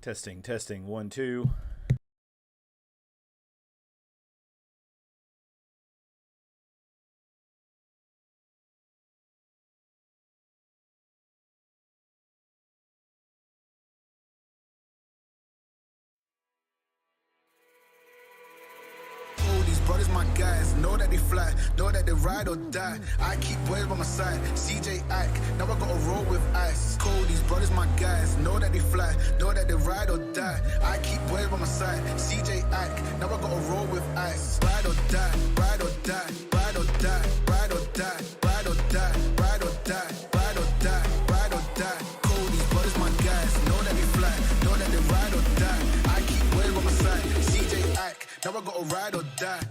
Testing, testing, 1, 2. These brothers, my guys, know that they fly, know that they ride or die. I keep boys by my side, CJ Ike, now I gotta roll with ice. Cold, these brothers, my guys, know that they fly, know that they ride or die. I keep boys by my side, CJ Ike, now I gotta roll with ice. Ride or die, ride or die, ride or die, ride or die, ride or die, ride or die, ride or die, ride or die. Cold, these brothers, my guys, know that they fly, know that they ride or die. I keep boys by my side, CJ Ike, now I gotta ride or die.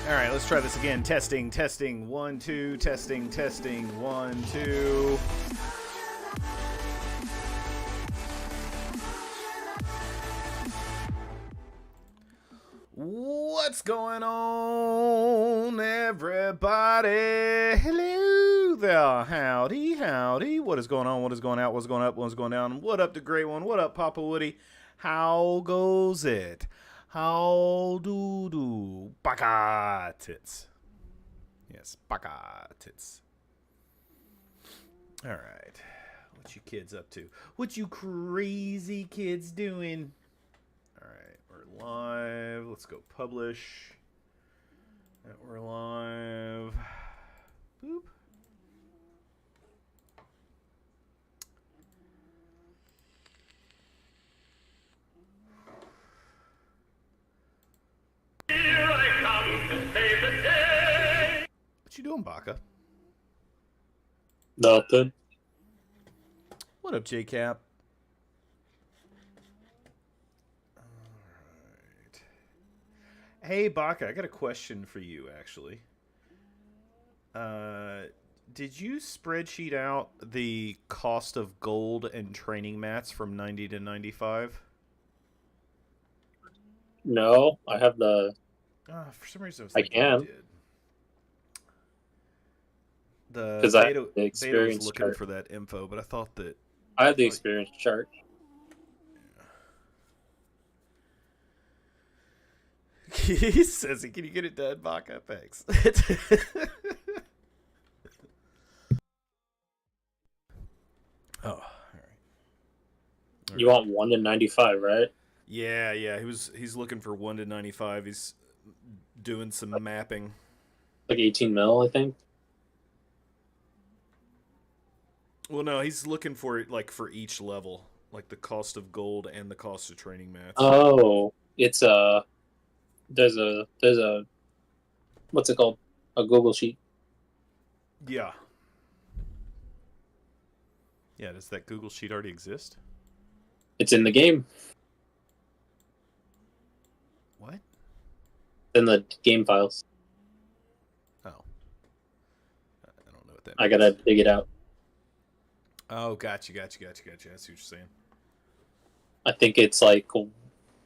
All right, let's try this again. Testing, testing, 1, 2, testing, testing, 1, 2. What's going on, everybody? Hello there. Howdy, howdy. What is going on? What is going out? What's going up? What's going down? What up, the great one? What up, Papa Woody? How goes it? How do baka tits? Yes, baka tits. All right. What you kids up to? What you crazy kids doing? All right, we're live. Let's go publish. We're live. Boop. What you doing, Baka? Nothing. What up, JCap? Alright. Hey, Baka, I got a question for you, actually. Did you spreadsheet out the cost of gold and training mats from 90 to 95? No, I have the. For some reason, I was I thinking can. you did. The 'Cause I have beta, the beta was experience looking chart. for that info, but I thought that I have the experience chart. he says, "Can you get it done, Baka? Thanks." Oh, all right. You want 1 to 95, right? Yeah. He's looking for 1 to 95. He's doing some mapping. Like 18 mil, I think. Well, no, he's looking for it like for each level, like the cost of gold and the cost of training mats. Oh, it's there's a what's it called? A Google sheet. Yeah. Yeah, does that Google sheet already exist? It's in the game. What? In the game files. Oh. I don't know what that means. I gotta dig it out. Oh, gotcha. I see what you're saying. I think it's like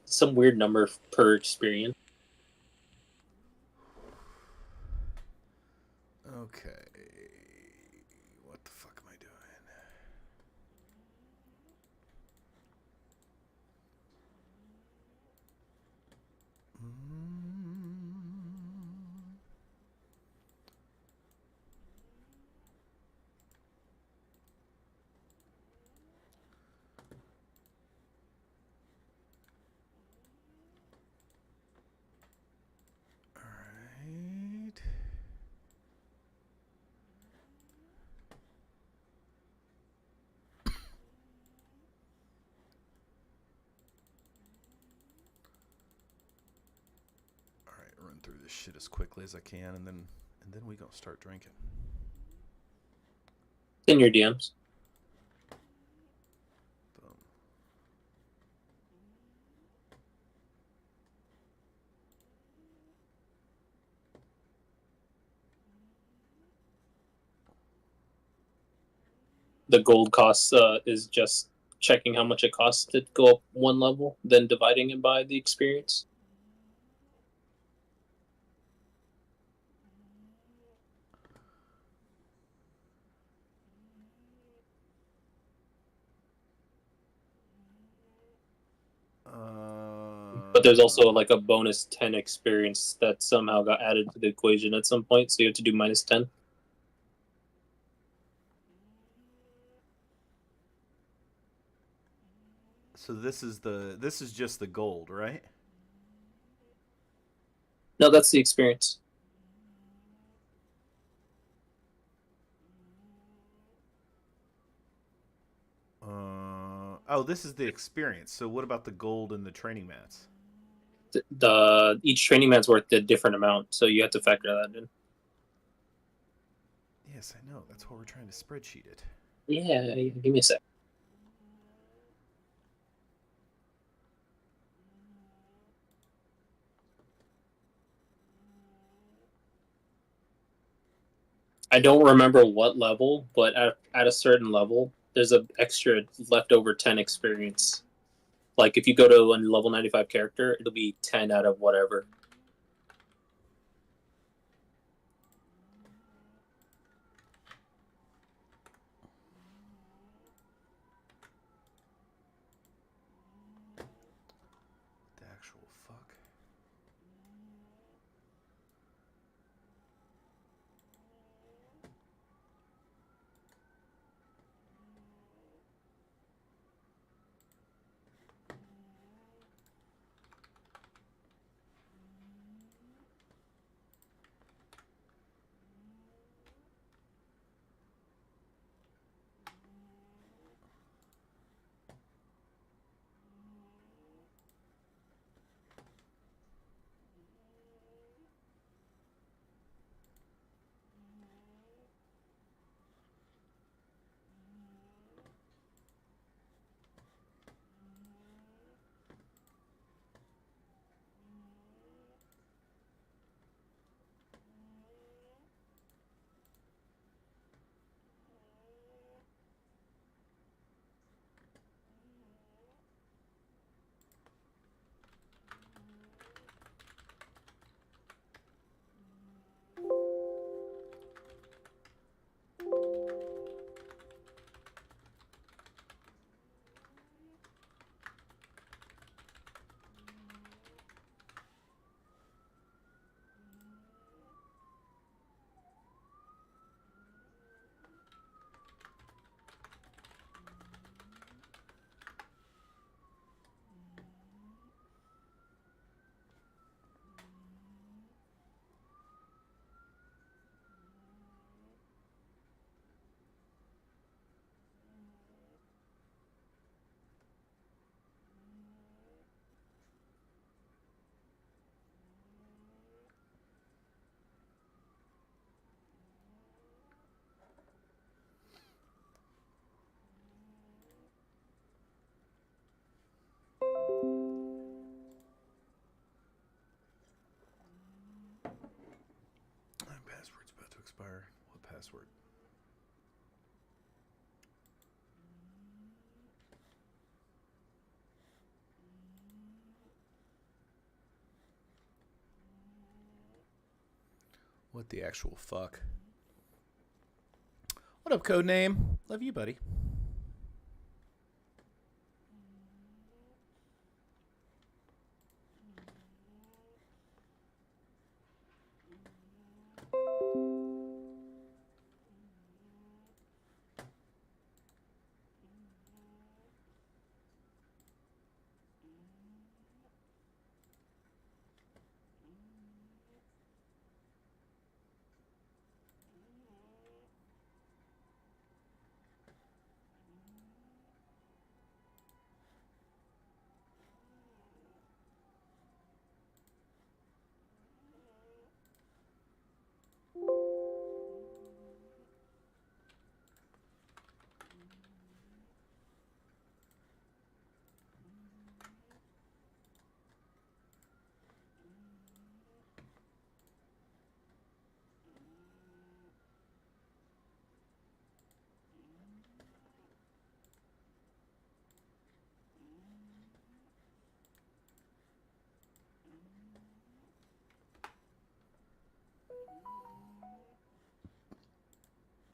some weird number per experience. Okay. What the fuck am I doing? Alright. Alright, run through this shit as quickly as I can, and then we gonna start drinking. In your DMs. Boom. The gold cost is just checking how much it costs to go up one level, then dividing it by the experience. But there's also like a bonus 10 experience that somehow got added to the equation at some point, so you have to do minus 10. So this is just the gold, right? No, that's the experience. Oh, this is the experience. So what about the gold and the training mats? Each training mat's worth a different amount, so you have to factor that in. Yes, I know. That's why we're trying to spreadsheet it. Yeah, give me a sec. I don't remember what level, but at a certain level, there's an extra leftover 10 experience. Like if you go to a level 95 character, it'll be 10 out of whatever. The actual fuck. My password's about to expire. What password? What the actual fuck? What up, Codename? Love you, buddy.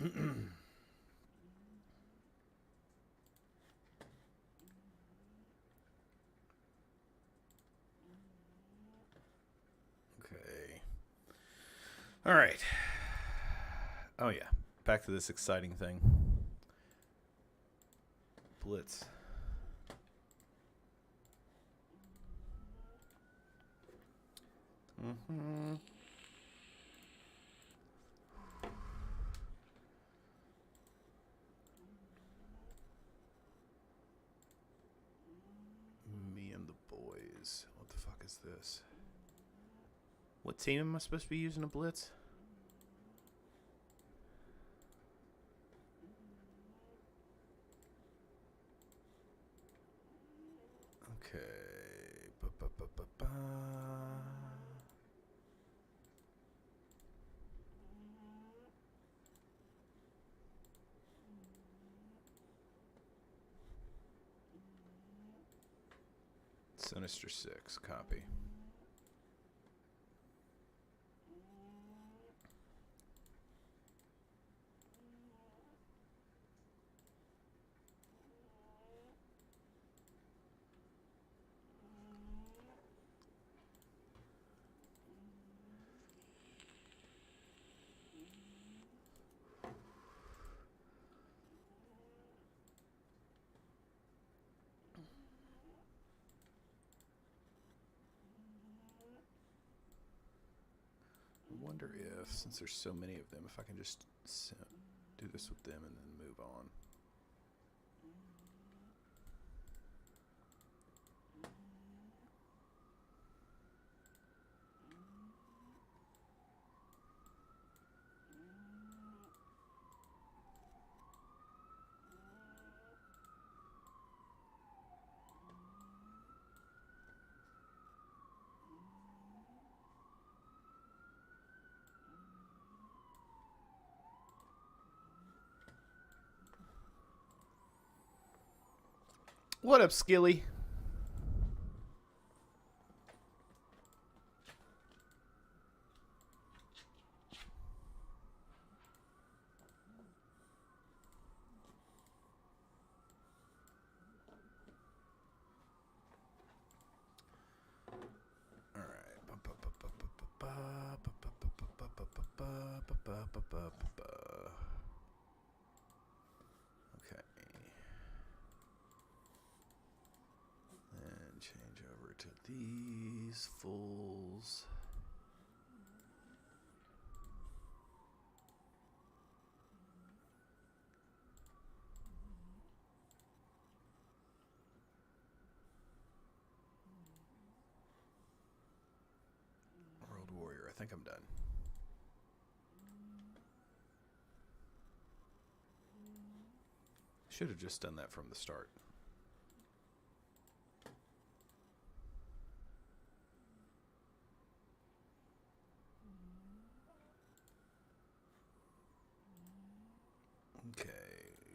Okay. All right. Oh, yeah. Back to this exciting thing. Blitz. Mm-hmm. Me and the boys. What the fuck is this? What team am I supposed to be using a blitz? Okay. Ba-ba-ba-ba-ba. Sinister 6, copy. I wonder if, since there's so many of them, if I can just do this with them and then move on. What up, Skilly? Okay. And change over to these fools. World Warrior, I think I'm done. Should have just done that from the start. Okay,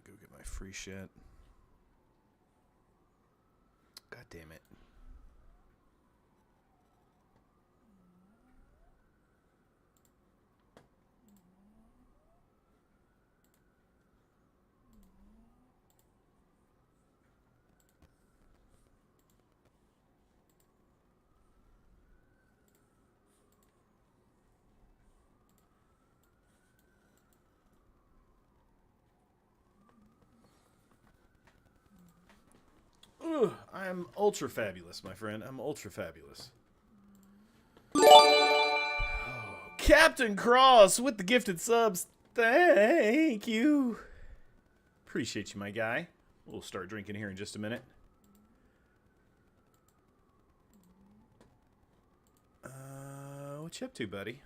go get my free shit. God damn it. I'm ultra fabulous, my friend. I'm ultra fabulous. Captain Cross with the gifted subs. Thank you. Appreciate you, my guy. We'll start drinking here in just a minute. What you up to, buddy?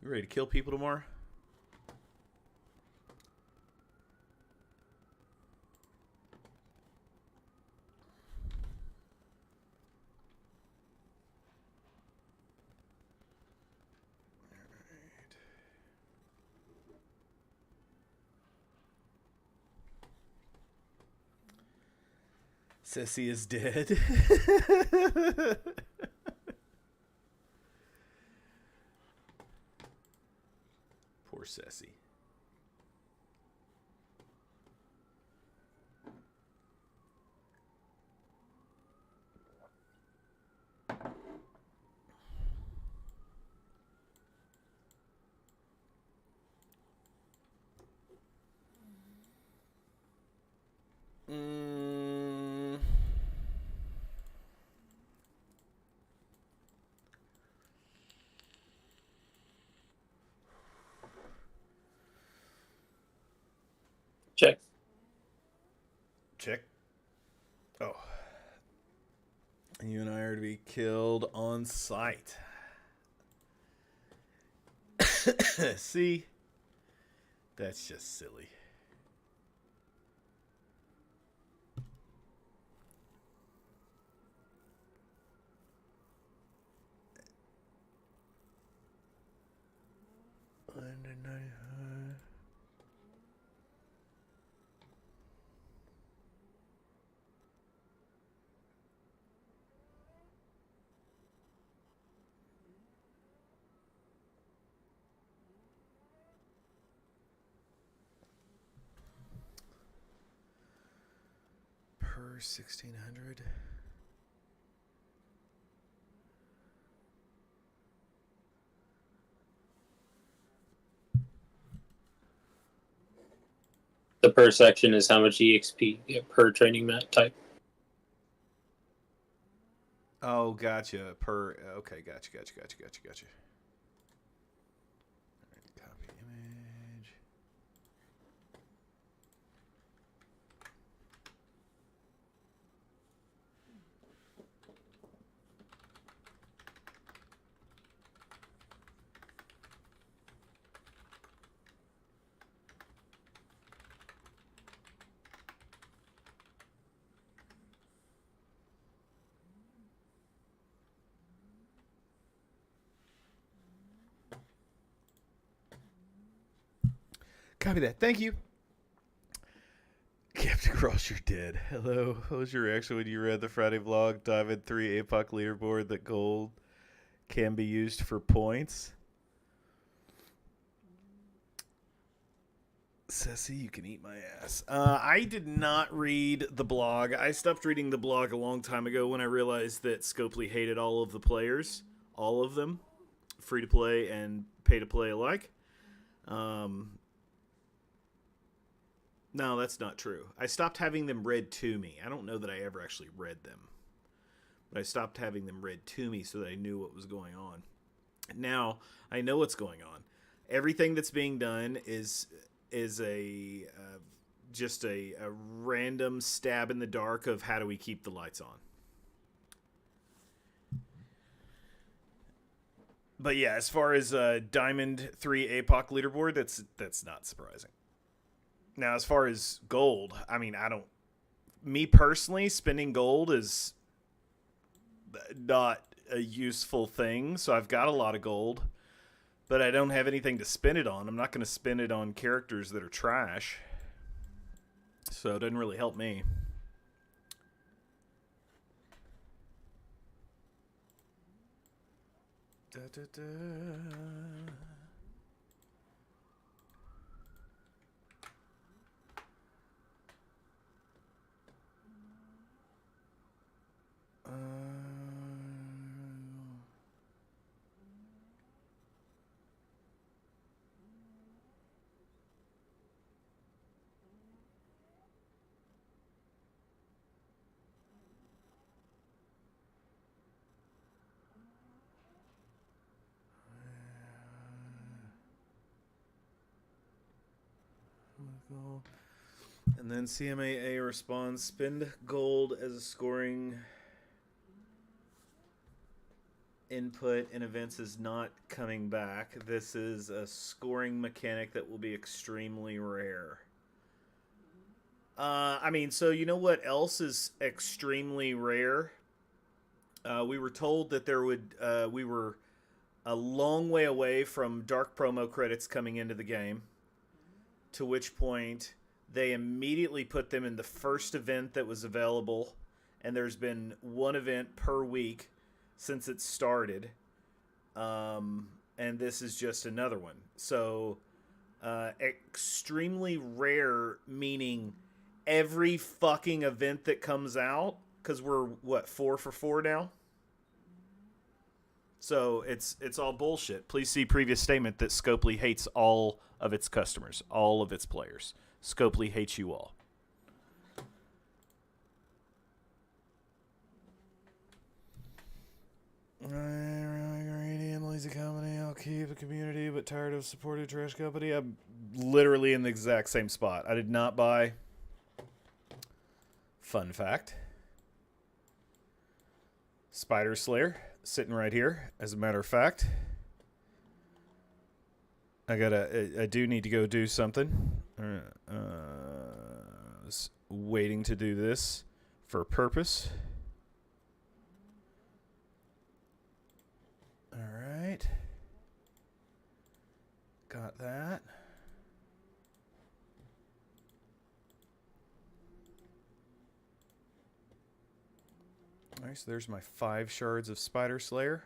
You ready to kill people tomorrow? Sissy is dead. Poor Sissy. Check. Check. Oh. You and I are to be killed on sight. See? That's just silly. Per 1600. The per section is how much EXP you get per training mat type. Oh, gotcha. Okay, gotcha. All right, copy image. Copy that. Thank you. Captain Cross, you're dead. Hello. What was your reaction when you read the Friday vlog? Diamond 3 APOC leaderboard that gold can be used for points. Sissy, you can eat my ass. I did not read the blog. I stopped reading the blog a long time ago when I realized that Scopely hated all of the players. All of them. Free to play and pay to play alike. No, that's not true. I stopped having them read to me. I don't know that I ever actually read them. But I stopped having them read to me so that I knew what was going on. Now, I know what's going on. Everything that's being done is just a random stab in the dark of how do we keep the lights on. But yeah, as far as Diamond 3 APOC leaderboard, that's not surprising. Now, as far as gold, I mean, me personally, spending gold is not a useful thing, so I've got a lot of gold, but I don't have anything to spend it on. I'm not going to spend it on characters that are trash, so it doesn't really help me. Da, da, da. Gold. And then CMAA responds, spend gold as a scoring input in events is not coming back. This is a scoring mechanic that will be extremely rare. I mean, so you know what else is extremely rare? We were told that we were a long way away from dark promo credits coming into the game, to which point they immediately put them in the first event that was available, and there's been one event per week since it started, and this is just another one. So, extremely rare, meaning every fucking event that comes out, because we're, 4 for 4 now? So, it's all bullshit. Please see previous statement that Scopely hates all of its customers, all of its players. Scopely hates you all. I'm lazy company. I'll keep a community, but tired of supported trash company. I'm literally in the exact same spot. I did not buy. Fun fact. Spider Slayer sitting right here. As a matter of fact, I do need to go do something. Was waiting to do this for a purpose. All right. Got that. All right, so there's my 5 shards of Spider Slayer.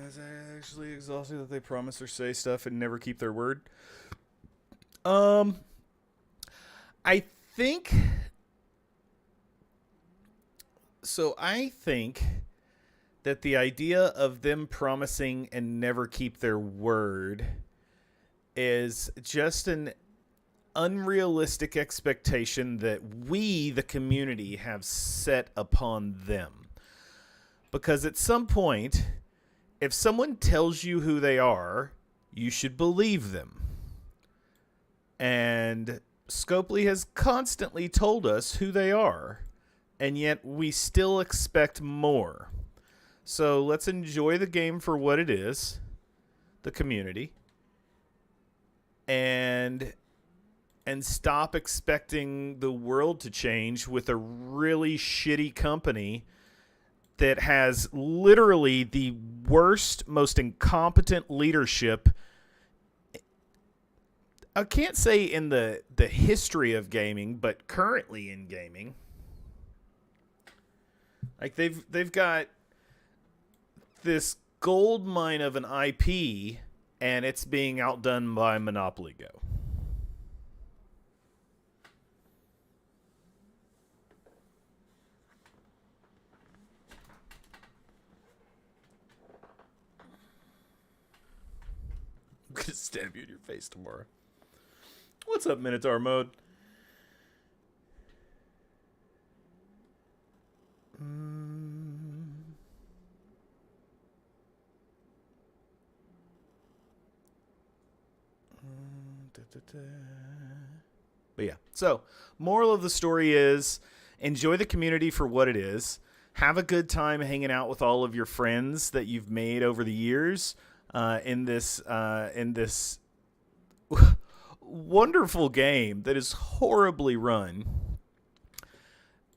Is it actually exhausting that they promise or say stuff and never keep their word? I think that the idea of them promising and never keep their word is just an unrealistic expectation that we, the community, have set upon them. Because at some point, if someone tells you who they are, you should believe them. And Scopely has constantly told us who they are, and yet we still expect more. So let's enjoy the game for what it is, the community, and stop expecting the world to change with a really shitty company that has literally the worst, most incompetent leadership. I can't say in the history of gaming, but currently in gaming. Like they've got this gold mine of an IP, and it's being outdone by Monopoly Go. I'm gonna stab you in your face tomorrow. What's up, Minotaur Mode? But yeah, so moral of the story is enjoy the community for what it is. Have a good time hanging out with all of your friends that you've made over the years in this wonderful game that is horribly run.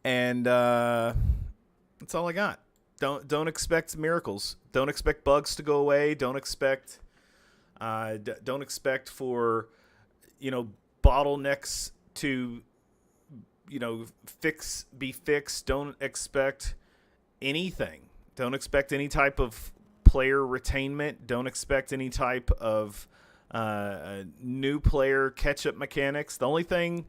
And that's all I got. Don't expect miracles. Don't expect bugs to go away. Don't expect for bottlenecks to be fixed. Don't expect anything. Don't expect any type of player retainment. Don't expect any type of new player catch-up mechanics. The only thing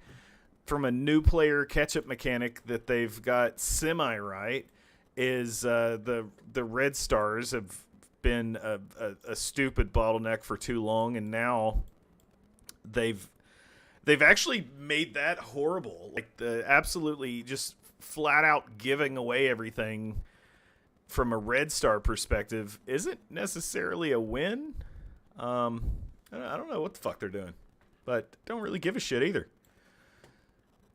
from a new player catch-up mechanic that they've got semi-right is the red stars have been a stupid bottleneck for too long, and now they've actually made that horrible. Like, absolutely just flat out giving away everything from a Red Star perspective isn't necessarily a win. I don't know what the fuck they're doing, but don't really give a shit either.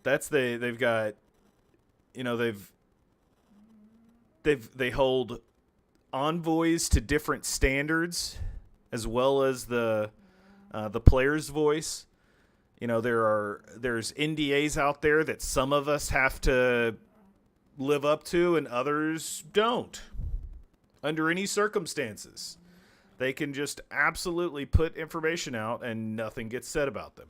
They've got, you know, they hold envoys to different standards, as well as the player's voice. You know, there's NDAs out there that some of us have to live up to and others don't. Under any circumstances, they can just absolutely put information out and nothing gets said about them.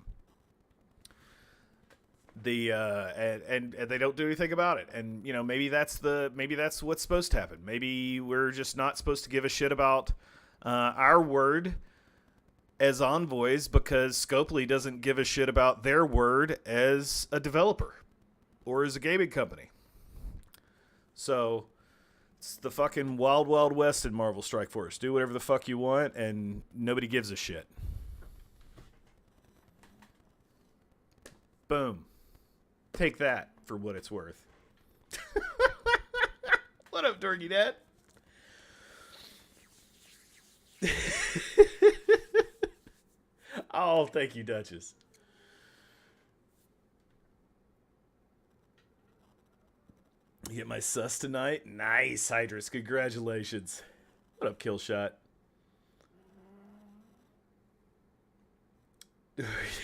And they don't do anything about it. And you know, maybe that's what's supposed to happen. Maybe we're just not supposed to give a shit about our word as envoys because Scopely doesn't give a shit about their word as a developer or as a gaming company. So it's the fucking wild, wild west in Marvel Strike Force. Do whatever the fuck you want and nobody gives a shit. Boom. Take that for what it's worth. What up, Dorky Dad? Oh, thank you, Duchess. You get my sus tonight? Nice, Hydrus. Congratulations. What up, Killshot?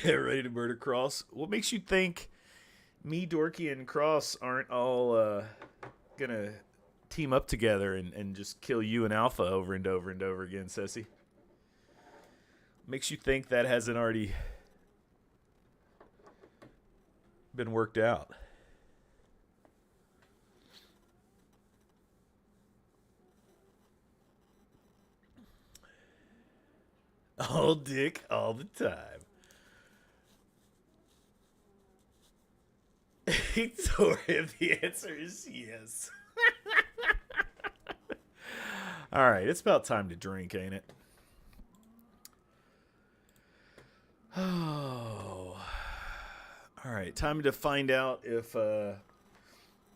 Yeah, ready to murder Cross? What makes you think me, Dorky, and Cross aren't all gonna team up together and just kill you and Alpha over and over and over again, Ceci? Makes you think that hasn't already been worked out? All dick all the time. Victoria, the answer is yes. All right, it's about time to drink, ain't it? Oh. All right, time to find out if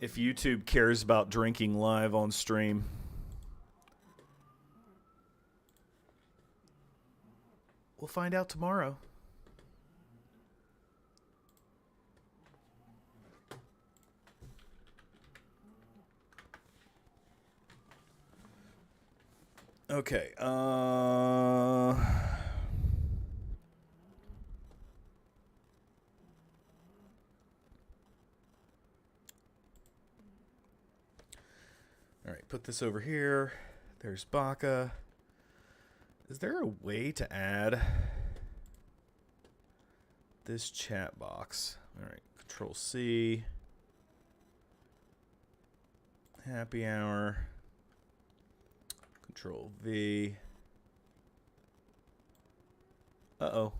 YouTube cares about drinking live on stream. We'll find out tomorrow. Okay. All right, put this over here. There's Baka. Is there a way to add this chat box? All right, Control C. Happy hour. Control V. Uh-oh.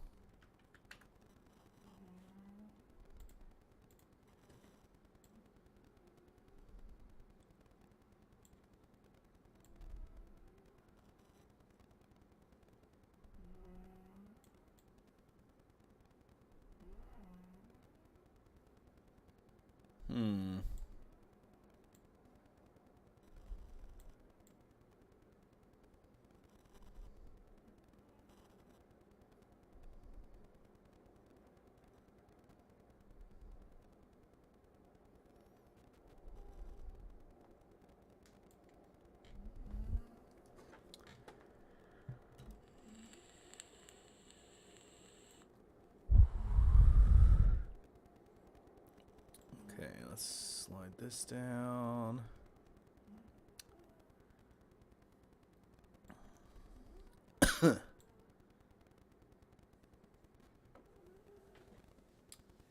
Okay, let's slide this down.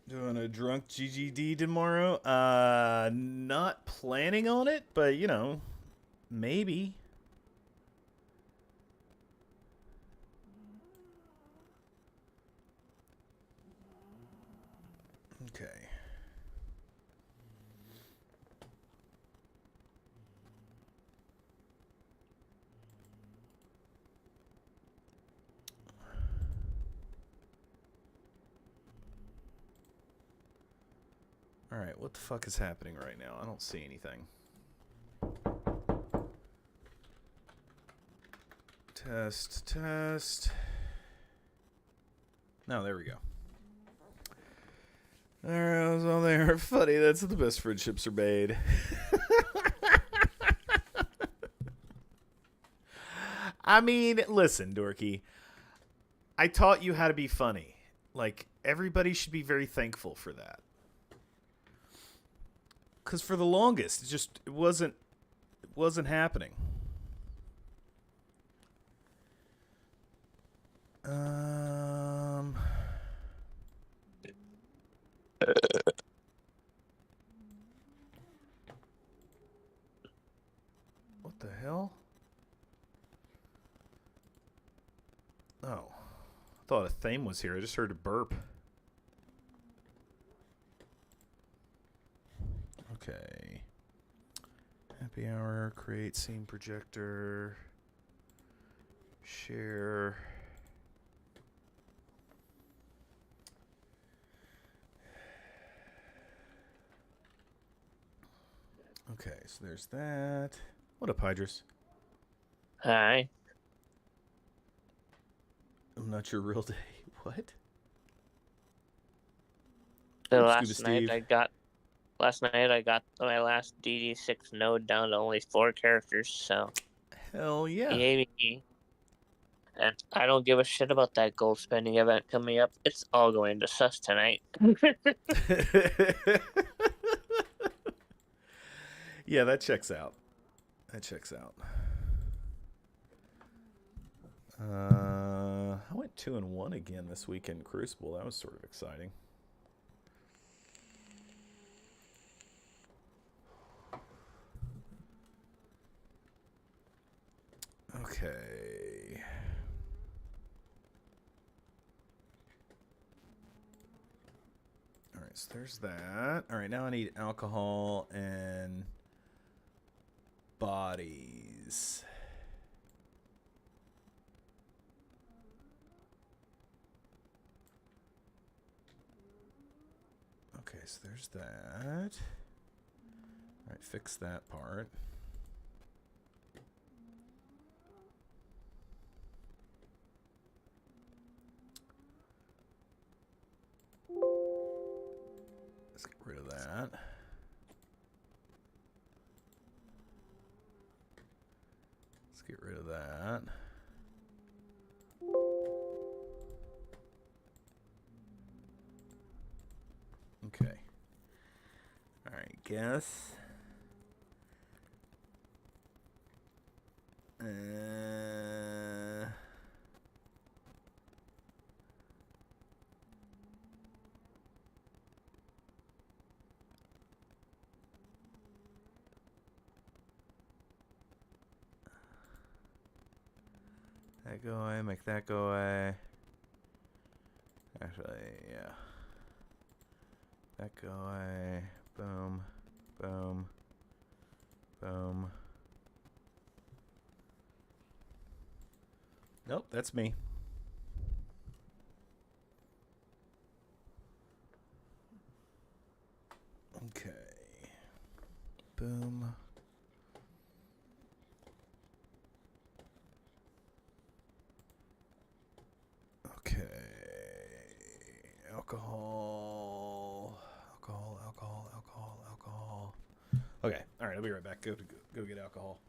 Doing a drunk GGD tomorrow? Not planning on it, but you know, maybe. Okay. Alright, what the fuck is happening right now? I don't see anything. Test, test. No, there we go. Alright, I was on there. Funny, that's the best friendships are made. I mean, listen, Dorky. I taught you how to be funny. Like, everybody should be very thankful for that. Because for the longest, it wasn't happening. What the hell? Oh. I thought a theme was here. I just heard a burp. Okay. Happy hour, create scene projector, share. Okay, so there's that. What up, Hydrus? Hi. I'm not your real day. What? So What's last Scuba night Steve? I got my last DD6 node down to only 4 characters, so Hell yeah. yay me. And I don't give a shit about that gold spending event coming up. It's all going to sus tonight. Yeah, that checks out. That checks out. I went 2-1 again this week in Crucible. That was sort of exciting. Okay. All right, so there's that. All right, now I need alcohol and bodies. Okay, so there's that. All right, fix that part. Let's get rid of that. Let's get rid of that. Okay. All right, guess. That go away, make that go away. Actually, yeah. That go away. Boom. Boom. Boom. Nope, that's me. Okay. Boom. Okay. Alcohol. Okay. All right, I'll be right back. Go get alcohol.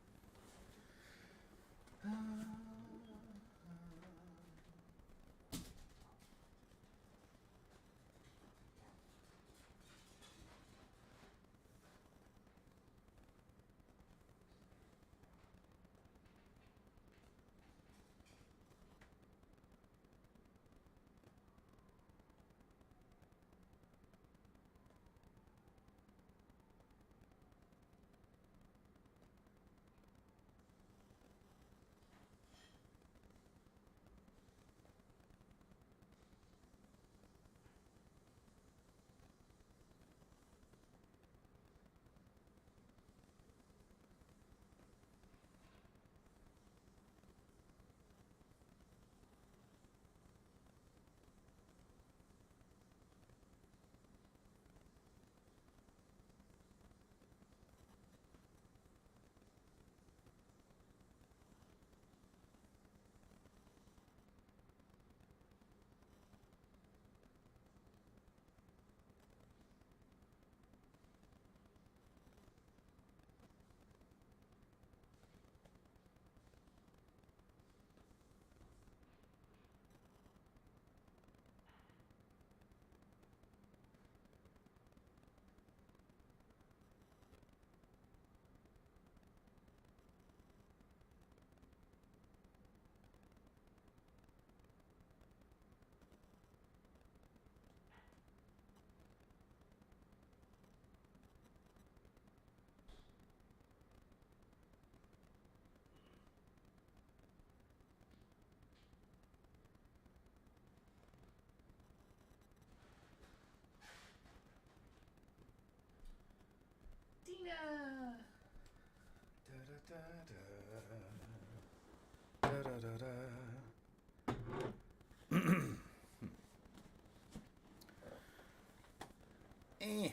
Eh.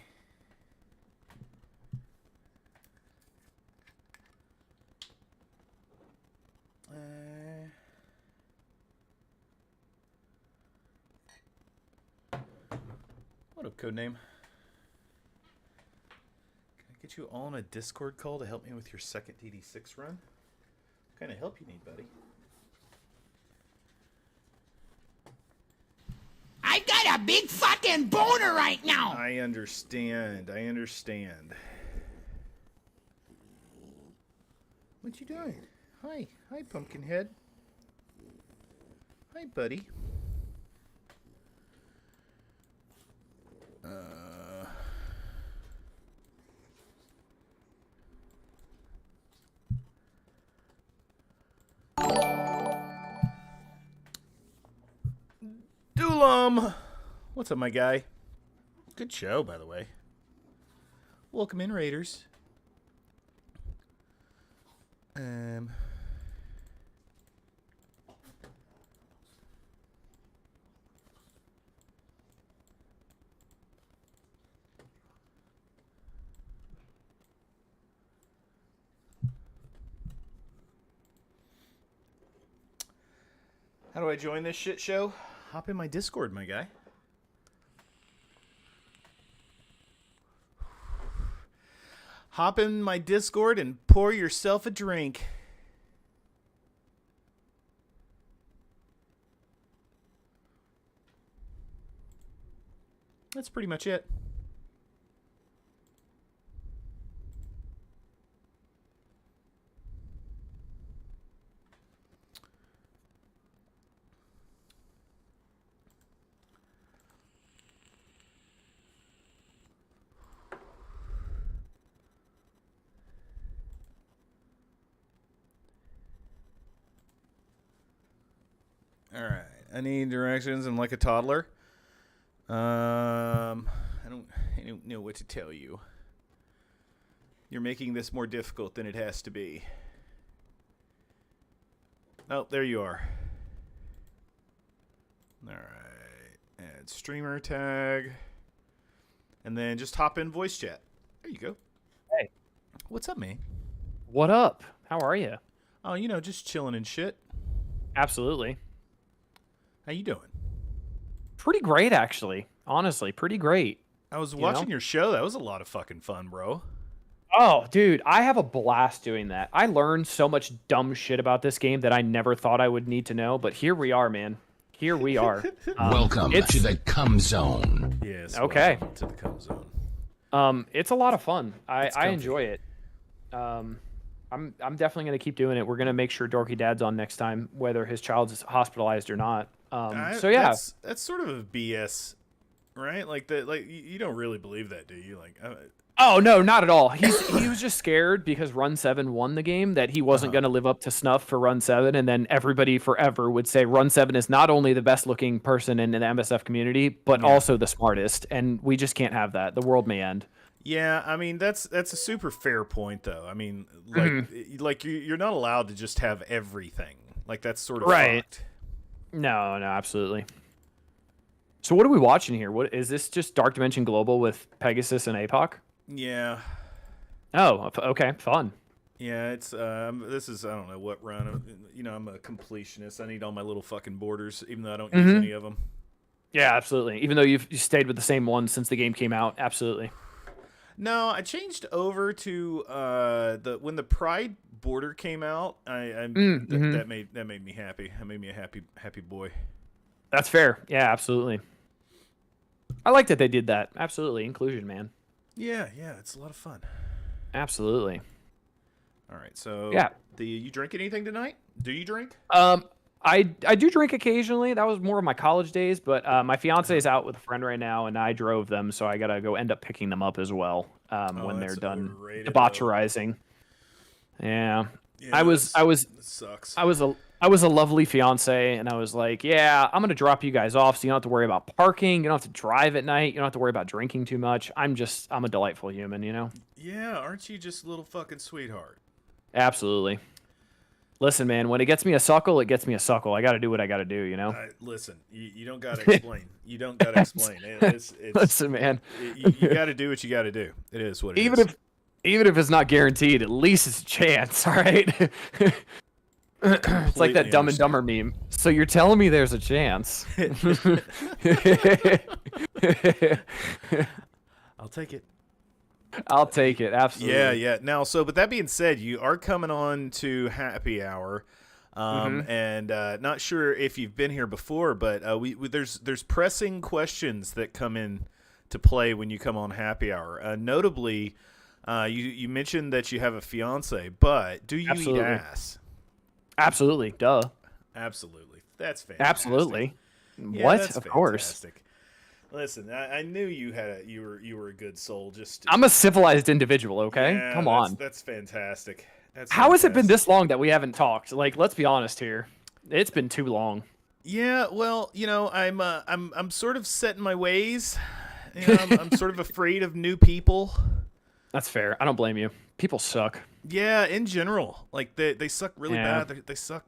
What up, Codename? Can I get you all on a Discord call to help me with your second DD6 run? What kind of help you need, buddy? I got a big fucking boner right now. I understand. I understand. What you doing? Hi. Hi, Pumpkinhead. Hi, buddy. Dulum! What's up, my guy? Good show, by the way. Welcome in, Raiders. How do I join this shit show? Hop in my Discord, my guy. Hop in my Discord and pour yourself a drink. That's pretty much it. All right. I need directions. I'm like a toddler. I don't know what to tell you. You're making this more difficult than it has to be. Oh, there you are. All right. Add streamer tag. And then just hop in voice chat. There you go. Hey. What's up, man? What up? How are you? Oh, you know, just chilling and shit. Absolutely. How you doing? Pretty great, actually. Honestly, pretty great. I was watching your show. That was a lot of fucking fun, bro. Oh, dude, I have a blast doing that. I learned so much dumb shit about this game that I never thought I would need to know, but here we are, man. Here we are. Welcome to the cum zone. Yes. Okay. Welcome to the cum zone. It's a lot of fun. I comfy. enjoy it. I'm definitely gonna keep doing it. We're gonna make sure Dorky Dad's on next time, whether his child's hospitalized or not. So yeah, that's sort of a BS, right? Like that, like you don't really believe that, do you? Like, oh no, not at all. He was just scared because Run 7 won the game that he wasn't going to live up to snuff for Run 7, and then everybody forever would say Run 7 is not only the best looking person in the MSF community, but also the smartest, and we just can't have that. The world may end. yeah, I mean that's a super fair point, though. I mean, like like you're not allowed to just have everything. Like that's sort of Right. fucked. No, absolutely. So what are we watching here? What is this? Just Dark Dimension Global with Pegasus and APOC? Yeah. Oh, okay, fun. Yeah, it's this is I don't know what run. You know, I'm a completionist. I need all my little fucking borders, even though I don't use any of them. Yeah, absolutely. Even though you stayed with the same one since the game came out, absolutely. No, I changed over to when the Pride border came out. That made me happy. That made me a happy boy. That's fair. Yeah, absolutely. I like that they did that. Absolutely, inclusion, man. Yeah, it's a lot of fun. Absolutely. All right, so Yeah. Do you drink anything tonight? Do you drink? I do drink occasionally. That was more of my college days, but my fiance is out with a friend right now, and I drove them, so I gotta go end up picking them up as well when they're that's done overrated, debaucherizing. Yeah. Yeah, I was that sucks. I was a lovely fiance, and I was like, yeah, I'm gonna drop you guys off, so you don't have to worry about parking, you don't have to drive at night, you don't have to worry about drinking too much. I'm a delightful human, you know. Yeah, aren't you just a little fucking sweetheart? Absolutely. Listen, man, when it gets me a suckle, it gets me a suckle. I got to do what I got to do, you know? Listen, you don't got to explain. You don't got to explain. It's Listen, man. you got to do what you got to do. It is what it even is. Even if it's not guaranteed, at least it's a chance, all right? It's like that Dumb and Dumber meme. So you're telling me there's a chance? I'll take it. I'll take it, absolutely. Yeah. Now, but that being said, you are coming on to happy hour, and not sure if you've been here before, but there's pressing questions that come in to play when you come on happy hour. Notably, you mentioned that you have a fiance, but do you eat ass? Absolutely, duh. Absolutely, that's fantastic. Absolutely. Yeah, What? that's Of course. fantastic. Listen, I knew you were a good soul. I'm a civilized individual, okay? Yeah, Come on. That's fantastic. How has it been this long that we haven't talked? Like, let's be honest here. It's been too long. Yeah, well, I'm sort of set in my ways. I'm sort of afraid of new people. That's fair. I don't blame you. People suck. Yeah, in general, like they suck really Yeah. bad. They suck.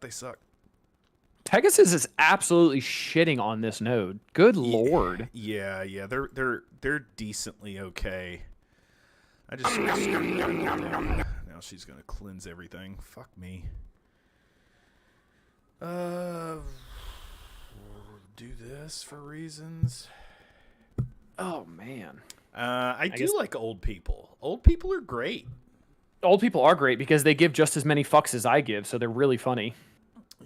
Pegasus is absolutely shitting on this node. Good lord. Yeah, they're decently okay. I just now she's gonna cleanse everything. Fuck me. Do this for reasons. Oh man. I do guess- like old people. Old people are great. Old people are great because they give just as many fucks as I give, so they're really funny.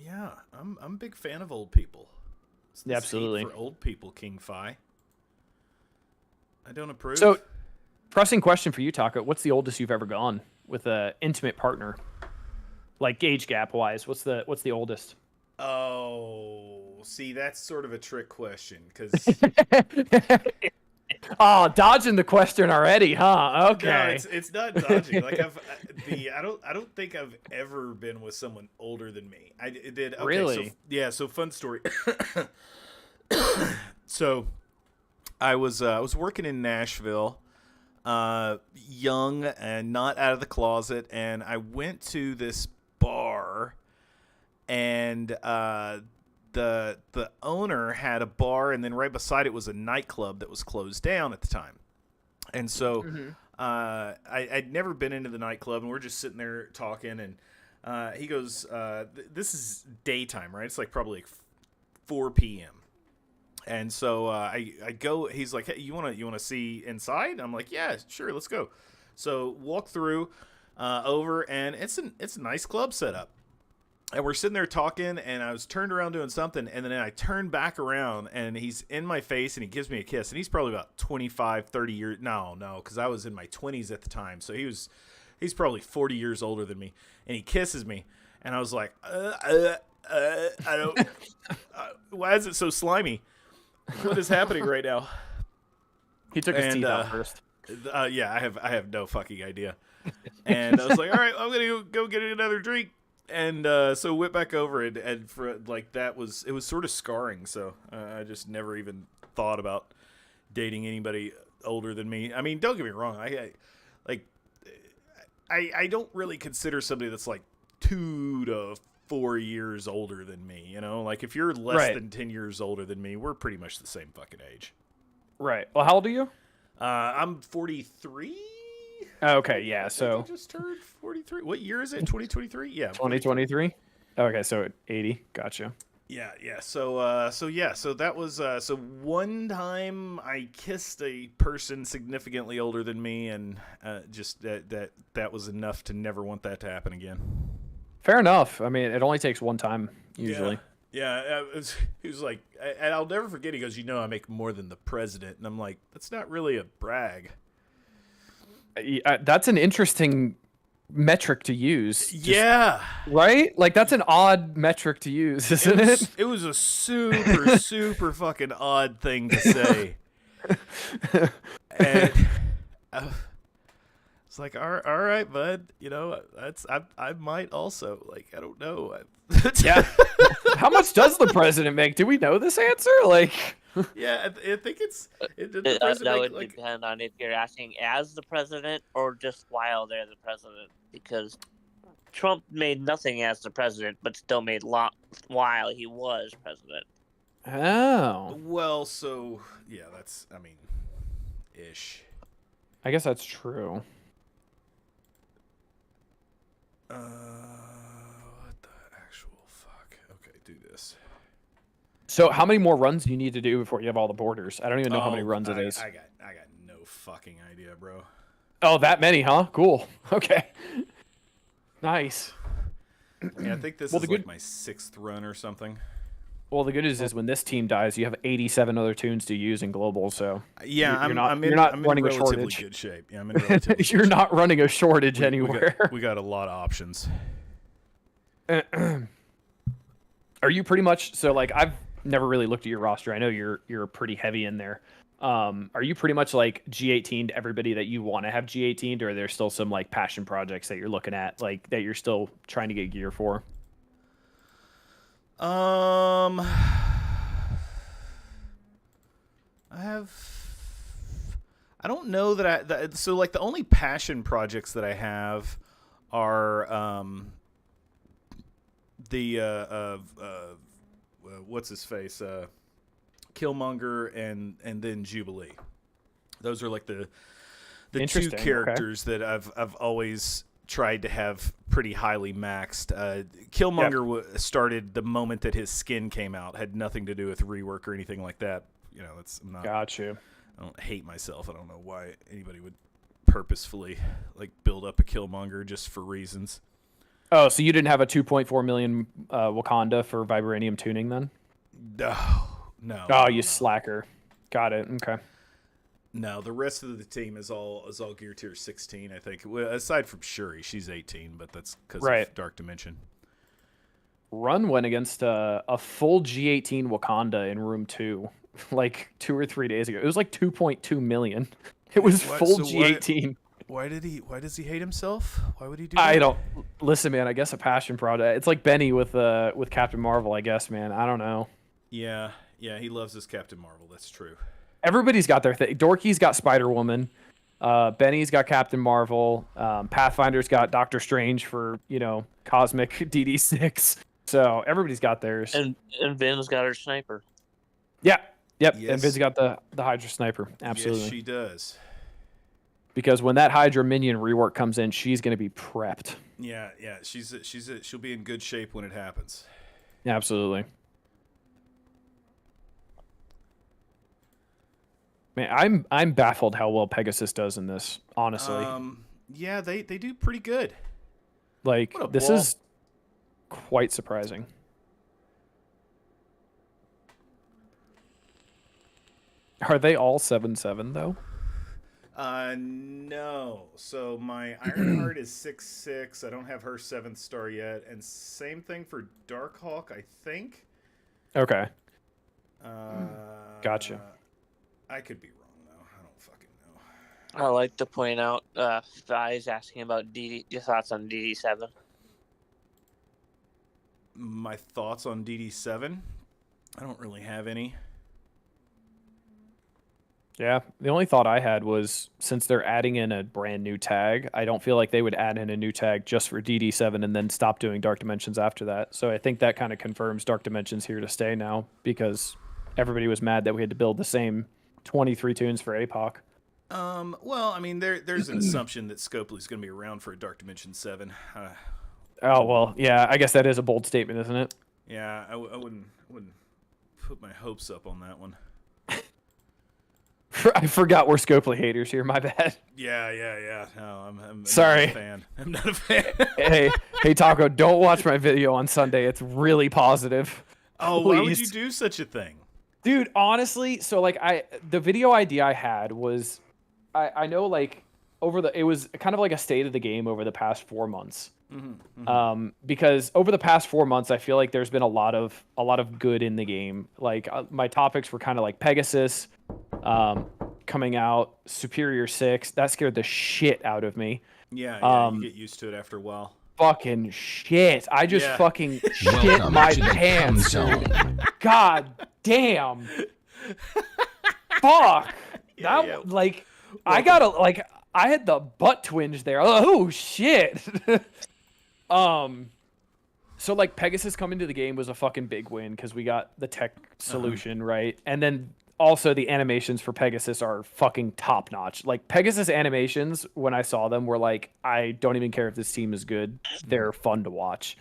Yeah, I'm a big fan of old people. It's Yeah, this hate absolutely. for old people, King Fi. I don't approve. So, pressing question for you, Taka. What's the oldest you've ever gone with an intimate partner? Like age gap wise, what's the oldest? Oh, see, that's sort of a trick question because Oh, dodging the question already, huh? Okay. no, it's not dodging. Like I don't think I've ever been with someone older than me. I did. Okay, Really? So fun story. So I was working in Nashville, young and not out of the closet, and I went to this bar, and the owner had a bar, and then right beside it was a nightclub that was closed down at the time. And so I'd never been into the nightclub, and we're just sitting there talking, and he goes, this is daytime, right? It's like probably like 4 p.m. And so I go, he's like, hey, you want to see inside? I'm like, yeah, sure, let's go. So walk through over, and it's a nice club setup. And we're sitting there talking, and I was turned around doing something, and then I turned back around, and he's in my face, and he gives me a kiss. And he's probably about 25, 30 years. No, because I was in my 20s at the time. So he's probably 40 years older than me. And he kisses me, and I was like, I don't, why is it so slimy? What is happening right now? He took his teeth out first. Yeah, I have no fucking idea. And I was like, all right, I'm going to go get another drink. And so went back over and for like it was sort of scarring. So I just never even thought about dating anybody older than me. I mean, don't get me wrong. I don't really consider somebody that's like 2 to 4 years older than me. You know, like if you're less than 10 years older than me, we're pretty much the same fucking age. Right. Well, how old are you? I'm 43. Okay, yeah. So I just turned 43. What year is it? 2023? Yeah. 2023. Okay, so 80. Gotcha. Yeah. So that was so one time I kissed a person significantly older than me, and just that was enough to never want that to happen again. Fair enough. I mean, it only takes one time usually. Yeah. He was like, and I'll never forget. He goes, I make more than the president, and I'm like, that's not really a brag. That's an interesting metric to use. Yeah. Right? Like that's an odd metric to use, isn't it? It was a super super fucking odd thing to say. And it's like, all right, bud. I might also, like, I don't know. Yeah. How much does the president make? Do we know this answer? Like. Yeah, I think That would depend on if you're asking as the president or just while they're the president, because Trump made nothing as the president, but still made lot while he was president. Oh, Well, so yeah, that's I mean, ish. I guess that's true. What the actual fuck? Okay, do this. So how many more runs do you need to do before you have all the borders? I don't even know how many runs it is. I got no fucking idea, bro. Oh, that many, huh? Cool. Okay. Nice. Yeah, I think this Well, is the like good- my 6th run or something. Well, the good news is when this team dies, you have 87 other tunes to use in global. So Yeah, You're not- I'm you're in, not I'm running a in relatively shortage. good shape. Yeah, I'm in relatively good you're shape. not running a shortage We anywhere. we got a lot of options. Are you pretty much so like I've never really looked at your roster. I know you're pretty heavy in there. Are you pretty much like G18 to everybody that you want to have G18, or are there still some like passion projects that you're looking at, like that you're still trying to get gear for? I don't know that so like the only passion projects that I have are what's his face Killmonger and then Jubilee. Those are like the two Interesting, okay. characters that I've always tried to have pretty highly maxed. Killmonger started the moment that his skin came out. Had nothing to do with rework or anything like that. You know, I'm not. Got you. I don't hate myself. I don't know why anybody would purposefully like build up a Killmonger just for reasons. Oh, so you didn't have a 2.4 million Wakanda for vibranium tuning then? No. Oh, you no. slacker. Got it. Okay. No, the rest of the team is all gear tier 16, I think. Well, aside from Shuri, she's 18, but that's because Right. of Dark Dimension. Run went against a full G18 Wakanda in room 2 like 2 or 3 days ago. It was like 2.2 million. It was What? full So G18. Why does he hate himself? Why would he do I that? don't listen, man. I guess a passion project. It's like Benny with Captain Marvel, I guess, man. I don't know. Yeah, he loves his Captain Marvel. That's true. Everybody's got their thing. Dorky's got Spider-Woman. Benny's got Captain Marvel. Pathfinder's got Doctor Strange for, cosmic DD6. So everybody's got theirs. And Vin's got her sniper. Yeah. Yep. Yes. And Vin's got the Hydra Sniper. Absolutely. Yes, she does. Because when that Hydra minion rework comes in, she's going to be prepped. Yeah. She'll be in good shape when it happens. Absolutely. Man, I'm baffled how well Pegasus does in this, honestly. Yeah, they do pretty good. Like, what a this ball. is quite surprising. Are they all 7/7 though? No. So my Ironheart is 6/6. I don't have her 7th star yet, and same thing for Darkhawk, I think. Okay. Uh, Gotcha. I could be wrong though. I don't fucking know. I like to point out, Fi's asking about your thoughts on DD7. My thoughts on DD7? I don't really have any. Yeah. The only thought I had was since they're adding in a brand new tag, I don't feel like they would add in a new tag just for DD7 and then stop doing Dark Dimensions after that. So I think that kind of confirms Dark Dimensions here to stay now because everybody was mad that we had to build the same 23 tunes for APOC. Well, I mean, there's an assumption that Scopely's going to be around for a Dark Dimension 7. Oh, well, yeah, I guess that is a bold statement, isn't it? Yeah, I wouldn't put my hopes up on that one. I forgot we're Scopely haters here. My bad. Yeah. No, I'm Sorry. not a fan. I'm not a fan. Hey, Taco, don't watch my video on Sunday. It's really positive. Oh, why would Please. you do such a thing? Dude, honestly, so like the video idea I had was I know like it was kind of like a state of the game over the past 4 months. Because over the past 4 months, I feel like there's been a lot of good in the game. Like my topics were kind of like Pegasus coming out, Superior 6. That scared the shit out of me. Yeah, you get used to it after a while. Fucking shit. I just Yeah. fucking shit Welcome my to the pants. Cum Zone. God damn. Fuck. Yeah, That yeah. like I had the butt twinge there. Oh shit. So like Pegasus coming to the game was a fucking big win because we got the tech solution, right? And then also the animations for Pegasus are fucking top notch. Like Pegasus animations, when I saw them, were like, I don't even care if this team is good. They're fun to watch.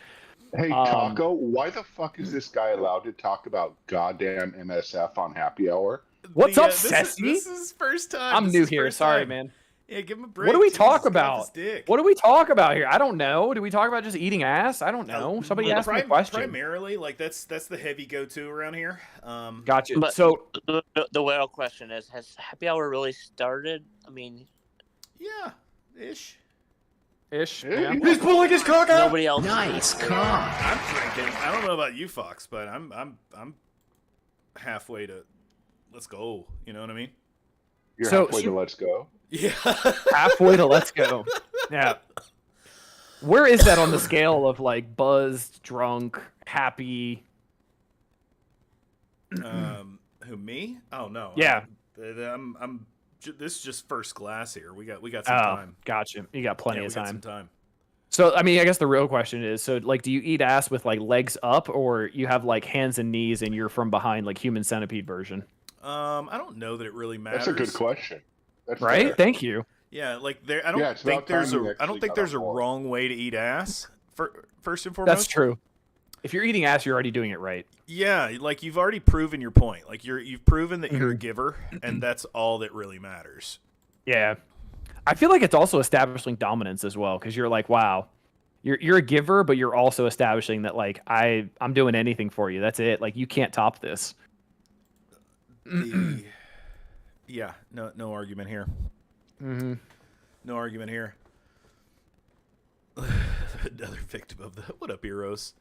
Hey, Taco, why the fuck is this guy allowed to talk about goddamn MSF on Happy Hour? What's up, this Sassy? This is his first time. I'm This new is here. first Sorry, time. man. Yeah, give him a break. What do we Jesus, talk get off about? his dick. What do we talk about here? I don't know. Do we talk about just eating ass? I don't know. Somebody asked me a question. Primarily, like that's the heavy go-to around here. Gotcha. But So the real question is: has Happy Hour really started? I mean, yeah, ish. ish. Yeah. Yeah. pulling his cock nobody else. Nice cock. I'm drinking. I don't know about you, Fox, but I'm halfway to let's go. You know what I mean? You're So- halfway to Let's Go. Yeah. Halfway to let's go. Yeah. Where is that on the scale of like buzzed, drunk, happy? Who me? Oh no. Yeah. This is just first class here. We got some Oh, time. gotcha. You got plenty Yeah, of we got some time. time. So, I mean, I guess the real question is, so like, do you eat ass with like legs up, or you have like hands and knees and you're from behind, like Human Centipede version? I don't know that it really matters. That's a good question. That's Right? fair. Thank you. Yeah, like there. I Yeah, don't it's think about time there's you a. I don't actually think got there's a on board. wrong way to eat ass. First and foremost. That's true. If you're eating ass, you're already doing it right. Yeah, like you've already proven your point. Like you've proven that you're Mm-hmm. a giver, and that's all that really matters. Yeah. I feel like it's also establishing dominance as well, because you're like, wow, you're a giver, but you're also establishing that like I'm doing anything for you. That's it. Like you can't top this. Yeah, no argument here. Mm-hmm. No argument here. Another victim of the what up, Eros?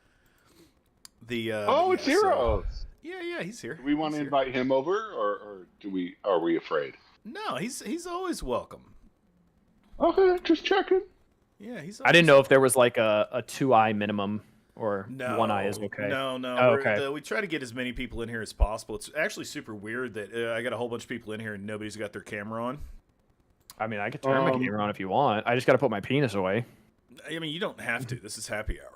It's so- Heroes. Yeah, he's here. Do we want He's to here. invite him over, or are we afraid? No, he's always welcome. Okay, just checking. Yeah, he's. I didn't know if there was like a 2-eye minimum or No, one eye is okay. No. Oh, We're- okay. we try to get as many people in here as possible. It's actually super weird that I got a whole bunch of people in here and nobody's got their camera on. I mean, I could turn my camera on if you want. I just got to put my penis away. I mean, you don't have to. This is happy hour.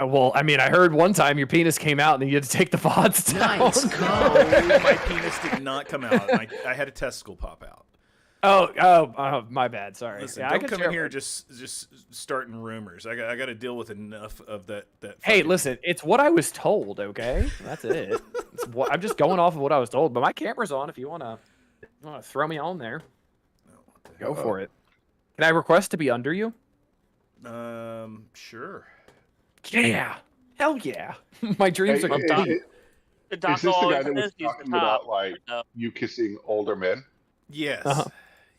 Well, I mean, I heard one time your penis came out and then you had to take the VODs down. Nice cock. No, my penis did not come out. I had a testicle pop out. Oh, my bad. Sorry. Listen, Yeah, I don't could come share- in here just starting rumors. I got to deal with enough of that. Hey, fucking- listen, it's what I was told, okay? That's it. I'm just going off of what I was told, but my camera's on if you want to throw me on there. Go for it. Can I request to be under you? Sure. Yeah. Hell yeah. My dreams are Hey, come true. The Is Taco this the guy always that was says he's the talking top. about like No. you kissing older men? Yes. Uh-huh.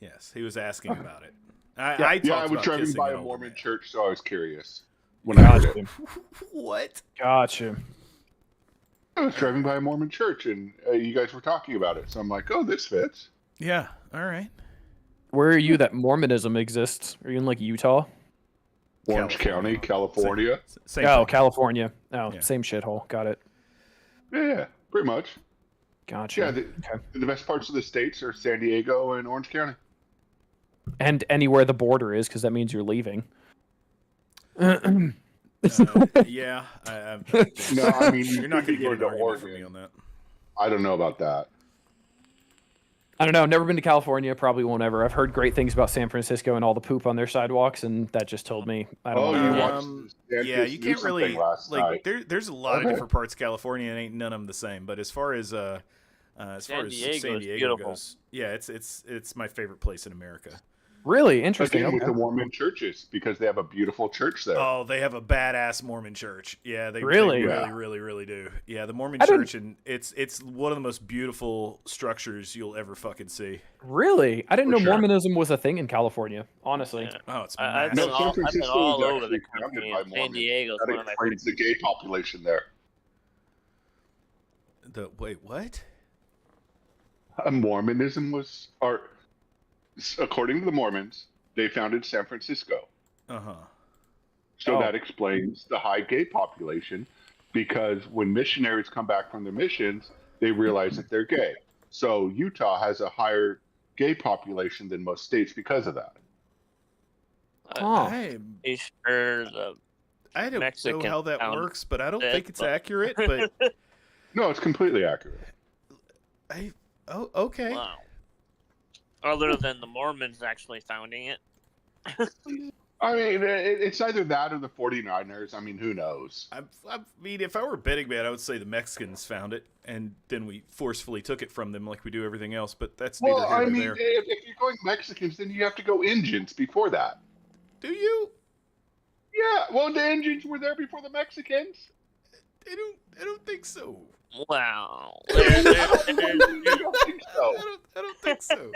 Yes. He was asking about it. I Yeah, talked I was about driving kissing by an a older Mormon man. church, so I was curious. When I heard it. Gotcha. What? Gotcha. I was driving by a Mormon church, and you guys were talking about it, so I'm like, oh, this fits. Yeah. All right. Where are you that Mormonism exists? Are you in like Utah? Orange County, California. Same Oh, thing. California. Oh, Yeah. same shithole. Got it. Yeah, pretty much. Gotcha. Yeah, Okay. the best parts of the states are San Diego and Orange County. And anywhere the border is, because that means you're leaving. Yeah. No, I mean, You're not going to get an to argument from me on that. I don't know about that. I don't know. Never been to California. Probably won't ever. I've heard great things about San Francisco and all the poop on their sidewalks, and that just told me I don't Oh, know. you watched Yeah, Santos you do can't really something last like. night. There's a lot of Okay. different parts of California, and ain't none of them the same. But as far as San San Diego's Diego beautiful. goes, yeah, it's my favorite place in America. Really interesting. Again, with Okay. the Mormon churches, because they have a beautiful church there. Oh, they have a badass Mormon church. Yeah, they Really? they Yeah. really do. Yeah, the Mormon I didn't- church, and it's one of the most beautiful structures you'll ever fucking see. Really? I didn't For know sure. Mormonism was a thing in California. Honestly. Yeah. Oh, it's I've massive. been No, all, San I've been Francisco all is over the actually founded country. by And San Mormons. Diego's That one of my explains the gay population there. Wait, what? Mormonism was, or according to the Mormons, they founded San Francisco. Uh-huh. So Oh. that explains the high gay population, because when missionaries come back from their missions, they realize that they're gay. So Utah has a higher gay population than most states because of that. Huh. I'm pretty sure the I don't Mexican know how that sound works, but I don't it, think it's but- accurate. But No, it's completely accurate. okay. Wow. Other than the Mormons actually founding it. I mean, it's either that or the 49ers. I mean, who knows? I mean, if I were a betting man, I would say the Mexicans found it, and then we forcefully took it from them like we do everything else. But that's neither Well, here I nor mean, there. if you're going Mexicans, then you have to go Indians before that. Do you? Yeah, well, the Indians were there before the Mexicans. I don't think so. Wow. I don't think so. I don't think so.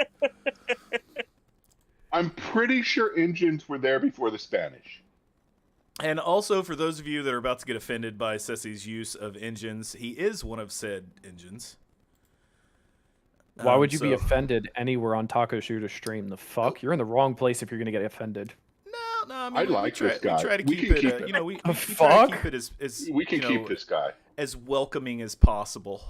I'm pretty sure Indians were there before the Spanish. And also, for those of you that are about to get offended by Ceci's use of engines, he is one of said engines. Why would you be so- offended anywhere on Taco Shooter stream? The fuck? You're in the wrong place if you're gonna get offended. No, I mean, I we like try, this guy. We try to We keep can it, keep you it. know, we The try to fuck? keep it as We can you keep know, this guy. as welcoming as possible.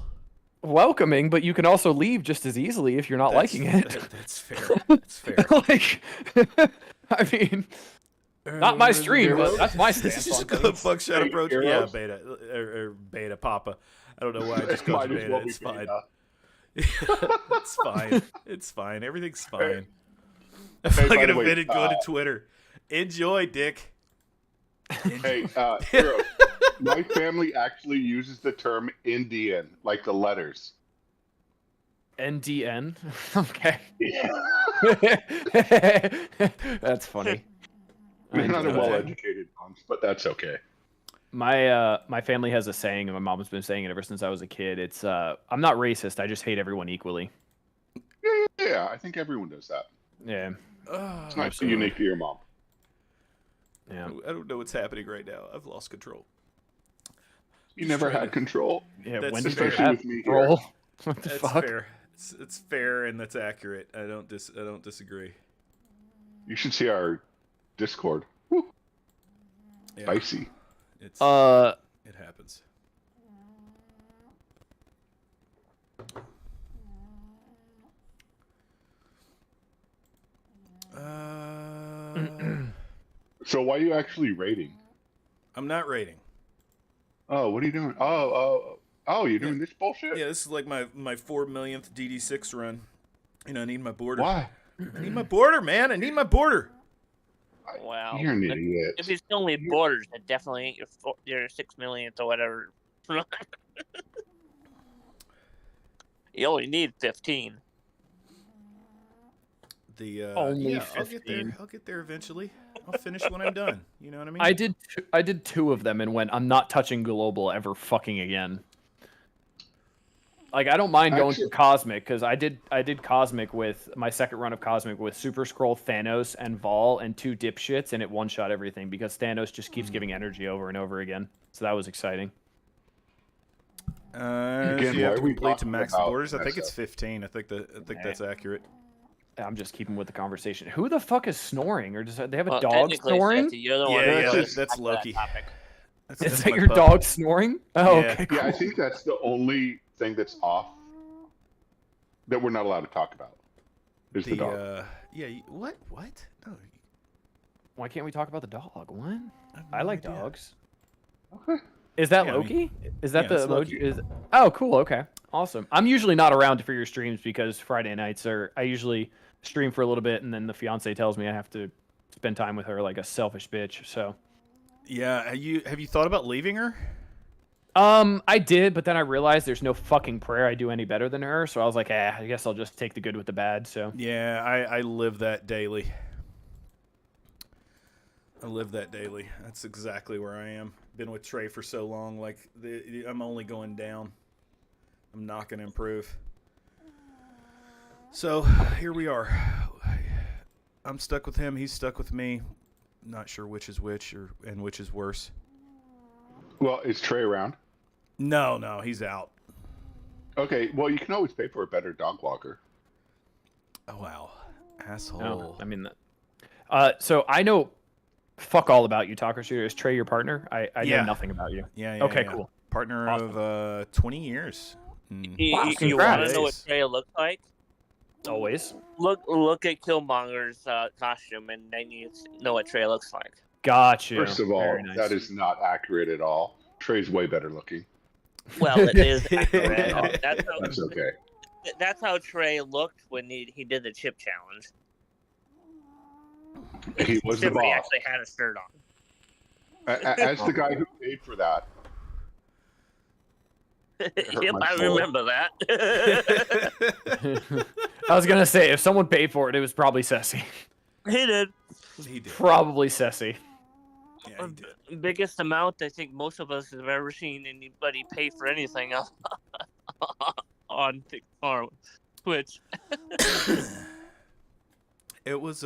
Welcoming, but you can also leave just as easily if you're not liking it. That's fair. That's fair. Like, I mean, not my stream, but that's my This stance is on just a things. buckshot Hey, approach. heroes. Yeah, beta or beta Papa. I don't know why I just called Might you as beta. well be It's fine. beta. It's fine. It's fine. Everything's fine. I Hey, by fucking the way, admitted going to Twitter. Enjoy, Dick. Hey, Hero, my family actually uses the term Indian, like the letters. NDN. Okay. That's funny. We're not a enjoy that. well-educated bunch, but that's okay. My family has a saying, and my mom's been saying it ever since I was a kid. It's I'm not racist. I just hate everyone equally. Yeah, I think everyone does that. Yeah. It's not unique to your mom. Yeah. I don't know what's happening right now. I've lost control. You never trying had to- control. Yeah. That's When did fair. you Especially have with me here. control? What the That's fuck? fair. It's fair and that's accurate. I don't disagree. You should see our Discord. Yeah, Spicy. it happens. So why are you actually rating? I'm not rating. Oh, what are you doing? Oh, you're doing this bullshit? Yeah, this is like my 4 millionth DD6 run. You know, I need my border. Why? I need my border, man. I need my border. Wow. You're an If- idiot. If you still need borders, it definitely ain't your 6 millionth or whatever. You only need 15. The Only yeah, I'll get there. 15. I'll get there eventually. I'll finish when I'm done. You know what I mean? I did two of them and went, I'm not touching global ever fucking again. Like, I don't mind going Actually- through Cosmic, because I did Cosmic with my second run of Cosmic with Super Scroll, Thanos, and Vol, and 2 dipshits, and it one-shot everything because Thanos just keeps giving energy over and over again. So that was exciting. Again, so you why have to are we complete to talking max the about borders. I think Vanessa? it's 15. I think that's accurate. I'm just keeping with the conversation. Who the fuck is snoring? Or does they have a Well, dog technically, snoring? Ceci, you're the Yeah, one yeah, who that's- goes that's back to Loki. that topic. That's Is my that your pup. dog snoring? Oh, Yeah. okay. Yeah, I cool. think that's the only thing that's off that we're not allowed to talk about. Is the dog. Yeah. What? No. Why can't we talk about the dog? What? have I no like idea. dogs. Okay. Is that Yeah, I mean- Loki? Is that yeah, the it's emoji? Loki. Is oh, cool. Okay, awesome. I'm usually not around for your streams because Friday nights are. I usually stream for a little bit, and then the fiance tells me I have to spend time with her like a selfish bitch. So, Yeah. Have you thought about leaving her? I did, but then I realized there's no fucking prayer I do any better than her. So I was like, I guess I'll just take the good with the bad. So Yeah, I live that daily. That's exactly where I am. Been with Trey for so long. Like I'm only going down. I'm not going to improve. So here we are. I'm stuck with him. He's stuck with me. Not sure which is which and which is worse. Well, is Trey around? No, he's out. Okay, well, you can always pay for a better dog walker. Oh wow, asshole. no, I mean, so I know fuck all about you, Taco Shooter. Is Trey your partner? I Yeah. know nothing about you. Yeah. Okay, yeah. cool. Partner Awesome. of 20 years. Mm. You, Wow, you want congrats. to know what Trey looks like? Always. Look at Killmonger's costume, and then you know what Trey looks like. Got you. First of all, Very nice. that is not accurate at all. Trey's way better looking. Well, it is accurate. That's okay. That's how Trey looked when he did the chip challenge. He was the Except for he boss. actually had a shirt on. As the guy who paid for that, hurt Yep, my I soul. remember that. I was gonna say if someone paid for it, it was probably Ceci. He did. He did. Probably Ceci. Yeah, he did. Biggest amount I think most of us have ever seen anybody pay for anything else on Twitch. It was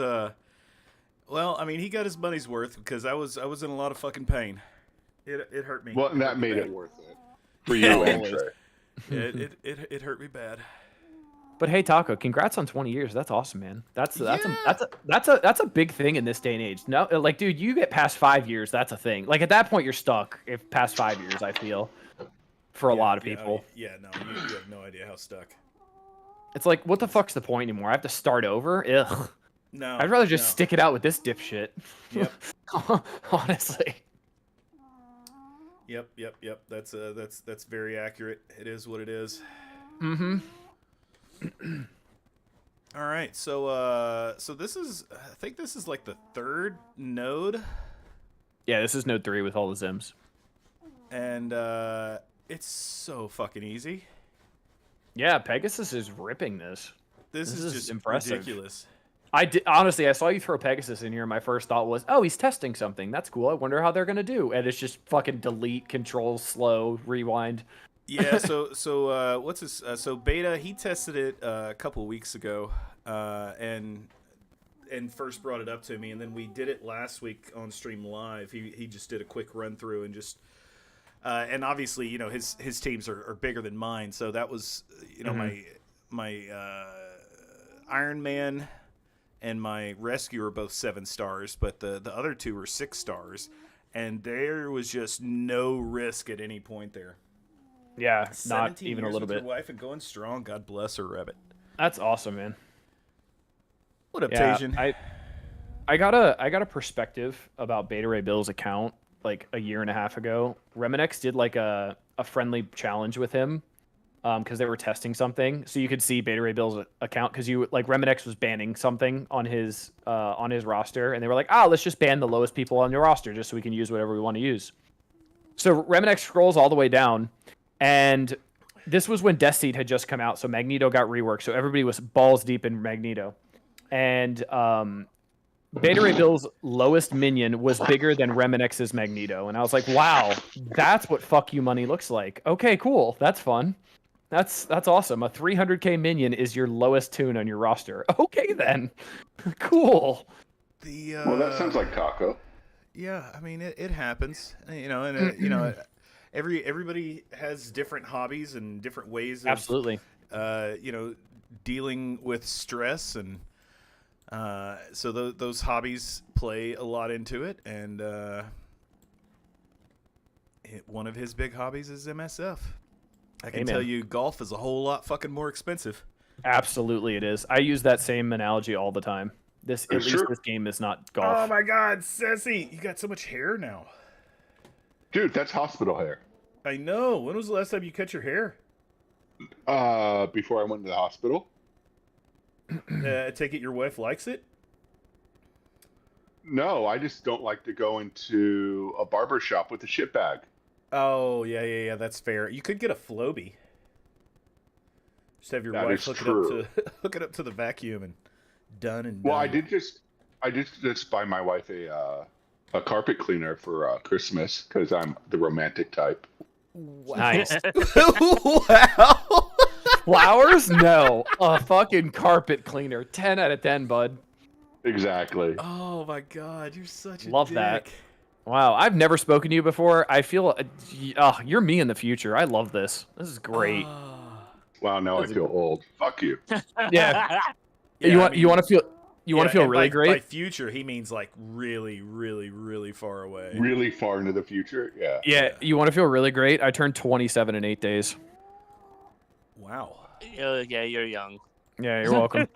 well, I mean, he got his money's worth because I was in a lot of fucking pain. It hurt me. well, and It that hurt me made bad. it worth it for you and Trey. It hurt me bad. But hey, Taco, congrats on 20 years. That's awesome, man. That's a big thing in this day and age. No, like, dude, you get past 5 years, that's a thing. Like at that point, you're stuck. If past 5 years, I feel, for a lot of people, Yeah, no, you have no idea how stuck. it's like, what the fuck's the point anymore? I have to start over. Ugh. No, I'd rather just no. stick it out with this dipshit. Yep. Honestly. Yep. That's very accurate. It is what it is. Mm-hmm. All right, so this is, I think this is like the third node, Yeah, this is node 3 with all the Zims. and it's so fucking easy. Yeah, Pegasus is ripping this. This This is is just impressive. ridiculous. Honestly, I saw you throw Pegasus in here. And my first thought was, oh, he's testing something. That's cool. I wonder how they're gonna do. And it's just fucking delete, control, slow, rewind. Yeah, so what's this? So Beta, he tested it a couple of weeks ago, and first brought it up to me, and then we did it last week on stream live. He just did a quick run through and just, and obviously, you know, his teams are bigger than mine, so that was, you know, my Iron Man and my Rescue are both 7 stars, but the other two were 6 stars, and there was just no risk at any point there. Yeah, not 17 even a years little with bit. Your wife and going strong. God bless her, Rabbit. That's awesome, man. What up, Yeah, Tajan? I got a perspective about Beta Ray Bill's account like a year and a half ago. Reminex did like a friendly challenge with him because they were testing something, so you could see Beta Ray Bill's account because you like Reminex was banning something on his roster, and they were like, let's just ban the lowest people on your roster just so we can use whatever we want to use. So Reminex scrolls all the way down, and this was when Death Seed had just come out, so Magneto got reworked, so everybody was balls deep in Magneto. And Beta Ray Bill's lowest minion was bigger than Reminex's Magneto. And I was like, wow, that's what fuck you money looks like. Okay, cool. That's fun. That's awesome. A 300k minion is your lowest tune on your roster. Okay, then. Cool. Well, that sounds like Taco. Yeah, I mean it happens, you know, and you know, everybody has different hobbies and different ways of Absolutely. you know, dealing with stress, and so those hobbies play a lot into it, and one of his big hobbies is MSF. I can tell you golf is a whole lot fucking more expensive. Absolutely it is. I use that same analogy all the time. At least this game is not golf. Oh my god, Ceci, you got so much hair now. Dude, that's hospital hair. I know. When was the last time you cut your hair? Before I went to the hospital. I take it your wife likes it? No, I just don't like to go into a barber shop with a shit bag. Oh, yeah, that's fair. You could get a Flowbee. Just have your That wife is hook true. it up to the vacuum and done and Well, done. I did just buy my wife a carpet cleaner for Christmas because I'm the romantic type. Nice. Wow. Flowers? No. A fucking carpet cleaner. 10 out of 10, bud. Exactly. Oh my god, you're such a Love dick. that. Wow, I've never spoken to you before. I feel you're me in the future. I love this. This is great. Wow, now I feel old. Fuck you. Yeah. Yeah, you I want mean- you want to feel and really by great? future, he means like really, really, really far away. Really far into the future. Yeah. Yeah, you want to feel really great? I turned 27 in 8 days. Wow. Yeah, you're young. Yeah, you're welcome.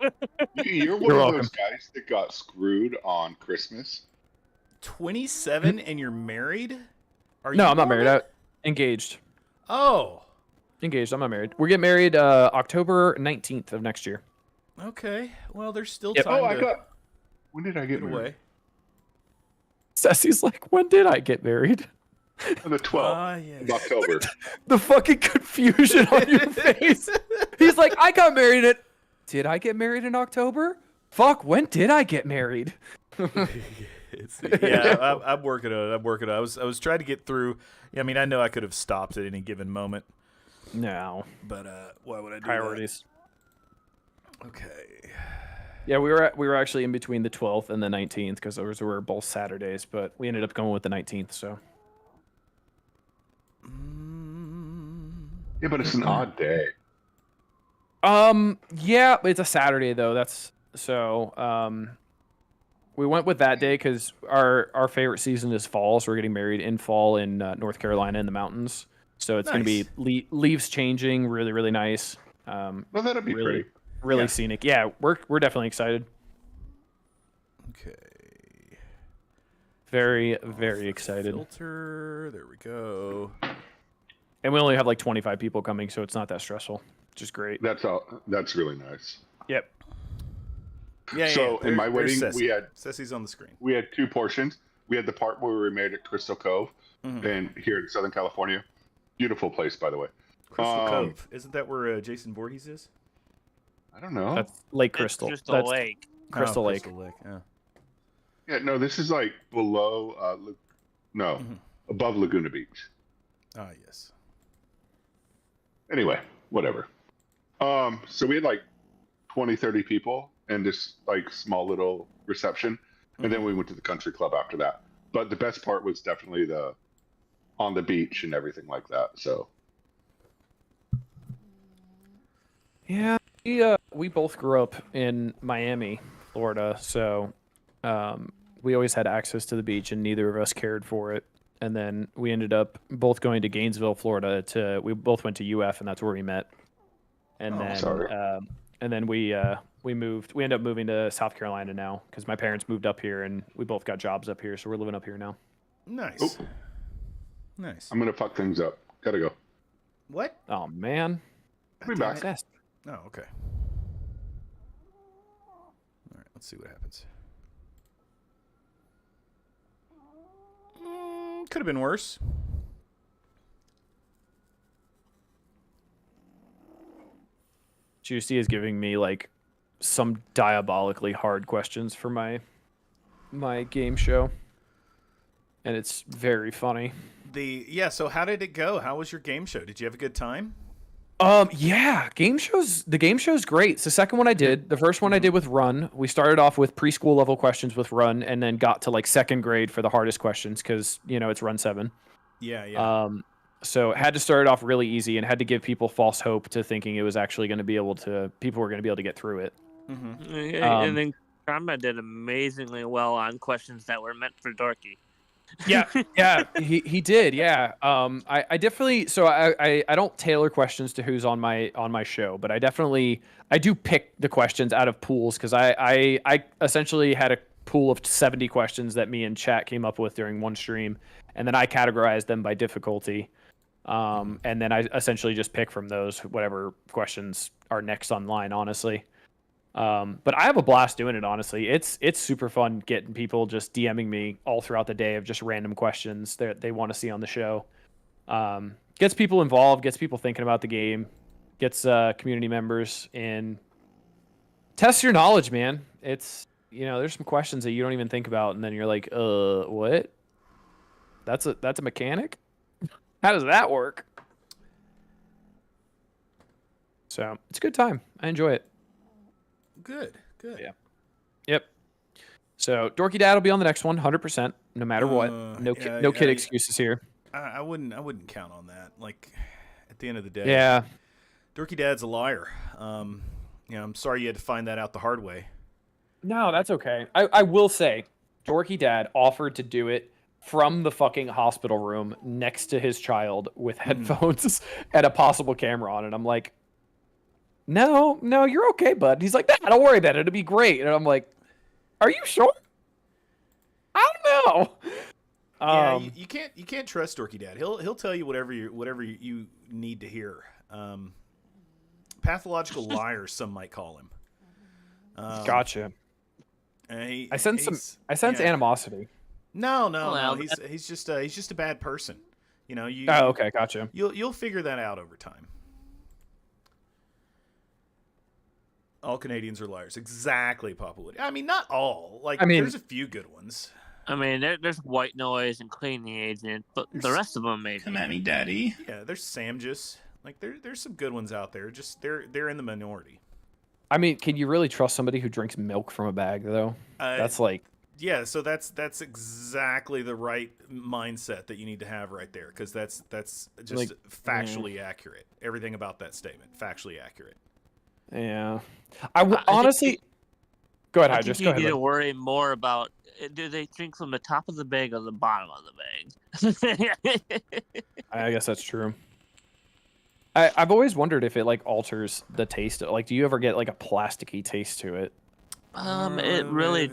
You're one You're of welcome. those guys that got screwed on Christmas. 27 and you're married? Are No, you I'm not married. Mormon? Engaged. Oh, Engaged. I'm not married. We're getting married October 19th of next year. okay. Well, there's still Yep. time Oh, I to got. When did I get get married? away. Ceci's like, when did I get married? On the 12th Ah, of yes. October. The fucking confusion on your face. He's like, I got married at. Did I get married in October? Fuck, when did I get married? Yeah, I'm working on it. I'm working on it. I was trying to get through. I mean, I know I could have stopped at any given moment, No. but why would I do Priorities. that? Okay. Yeah, we were actually in between the 12th and the 19th because those were both Saturdays, but we ended up going with the 19th. So Yeah, but it's an odd day. yeah, it's a Saturday though. That's so we went with that day because our favorite season is fall, so we're getting married in fall in North Carolina in the mountains. So it's going to be leaves changing, really really nice. Well, that'd be Really, pretty. really Yeah. scenic. Yeah, we're definitely excited. Okay. Very very excited. Filter. There we go. And we only have like 25 people coming, so it's not that stressful. Which is great. That's all. That's really nice. Yep. Yeah. So in my wedding, Ceci. Ceci's on the screen. we had two portions. We had the part where we were married at Crystal Cove, Mhm. and here in Southern California, beautiful place, by the way. Crystal Cove. Isn't that where Jason Voorhees is? I don't know. That's Lake It's Crystal. Crystal That's Lake. Crystal Oh, Lake. Crystal Lake. Yeah. Yeah, no, this is like below. No, Mhm. above Laguna Beach. Ah, yes. Anyway, whatever. So we had like 20, 30 people and this like small little reception, and then we went to the country club after that. But the best part was definitely the on the beach and everything like that. So Yeah, we both grew up in Miami, Florida, so we always had access to the beach, and neither of us cared for it. And then we ended up both going to Gainesville, Florida. We both went to UF, and that's where we met. And Oh, then, sorry. and then we moved. We ended up moving to South Carolina now because my parents moved up here, and we both got jobs up here, so we're living up here now. Nice. Oh. Nice. I'm gonna fuck things up. Gotta go. What? Oh man, I'll be back. Obsessed. Oh, okay. All right, let's see what happens. Could have been worse. Juicy is giving me like some diabolically hard questions for my game show, and it's very funny. So how did it go? How was your game show? Did you have a good time? Yeah, the game show's great. It's the second one I did. The first one I did with Run. We started off with preschool level questions with Run, and then got to like second grade for the hardest questions because it's Run 7. Yeah. So had to start it off really easy and had to give people false hope to thinking it was actually going to be people were going to be able to get through it. Mm-hmm. And then Karma did amazingly well on questions that were meant for Dorky. Yeah, he did. Yeah. I definitely. So I don't tailor questions to who's on my show, but I do pick the questions out of pools because I essentially had a pool of 70 questions that me and chat came up with during one stream, and then I categorized them by difficulty. And then I essentially just pick from those whatever questions are next online, honestly. But I have a blast doing it, honestly. It's super fun getting people just DMing me all throughout the day of just random questions that they want to see on the show. Gets people involved, gets people thinking about the game, gets community members in. Tests your knowledge, man. It's there's some questions that you don't even think about, and then you're like, what? That's a mechanic? How does that work? So it's a good time. I enjoy it. Good. Yeah. Yep. So Dorky Dad will be on the next one, 100%, no matter what. No kid excuses here. I wouldn't count on that. Like, at the end of the day, Yeah. Dorky Dad's a liar. I'm sorry you had to find that out the hard way. No, that's okay. I will say, Dorky Dad offered to do it from the fucking hospital room next to his child with headphones and a possible camera on it. I'm like, no, you're okay, bud. He's like, nah, don't worry about it. It'll be great. And I'm like, are you sure? I don't know. Yeah, you can't trust Dorky Dad. He'll tell you whatever you need to hear. Pathological liar, some might call him. Gotcha. I sense animosity. No, Well, he's just a bad person. You know, Oh, okay, gotcha. You'll figure that out over time. All Canadians are liars. Exactly, Papa Woody. I mean, not all. Like, there's a few good ones. I mean, there's White Noise and Cleaning Agent, but the rest of them maybe. Come at me, Daddy. Yeah, there's Samjus. Like, there's some good ones out there. Just they're in the minority. I mean, can you really trust somebody who drinks milk from a bag, though? That's like... Yeah, so that's exactly the right mindset that you need to have right there, because that's just Like, factually accurate. Everything about that statement, factually accurate. Yeah. Honestly... Go ahead, I Hydrus. think Go you need ahead. to worry more about, do they drink from the top of the bag or the bottom of the bag? I guess that's true. I've always wondered if it like alters the taste. Like, do you ever get like a plasticky taste to it? It really...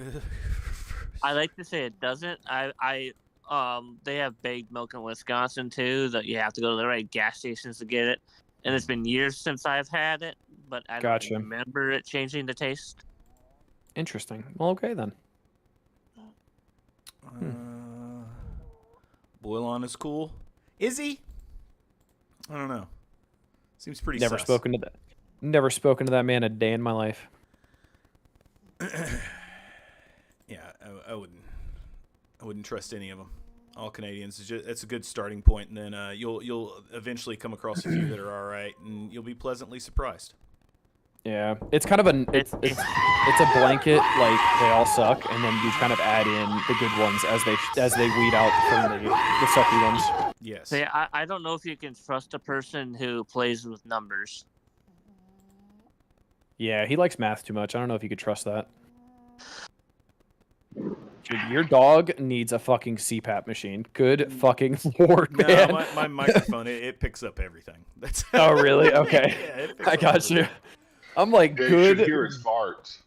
I like to say it doesn't. They have bagged milk in Wisconsin too, that you have to go to the right gas stations to get it. And it's been years since I've had it, but I Gotcha. don't remember it changing the taste. Interesting. Well, okay then. Boilon is cool. Is he? I don't know. Seems pretty. Never sus. spoken to that man a day in my life. Yeah, I wouldn't trust any of them. All Canadians. It's a good starting point, and then you'll eventually come across a few that are all right, and you'll be pleasantly surprised. Yeah, it's kind of it's a blanket, like they all suck, and then you kind of add in the good ones as they weed out from the sucky ones. Yes. See, I don't know if you can trust a person who plays with numbers. Yeah, he likes math too much. I don't know if you could trust that. Dude, your dog needs a fucking CPAP machine. Good fucking lord, man. No, my microphone it picks up everything. That's Oh, really? Okay. Yeah, it picks I up got everything. you. I'm like, Yeah, you good. should hear his farts.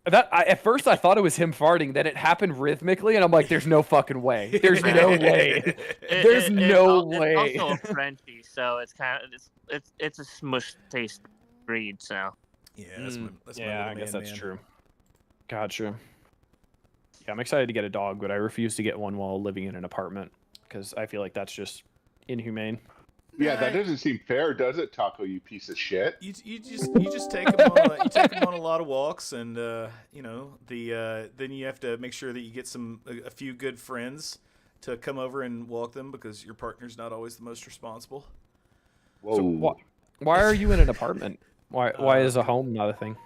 At first I thought it was him farting. Then it happened rhythmically, and I'm like, "There's no fucking way. There's no way. There's no way." It's also a Frenchie, so it's kind of it's a smush taste breed. So Yeah, that's my Yeah, I little guess man, that's man. true. Gotcha. Yeah, I'm excited to get a dog, but I refuse to get one while living in an apartment because I feel like that's just inhumane. Yeah, that doesn't seem fair, does it, Taco? You piece of shit. You just take them on a lot of walks, and you know then you have to make sure that you get a few good friends to come over and walk them because your partner's not always the most responsible. Whoa. So why are you in an apartment? Why is a home not a thing?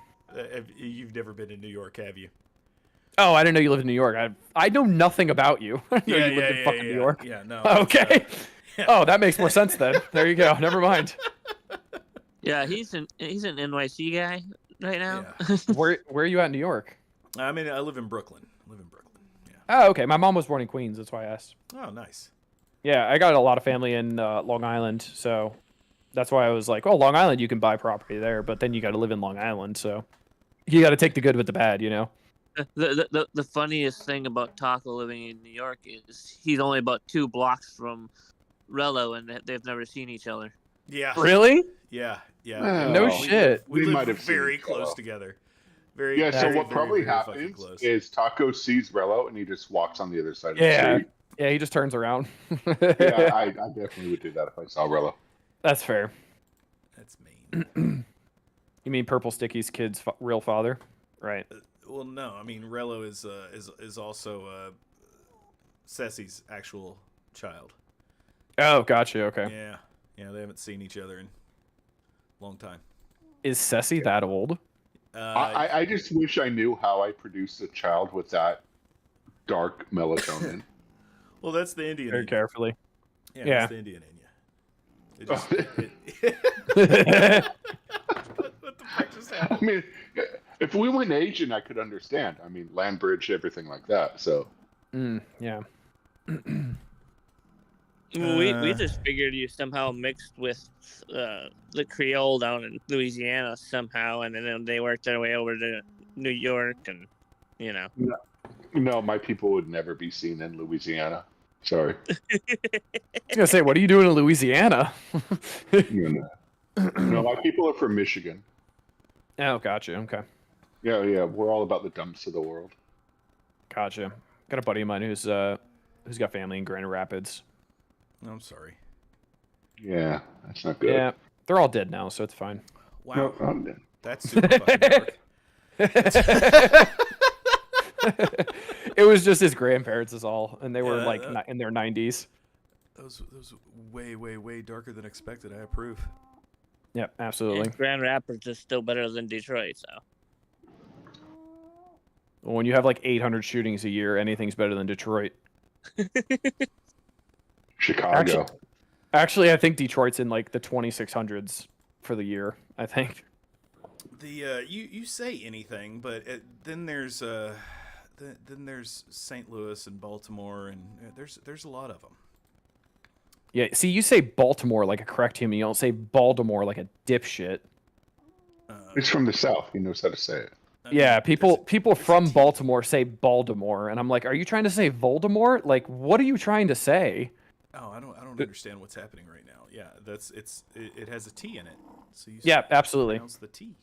You've never been to New York, have you? Oh, I didn't know you lived in New York. I know nothing about you. I know you lived in fucking New York. Yeah, no. Okay. Oh, that makes more sense then. There you go. Never mind. yeah, he's an NYC guy right now. Yeah. Where are you at in New York? I live in Brooklyn. Yeah. Oh, okay. My mom was born in Queens. That's why I asked. Oh, nice. Yeah, I got a lot of family in Long Island, so that's why I was like, oh, Long Island, you can buy property there, but then you got to live in Long Island, so you got to take the good with the bad, you know? The funniest thing about Taco living in New York is he's only about 2 blocks from Rello, and they've never seen each other. Yeah. Really? Yeah. No shit. We We live might have seen very each close other. together. Very. Yeah, so very, what very, probably very fucking happens close. is Taco sees Rello and he just walks on the other side of Yeah. the street. Yeah, he just turns around. Yeah, I definitely would do that if I saw Rello. That's fair. That's mean. You mean Purple Sticky's kid's real father? Right. Well, no. I mean, Rello is also Ceci's actual child. Oh, gotcha. Okay. Yeah. They haven't seen each other in a long time. Is Ceci that old? I just wish I knew how I produced a child with that dark melatonin. Well, that's the Indian. Very in you. carefully. Yeah, Yeah. that's the Indian in you. What the fuck just I happened? mean, if we went Asian, I could understand. I mean, land bridge, everything like that. So Yeah. We just figured you somehow mixed with the Creole down in Louisiana somehow, and then they worked their way over to New York, and you know. No, my people would never be seen in Louisiana. Sorry. I was gonna say, what are you doing in Louisiana? No, my people are from Michigan. Oh, gotcha. Okay, Yeah, we're all about the dumps of the world. gotcha. Got a buddy of mine who's got family in Grand Rapids. I'm sorry. Yeah, that's not good. Yeah, they're all dead now, so it's fine. Wow, No, I'm dead. that's super fucking dark. It was just his grandparents is all, and they were Yeah, like in their 90s. That was way, way, way darker than expected. I approve. Yep, absolutely. And Grand Rapids is still better than Detroit, so. When you have like 800 shootings a year, anything's better than Detroit. Chicago. Actually, I think Detroit's in like the 2600s for the year. I think. The you say anything, but then there's then there's St. Louis and Baltimore, and there's a lot of them. Yeah, see, you say Baltimore like a correct human. You don't say Baltimore like a dipshit. He's from the South. He knows how to say it. Yeah, people from T. Baltimore say Baltimore, and I'm like, are you trying to say Voldemort? Like, what are you trying to say? Oh, I don't understand what's happening right now. Yeah, it has a T in it. So you Yeah, absolutely. pronounce the T.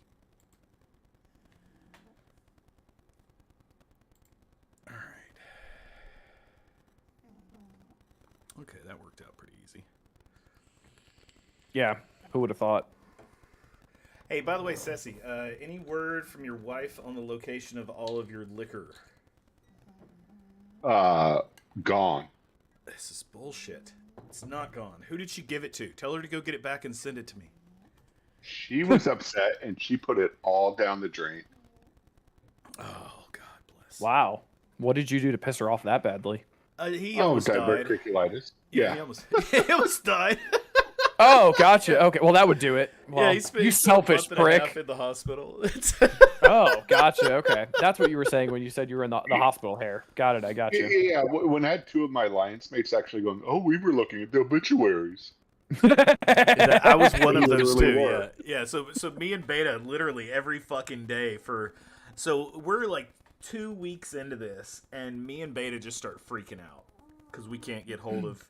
All right. Okay, that worked out pretty easy. Yeah, who would have thought? Hey, by the way, Ceci, any word from your wife on the location of all of your liquor? Gone. This is bullshit. It's not gone. Who did she give it to? Tell her to go get it back and send it to me. She was upset and she put it all down the drain. Oh, God bless. Wow, what did you do to piss her off that badly? He almost died. Diverticulitis. Yeah, he almost died. Oh, gotcha. Okay, well that would do it. Well, Yeah, he spent you selfish a month and a half prick. in the hospital. Oh, gotcha. Okay, that's what you were saying when you said you were in the hospital hair. Got it. I got you. Yeah. When I had two of my alliance mates actually going, oh, we were looking at the obituaries. I was one of You those literally too. were. Yeah. So me and Beta literally every fucking day so we're like 2 weeks into this, and me and Beta just start freaking out because we can't get hold of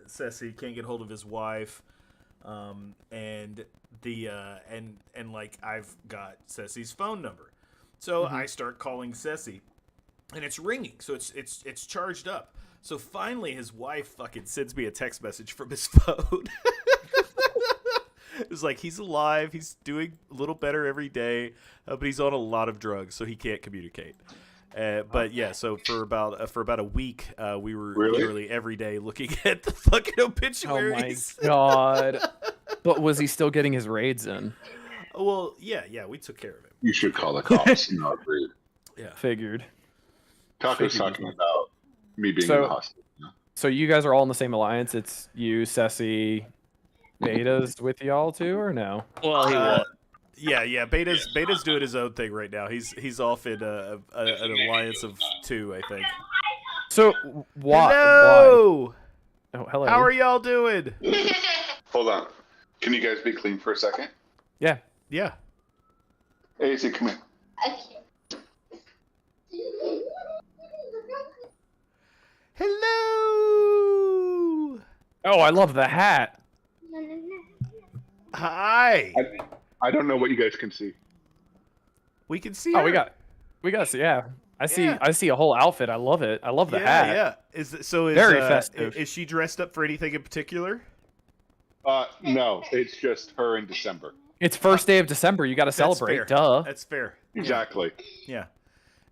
Ceci, can't get hold of his wife, and like I've got Ceci's phone number, so I start calling Ceci, and it's ringing, so it's charged up. So finally, his wife fucking sends me a text message from his phone. It's like, he's alive, he's doing a little better every day, but he's on a lot of drugs, so he can't communicate. But yeah, so for about a week, we were literally every day looking at the fucking Oh my obituaries. god! But was he still getting his raids in? Well, yeah, we took care of him. You should call the cops. Not rude. Yeah. Figured. Taco's talking about me being So- in the hospital. So you guys are all in the same alliance. It's you, Ceci, Beta's with y'all too, or no? Well, he won't. Yeah. Beta's doing his own thing right now. He's off in an alliance of 2, I think. So why? Hello. Oh, hello. How are y'all doing? Hold on. Can you guys be clean for a second? Yeah. Yeah. Hey, Izzy, come here. Hello. Oh, I love the hat. Hi. I don't know what you guys can see. We can see. Oh, her. we got. Yeah. I see. Yeah. I see a whole outfit. I love it. I love the hat. Yeah. Is Very festive. Is she dressed up for anything in particular? No, it's just her in December. It's first day of December. You got to celebrate. fair. Duh. That's fair. Exactly. Yeah.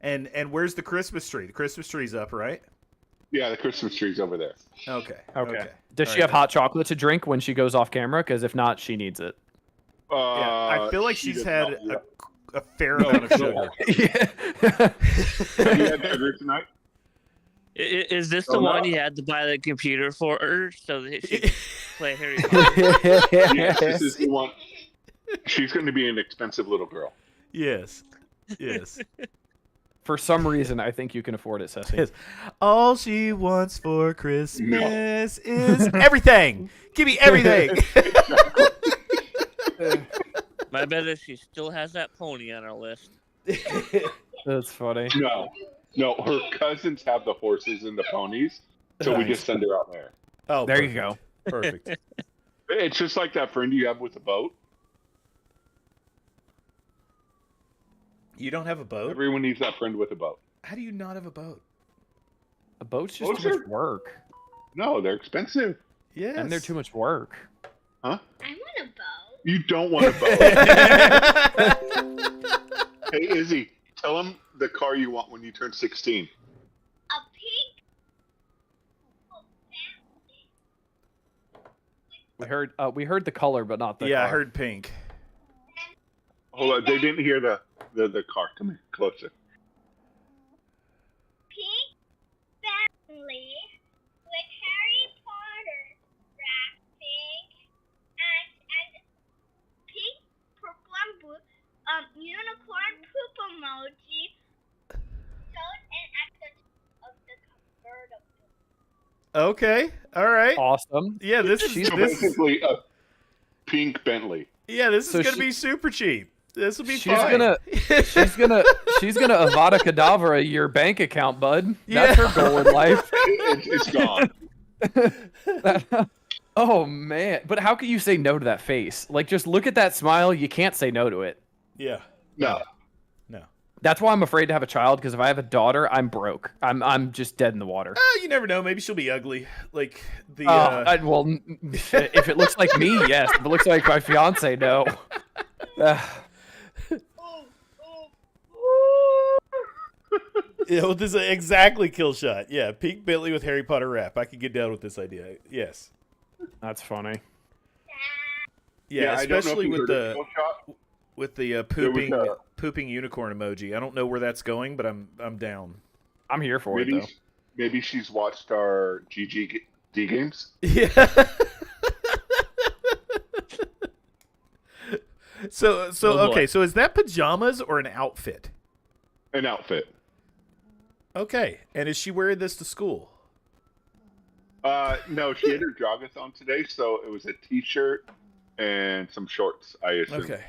And where's the Christmas tree? The Christmas tree's up, right? Yeah, the Christmas tree's over there. Okay. Okay. Does All she right. have hot chocolate to drink when she goes off camera? Because if not, she needs it. Yeah. I feel like she she's does had not want- a fair amount of sugar. Yeah. Have you had sugar tonight? Is this Oh, the no. one you had to buy the computer for her so that she could play Harry Potter? Yes, this is the one. She's going to be an expensive little girl. Yes. Yes. For some reason, I think you can afford it, Ceci. Yes. All she wants for Christmas is everything. Give me everything. My bet is she still has that pony on her list. That's funny. No, her cousins have the horses and the ponies, so we Nice. just send her out there. Oh, There you perfect. Perfect. It's just like that friend you have with a boat. You don't have a boat? Everyone needs that friend with a boat. How do you not have a boat? A boat's just Boats too are- much work. No, they're expensive. Yes. And they're too much work. Huh? I want a boat. You don't want a boat. Hey, Izzy, tell him the car you want when you turn 16. A pink. We heard the color, but not the Yeah, I car. heard pink. Hold on, they didn't hear the car. Come here, closer. Pink family with Harry Potter wrapping and pink, purple, and blue unicorn poop emoji showed and at the top of the convertible. Okay. All right. Awesome. Yeah, this is She's So this. basically, a pink Bentley. Yeah, this So is gonna she- be super cheap. This will be She's fine. gonna Avada Kedavra your bank account, bud. That's Yeah. her goal in life. It's gone. Oh man! But how can you say no to that face? Like, just look at that smile. You can't say no to it. Yeah. No. No. That's why I'm afraid to have a child. Because if I have a daughter, I'm broke. I'm just dead in the water. You never know. Maybe she'll be ugly. Like the. Well, if it looks like me, yes. If it looks like my fiance, no. Yeah, well, this is exactly kill shot. Yeah, pink Bentley with Harry Potter wrap. I could get down with this idea. Yes. That's funny. Yeah, I don't know if especially you with heard the of Kill Shot. with the There pooping was a- pooping unicorn emoji. I don't know where that's going, but I'm down. I'm here for it Maybe, though. maybe she's watched our GGD games. Yeah. So Oh, boy. okay, so is that pajamas or an outfit? An outfit. Okay, and is she wearing this to school? No, she had her joggers on today, so it was a t-shirt and some shorts, I assume. Okay.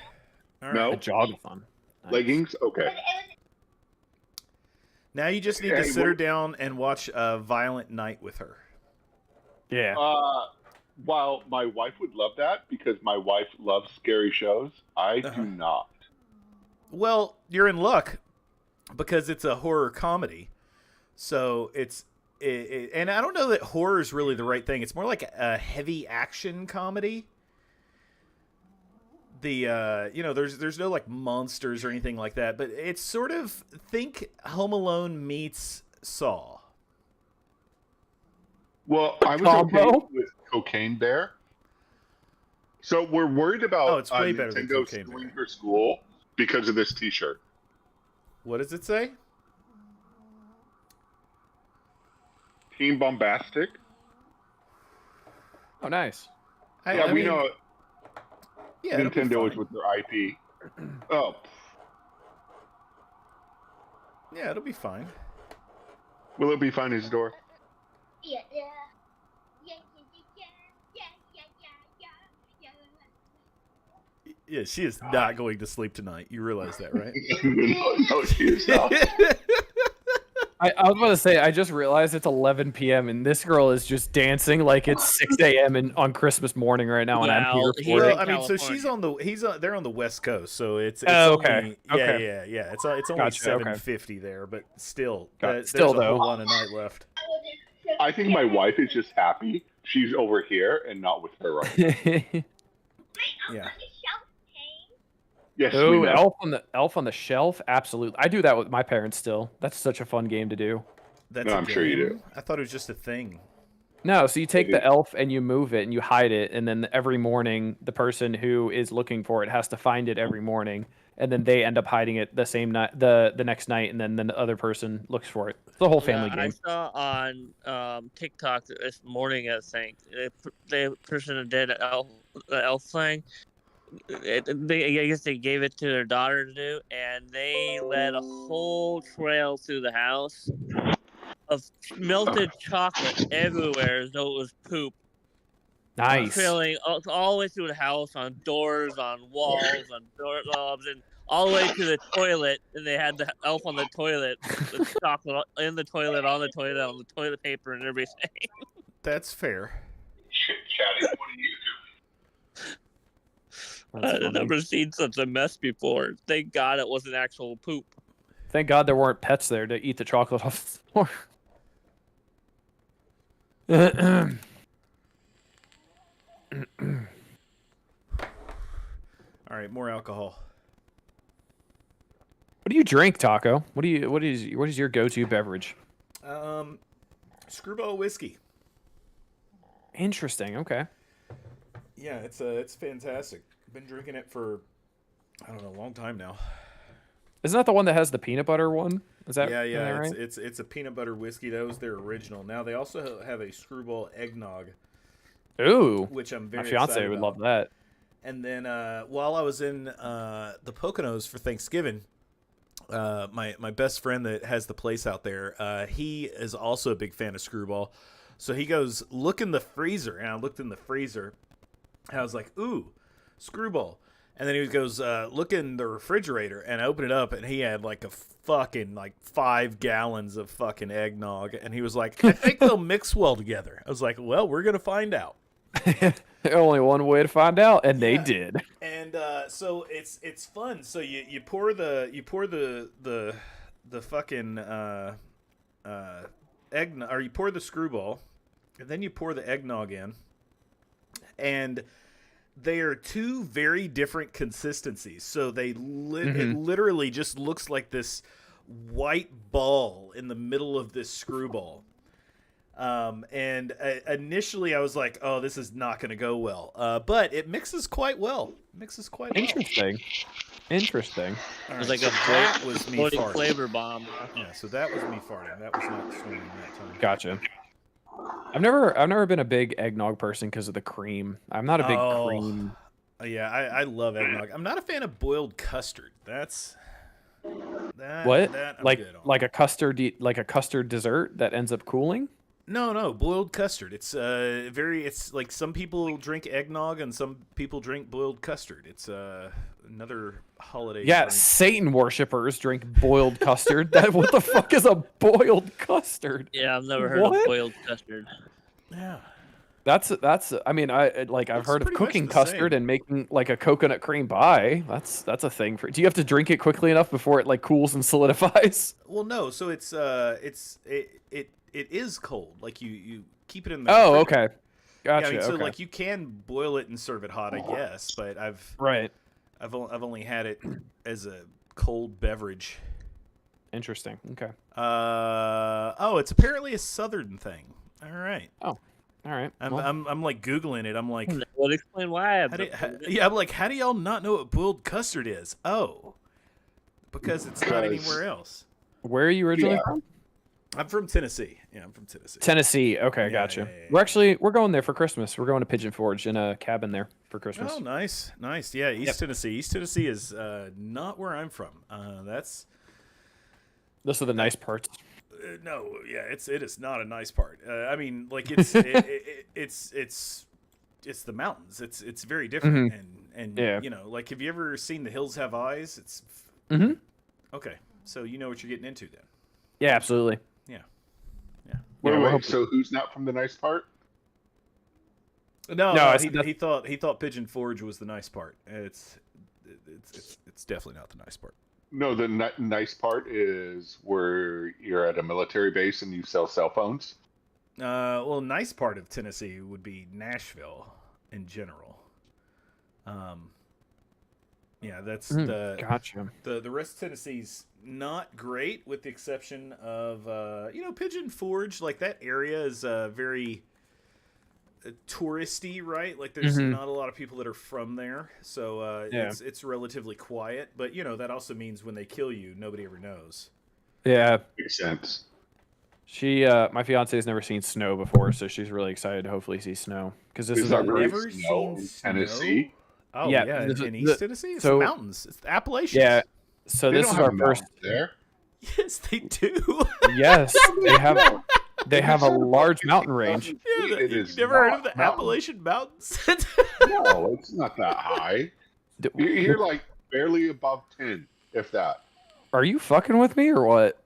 All No. right. A jogathon. Nice. Leggings? Okay. Now you just need to Hey, sit her what- down and watch a Violent Night with her. Yeah. While my wife would love that because my wife loves scary shows, I Uh-huh. do not. Well, you're in luck because it's a horror comedy. So it's and I don't know that horror is really the right thing. It's more like a heavy action comedy. The there's no like monsters or anything like that, but it's sort of think Home Alone meets Saw. Well, I was Combo? okay with Cocaine Bear. So we're worried about Oh, it's way better than Nintendo Cocaine suing Bear. her school because of this T-shirt. What does it say? Team Bombastic. Oh, nice. Yeah, we mean, know Yeah, it'll be Nintendo is fine. with their IP. Oh, Yeah, it'll be fine. will it be fine, Isidore? Yeah, yeah. Yeah, yeah, yeah, yeah, yeah, yeah, yeah, yeah. Yeah, she is not going to sleep tonight. You realize that, right? no, she is not. I was about to say, I just realized it's 11 p.m. and this girl is just dancing like it's 6 a.m. on Christmas morning right now, and I'm Well, here he- for Well, it. I mean, so California. she's on the they're on the West Coast, so it's Oh, only, okay. yeah, Okay. yeah. It's only Gotcha, okay. 7:50 there, but still, Still, there's a whole though. lot of night left. I think my wife is just happy she's over here and not with her right now. Yeah. Yes, we Oh, know. Elf on the Shelf, absolutely. I do that with my parents still. That's such a fun game to do. That's No, a I'm sure you game? do. I thought it was just a thing. No, so you take Maybe. the elf and you move it and you hide it, and then every morning the person who is looking for it has to find it every morning, and then they end up hiding it the same night, the next night, and then the other person looks for it. It's a whole family I game. saw on TikTok this morning, I think, the person that did the elf thing, I guess they gave it to their daughter to do, and they led a whole trail through the house of melted chocolate everywhere as though it was poop. Nice. trailing all the way through the house, on doors, on walls, on doorknobs, and all the way to the toilet. And they had the elf on the toilet, with chocolate in the toilet, on the toilet paper, and everything. That's fair. Chatty, what are you doing? That's I've funny. never seen such a mess before. Thank God it wasn't actual poop. Thank God there weren't pets there to eat the chocolate off the floor. What All right, more alcohol. do you drink, Taco? What is your go-to beverage? Screwball whiskey. Interesting. Okay. Yeah, it's fantastic. Been drinking it for I don't know, a long time now. Isn't that the one that has the peanut butter one? Is that Yeah, is that right? it's a peanut butter whiskey. That was their original. Now they also have a Screwball eggnog, Ooh, which I'm my very fiance excited would about. love that. And then while I was in the Poconos for Thanksgiving, my best friend that has the place out there, he is also a big fan of Screwball. So he goes, look in the freezer. And I looked in the freezer. And I was like, ooh, Screwball. And then he goes, look in the refrigerator. And I opened it up, and he had like a fucking 5 gallons of fucking eggnog. And he was like, I think they'll mix well together. I was like, well, we're going to find out. Only one way to find out, and they Yeah. did. And so it's fun. So you pour the fucking eggnog, or you pour the Screwball, and then you pour the eggnog in, and they are two very different consistencies. So they it literally just looks like this white ball in the middle of this Screwball. And initially I was like, oh, this is not going to go well. But it mixes quite well. Interesting. Interesting. All It was right, like so a that was me floating farting. flavor bomb. Yeah, so that was me farting. That was not swimming that time. Gotcha. I've never been a big eggnog person because of the cream. I'm not a big Oh. cream. Yeah, I love eggnog. I'm not a fan of boiled custard. That's that. What? That I'm Like good on. like a custard dessert that ends up cooling? No, boiled custard. It's it's like some people drink eggnog and some people drink boiled custard. It's another holiday. Yeah, drink. Satan worshippers drink boiled custard. What the fuck is a boiled custard? Yeah, I've never heard What? of boiled custard. Yeah. That's I mean I've It's heard of pretty much cooking the custard same. and making like a coconut cream pie. That's a thing for. Do you have to drink it quickly enough before it like cools and solidifies? Well, no. So it is cold. Like you keep it in the. Oh, refrigerator. okay. Gotcha. Yeah, I mean, so okay. like you can boil it and serve it hot, I guess. But I've Right. only had it as a cold beverage. Interesting. Okay. Oh, it's apparently a southern thing. All right. All right. well, I'm like googling it. I'm like, That would explain why I've yeah, I'm like, how do y'all not know what boiled custard is? Oh, because it's not Because- anywhere else. where are you originally from? I'm from Tennessee. Yeah, I'm from Tennessee. Tennessee. Okay, Yeah, gotcha. yeah, yeah. We're going there for Christmas. We're going to Pigeon Forge in a cabin there for Christmas. Oh, nice. Yeah, East Tennessee. East Tennessee is not where I'm from. That's Those are the nice parts. no, yeah, it is not a nice part. I mean, like it's it's the mountains. It's very different, and Yeah. you know, like have you ever seen The Hills Have Eyes? It's Mm-hmm. okay. So you know what you're getting into then. Yeah, absolutely. Wait, Yeah, we're wait, hoping- so who's not from the nice part? No, I no, said that- he thought Pigeon Forge was the nice part. It's definitely not the nice part. No, the nice part is where you're at a military base and you sell cell phones. Well, nice part of Tennessee would be Nashville in general. Yeah, that's Gotcha. the rest of Tennessee's not great, with the exception of Pigeon Forge. Like that area is very touristy, right? Like there's not a lot of people that are from there, so Yeah. it's relatively quiet. But that also means when they kill you, nobody ever knows. Yeah. Makes sense. My fiance has never seen snow before, so she's really excited to hopefully see snow because this is our there really- first. Never snow seen in snow? Tennessee? Oh Yeah, yeah, this is- in East Tennessee, it's so- the mountains, it's the Appalachians. Yeah. So They this don't is have our first. mountains there. Yes, they do. Yes, they have. They have a large mountain range. Yeah, It you've is never heard of not the mountain. Appalachian Mountains? No, it's not that high. You're like barely above 10, if that. Are you fucking with me or what?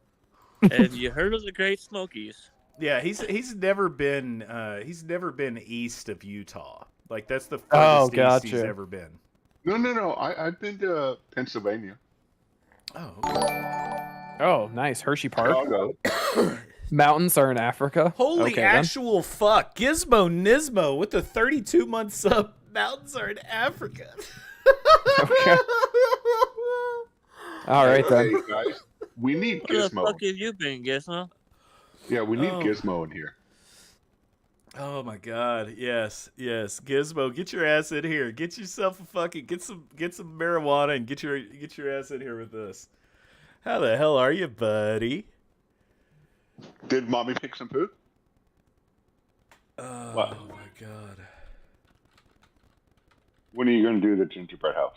Have you heard of the Great Smokies? Yeah, he's never been east of Utah. Like that's the Oh, furthest east he's gotcha. ever been. No. I've been to Pennsylvania, Oh, okay. Oh, nice. Hershey Park. Chicago. Mountains are in Africa. Holy Okay, then. actual fuck. Gizmo Nismo with the 32-month sub. Mountains are in Africa. Okay. All right Hey then. guys, we need Where the Gizmo. fuck have you been, Gizmo? Yeah, we need Oh. Gizmo in here. Oh my god. Yes. Gizmo, get your ass in here. Get yourself a fucking get some marijuana and get your ass in here with us. How the hell are you, buddy? Did mommy pick some food? Oh What? my god. When are you going to do the gingerbread house?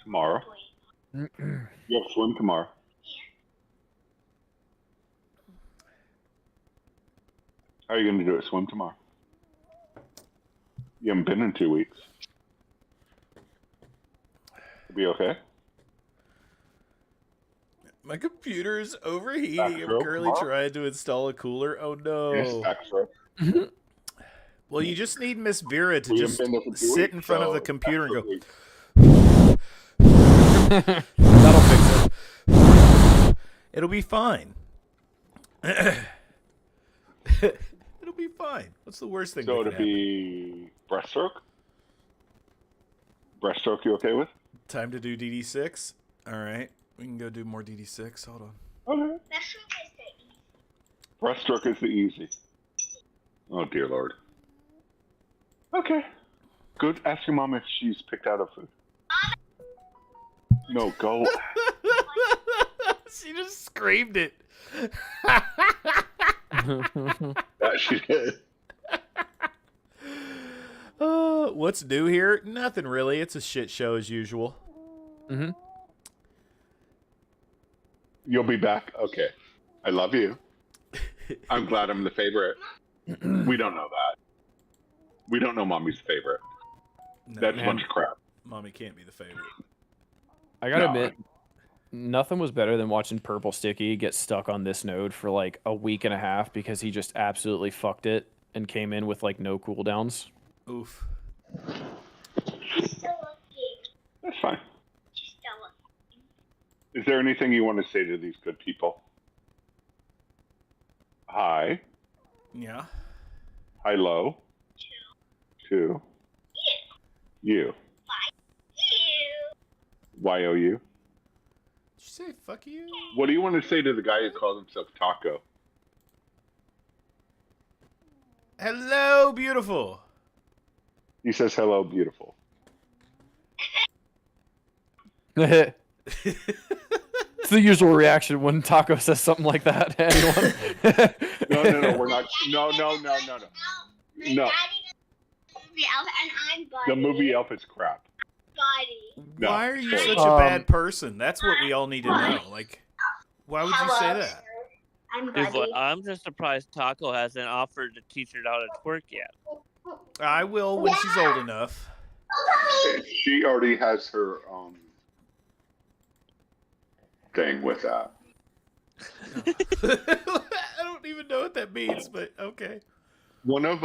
Tomorrow. You have swim tomorrow. How are you going to do it? Swim tomorrow? You haven't been in 2 weeks. It'll be okay? My computer is overheating. Back I'm row currently tomorrow? trying to install a cooler. Oh no. Yes, extra. Well, you just need Miss Vera to We just haven't been there for 2 sit in weeks, front of so the computer and go, extra week. That'll fix it. it'll be fine. It'll be fine. What's the worst thing So that it'll could happen? be breaststroke? Breaststroke you okay with? Time to do DD6? All right. We can go do more DD6. Hold on. Okay. Breaststroke is the easy. Oh dear lord. Okay. Good. Ask your mom if she's picked out a food. No, go. She just screamed it. Yeah, she did. What's new here? Nothing really. It's a shit show as usual. Mm-hmm. You'll be back? Okay. I love you. I'm glad I'm the favorite. We don't know that. We don't know mommy's favorite. No, That's a bunch of crap. Mommy can't be the favorite. I gotta No. admit, nothing was better than watching Purple Sticky get stuck on this node for like a week and a half because he just absolutely fucked it and came in with like no cooldowns. Oof. That's fine. Is there anything you want to say to these good people? Hi. Yeah. Hello. To. You. Y-O-U. Did you say fuck you? What do you want to say to the guy who calls himself Taco? Hello, beautiful. He says, hello, beautiful. It's the usual reaction when Taco says something like that to anyone. No, we're not. No. No. And I'm Buddy. The movie Elf is crap. Buddy. No. Why are you Sorry. such a bad person? That's what we all need to know. Like, why would you say Hello, that? sir. I'm Is Buddy. what I'm just surprised Taco hasn't offered to teach her how to twerk yet. I will when she's old enough. She already has her thing with that. I don't even know what that means, but okay. One of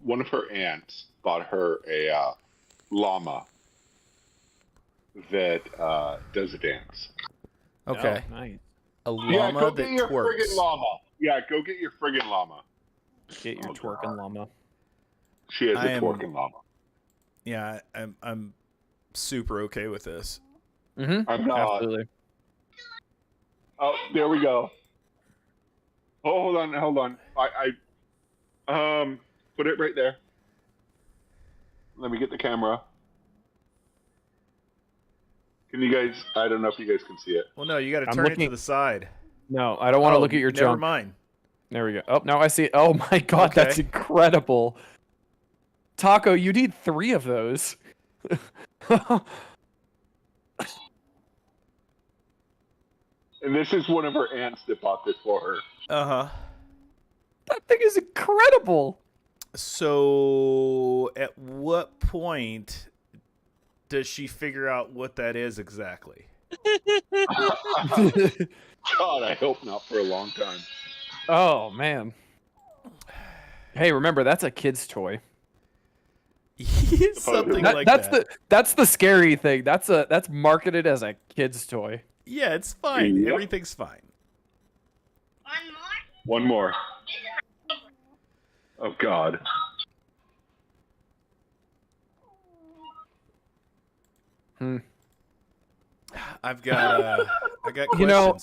one of her aunts bought her a llama that does a dance. Okay. Oh, nice. A Yeah, llama go that get your twerks. friggin' llama. Yeah, go get your friggin' llama. Get your twerking llama. She has I a am- twerking llama. Yeah, I'm super okay with this. Mm-hmm. I'm not. Absolutely. Oh, there we go. Oh, hold on. I put it right there. Let me get the camera. Can you guys? I don't know if you guys can see it. Well, no, you got to I'm turn it looking- to the side. No, I don't want to Oh, look at your never junk. mind. There we go. Oh, now I see it. Oh my god, that's Okay. incredible. Taco, you need 3 of those. And this is one of her aunts that bought this for her. Uh-huh. That thing is incredible. So, at what point does she figure out what that is exactly? God, I hope not for a long time. Oh man. Hey, remember that's a kid's toy. Something That- like that's that. that's the scary thing. That's marketed as a kid's toy. Yeah, it's fine. Yep. Everything's fine. One more? One more. Oh God. I've got questions. You know,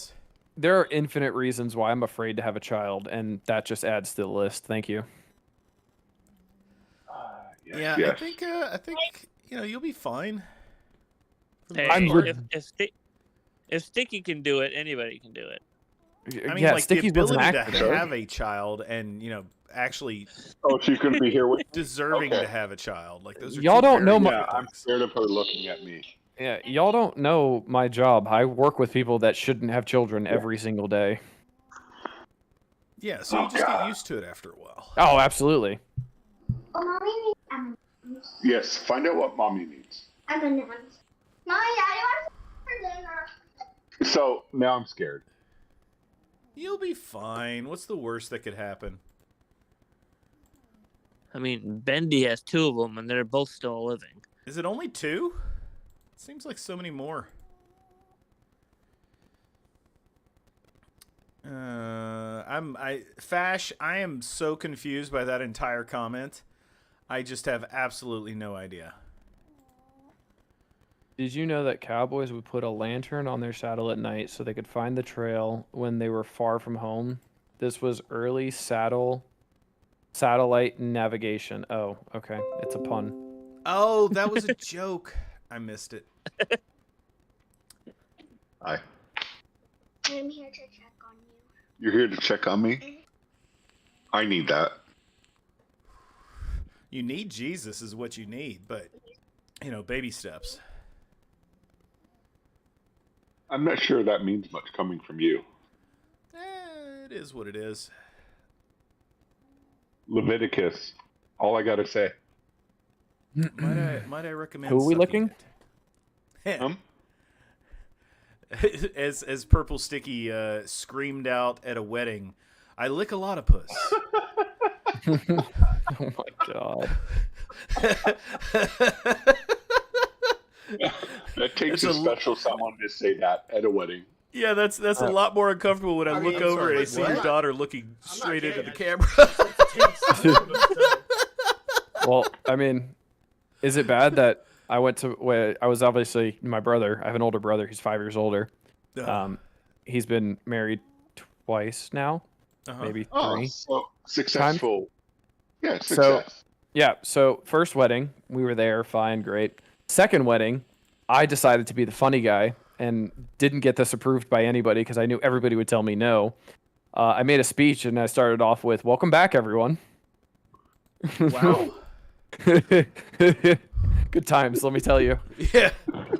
there are infinite reasons why I'm afraid to have a child, and that just adds to the list. Thank you. Yes, yeah, yes. I think you'll be fine. Hey, I'm re- if Sticky can do it, anybody can do it. I mean, yeah, like Sticky the was an ability actor. to have a child and actually Oh, she's gonna be here with. deserving Okay. to have a child. Like those are Y'all two don't know very my- Yeah, different I'm things. scared of her looking at me. Yeah, y'all don't know my job. I work with people that shouldn't have children every single day. Yeah, so you just get used to it after a while. Oh, absolutely. Oh, mommy, Yes, find out what mommy needs. I'm bananas. Mommy, I want for dinner. So now I'm scared. You'll be fine. What's the worst that could happen? I mean, Bendy has 2 of them, and they're both still living. Is it only 2? It seems like so many more. Fash, I am so confused by that entire comment. I just have absolutely no idea. Did you know that cowboys would put a lantern on their saddle at night so they could find the trail when they were far from home? This was early satellite navigation. Oh, okay. It's a pun. Oh, that was a joke. I missed it. Hi. I'm here to check on you. You're here to check on me? I need that. You need Jesus is what you need, but, baby steps. I'm not sure that means much coming from you. It is what it is. Leviticus. All I gotta say. Might I recommend Who are we sucking looking? it? As Purple Sticky screamed out at a wedding, I lick a lot of puss. Oh my god. That takes It's a a- special someone to say that at a wedding. Yeah, that's a lot more uncomfortable when I mean, look I'm over sorry, and I wait, see what? your daughter looking I'm not straight into gay, the I camera. Well, I mean, is it bad that I went to where I was obviously my brother? I have an older brother. He's 5 years older. He's been married twice now, maybe 3. Oh, so successful. Yeah, So- success. Yeah. So first wedding, we were there, fine, great. Second wedding, I decided to be the funny guy and didn't get this approved by anybody because I knew everybody would tell me no. I made a speech and I started off with "Welcome back, everyone." Wow. Good times, let me tell you. Yeah.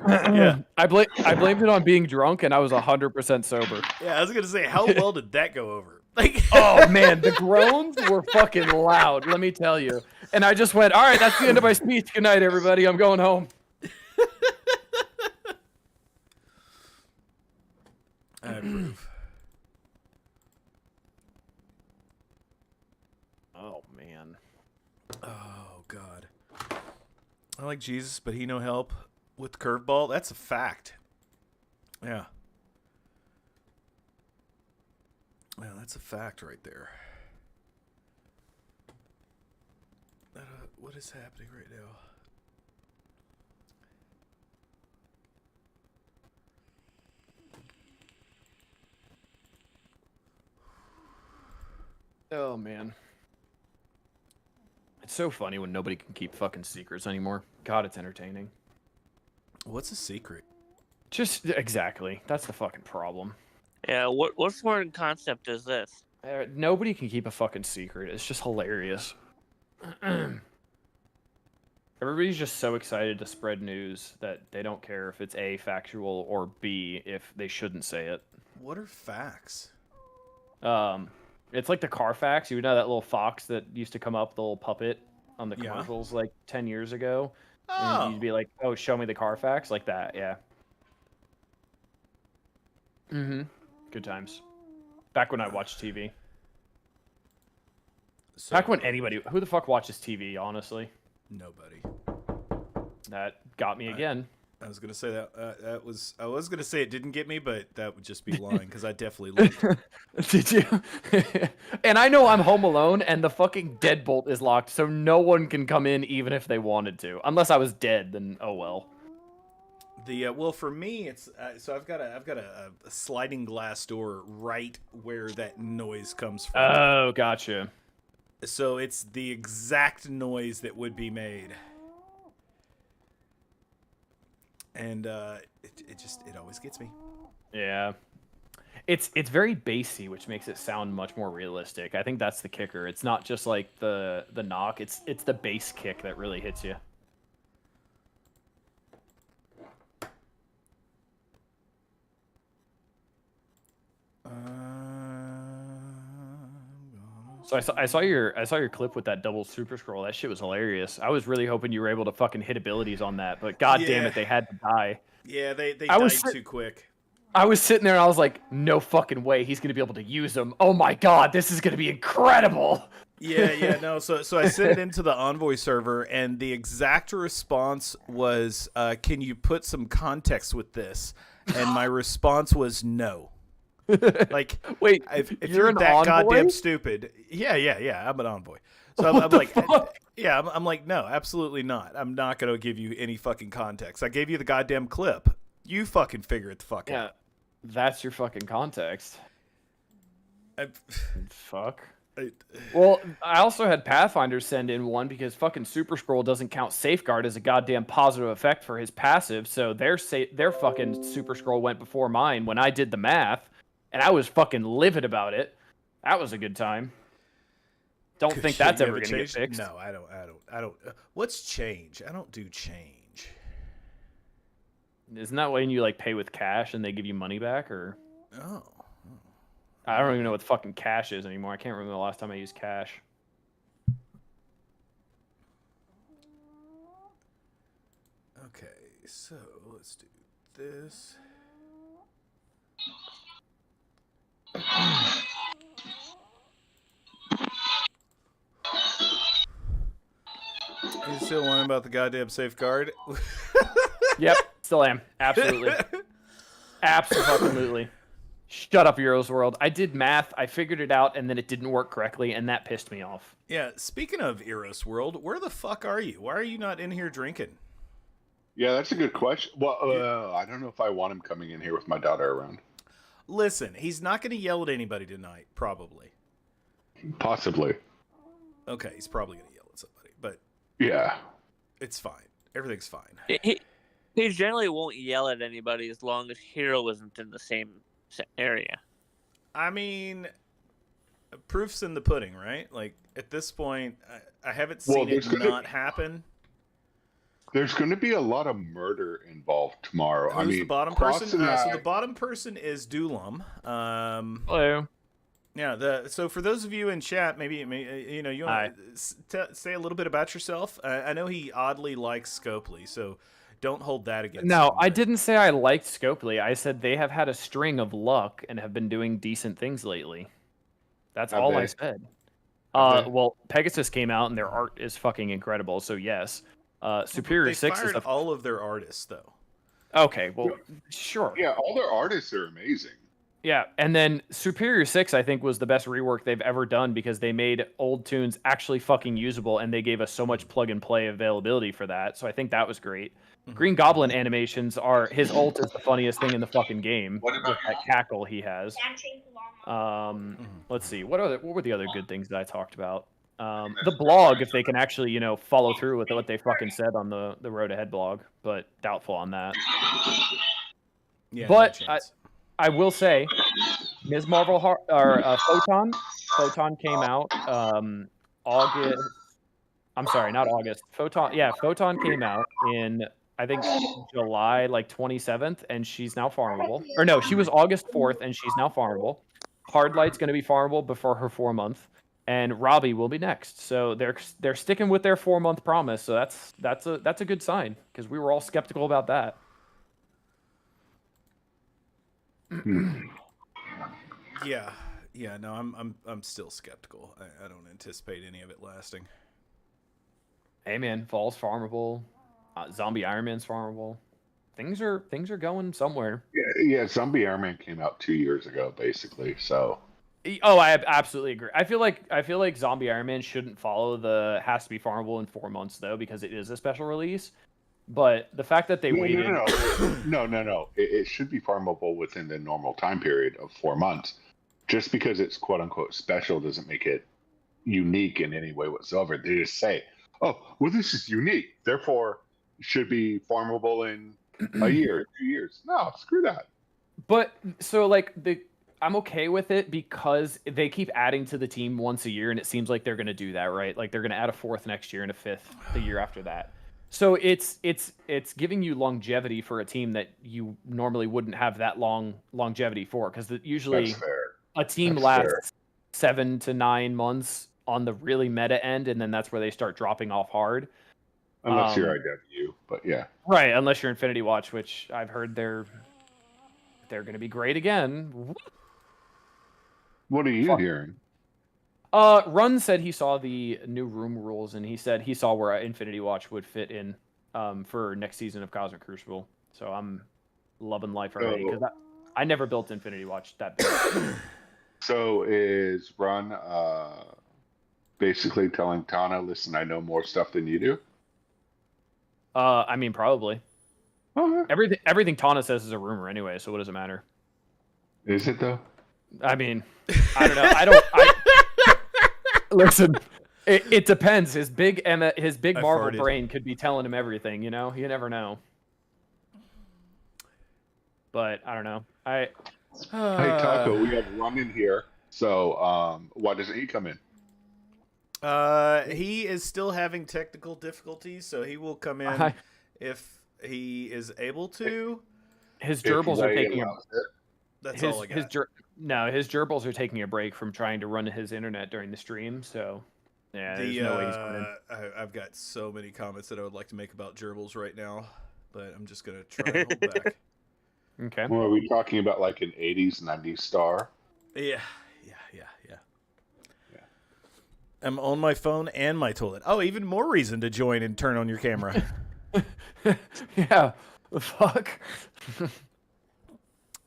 Yeah. I blamed it on being drunk, and I was 100% sober. Yeah, I was gonna say, how well did that go over? Like, Oh man, the groans were fucking loud. Let me tell you. And I just went, "All right, that's the end of my speech. Good night, everybody. I'm going home." I approve. Oh man. Oh God. I like Jesus, but he no help with curveball. That's a fact. Yeah. Yeah, that's a fact right there. What is happening right now? Oh man. It's so funny when nobody can keep fucking secrets anymore. God, it's entertaining. What's a secret? Just exactly. That's the fucking problem. Yeah, what foreign concept is this? Nobody can keep a fucking secret. It's just hilarious. Everybody's just so excited to spread news that they don't care if it's A, factual, or B, if they shouldn't say it. What are facts? It's like the Carfax. You know that little fox that used to come up, the little puppet on the Yeah. commercials like 10 years ago. Oh. And you'd be like, "Oh, show me the Carfax," like that. Yeah. Good times. Back when I watched TV. So, Back when who the fuck watches TV? Honestly, nobody. that got me again. I was gonna say that. I was gonna say it didn't get me, but that would just be lying because I definitely looked. Did you? And I know I'm home alone, and the fucking deadbolt is locked, so no one can come in even if they wanted to. Unless I was dead, then oh well. Well, for me, it's so I've got a sliding glass door right where that noise comes from. Oh, gotcha. So it's the exact noise that would be made. And it always gets me. Yeah. It's very bassy, which makes it sound much more realistic. I think that's the kicker. It's not just like the knock, it's the bass kick that really hits you. So I saw your clip with that double super scroll. That shit was hilarious. I was really hoping you were able to fucking hit abilities on that, but god damn it, they had to die. Yeah, they died too quick. I was sitting there and I was like, no fucking way he's gonna be able to use them. Oh my god, this is gonna be incredible. Yeah, no. So I sent it into the Envoy server, and the exact response was, "Can you put some context with this?" And my response was no. Like, wait, if you're you're that Envoy? goddamn stupid, yeah, I'm an Envoy. So I'm like, yeah, I'm like, no, absolutely not. I'm not gonna give you any fucking context. I gave you the goddamn clip. You fucking figure it the fuck out. That's your fucking context. I- Fuck. I- Well, I also had Pathfinder send in one because fucking Super Scroll doesn't count Safeguard as a goddamn positive effect for his passive, so their fucking Super Scroll went before mine when I did the math, and I was fucking livid about it. That was a good time. Don't think that's You ever haven't gonna get changed? fixed. No, I don't. What's change? I don't do change. Isn't that when you like pay with cash and they give you money back, or? Oh. I don't even know what the fucking cash is anymore. I can't remember the last time I used cash. Okay, so let's do this. You still whining about the goddamn safeguard? Yep, still am. Absolutely. Absolutely. Shut up, Euros World. I did math, I figured it out, and then it didn't work correctly, and that pissed me off. Yeah, speaking of Eros World, where the fuck are you? Why are you not in here drinking? Yeah, that's a good question. Well, I don't know if I want him coming in here with my daughter around. Listen, he's not going to yell at anybody tonight, probably. Possibly. Okay, he's probably going to yell at somebody, but Yeah. it's fine. Everything's fine. He generally won't yell at anybody as long as Hero isn't in the same area. I mean, proof's in the pudding, right? Like, at this point, I haven't seen it not happen. There's going to be a lot of murder involved tomorrow. Who's the bottom person? Cross and So I- the bottom person is Dulum. Hello. Yeah. So for those of you in chat, maybe you want to say a little bit about yourself. I know he oddly likes Scopely, so don't hold that against him. No, I didn't say I liked Scopely. I said they have had a string of luck and have been doing decent things lately. That's all I said. Well, Pegasus came out and their art is fucking incredible, so yes. Superior They 6 fired is all of their artists, though. Okay, well, sure. Yeah, all their artists are amazing. Yeah, and then Superior 6, I think, was the best rework they've ever done because they made old tunes actually fucking usable, and they gave us so much plug-and-play availability for that, so I think that was great. Green Goblin animations are... His ult is the funniest thing in the fucking game. With that cackle he has. Let's see. What were the other good things that I talked about? The blog, if they can actually, follow through with what they fucking said on the Road Ahead blog, but doubtful on that. Yeah, But no chance. I will say, Ms. Marvel Photon came out August. I'm sorry, not August. Photon came out in I think July like 27th, and she's now farmable. Or no, she was August 4th, and she's now farmable. Hardlight's going to be farmable before her 4-month, and Robbie will be next. So they're sticking with their 4-month promise. So that's a good sign, because we were all skeptical about that. Yeah, no, I'm still skeptical. I don't anticipate any of it lasting. Hey man, Fall's farmable. Zombie Iron Man's farmable. Things are going somewhere. Yeah, Zombie Iron Man came out 2 years ago, basically. So. Oh, I absolutely agree. I feel like Zombie Iron Man shouldn't follow the has to be farmable in 4 months though, because it is a special release. But the fact that they waited. No. It should be farmable within the normal time period of 4 months. Just because it's quote unquote special doesn't make it unique in any way whatsoever. They just say, "Oh, well, this is unique, therefore it should be farmable in a year, 2 years." No, screw that. But so like I'm okay with it because they keep adding to the team once a year, and it seems like they're going to do that, right? Like they're going to add a 4th next year and a 5th the year after that. So it's giving you longevity for a team that you normally wouldn't have that long longevity for, because usually That's fair. a team lasts 7 to 9 months on the really meta end, and then that's where they start dropping off hard. Unless you're IW, but yeah. Right, unless you're Infinity Watch, which I've heard they're going to be great again. What are you hearing? Run said he saw the new room rules, and he said he saw where Infinity Watch would fit in for next season of Cosmic Crucible. So I'm loving life already, because I never built Infinity Watch that big. So is Run basically telling Tana, "Listen, I know more stuff than you do"? I mean, probably. Okay. Everything Tana says is a rumor anyway, so what does it matter? Is it though? I mean, I don't know. Listen, it depends. His big Marvel brain could be telling him everything. You know, you never know. But I don't know. Hey Taco, we have Run in here. So why doesn't he come in? He is still having technical difficulties, so he will come in if he is able to. His gerbils are taking That's all I got. His gerbils are taking a break from trying to run his internet during the stream, so yeah, there's no way he's coming in. I've got so many comments that I would like to make about gerbils right now, but I'm just gonna try and hold back. Okay. Well, are we talking about like an 80s, 90s star? Yeah. I'm on my phone and my toilet. Oh, even more reason to join and turn on your camera. Yeah. Fuck.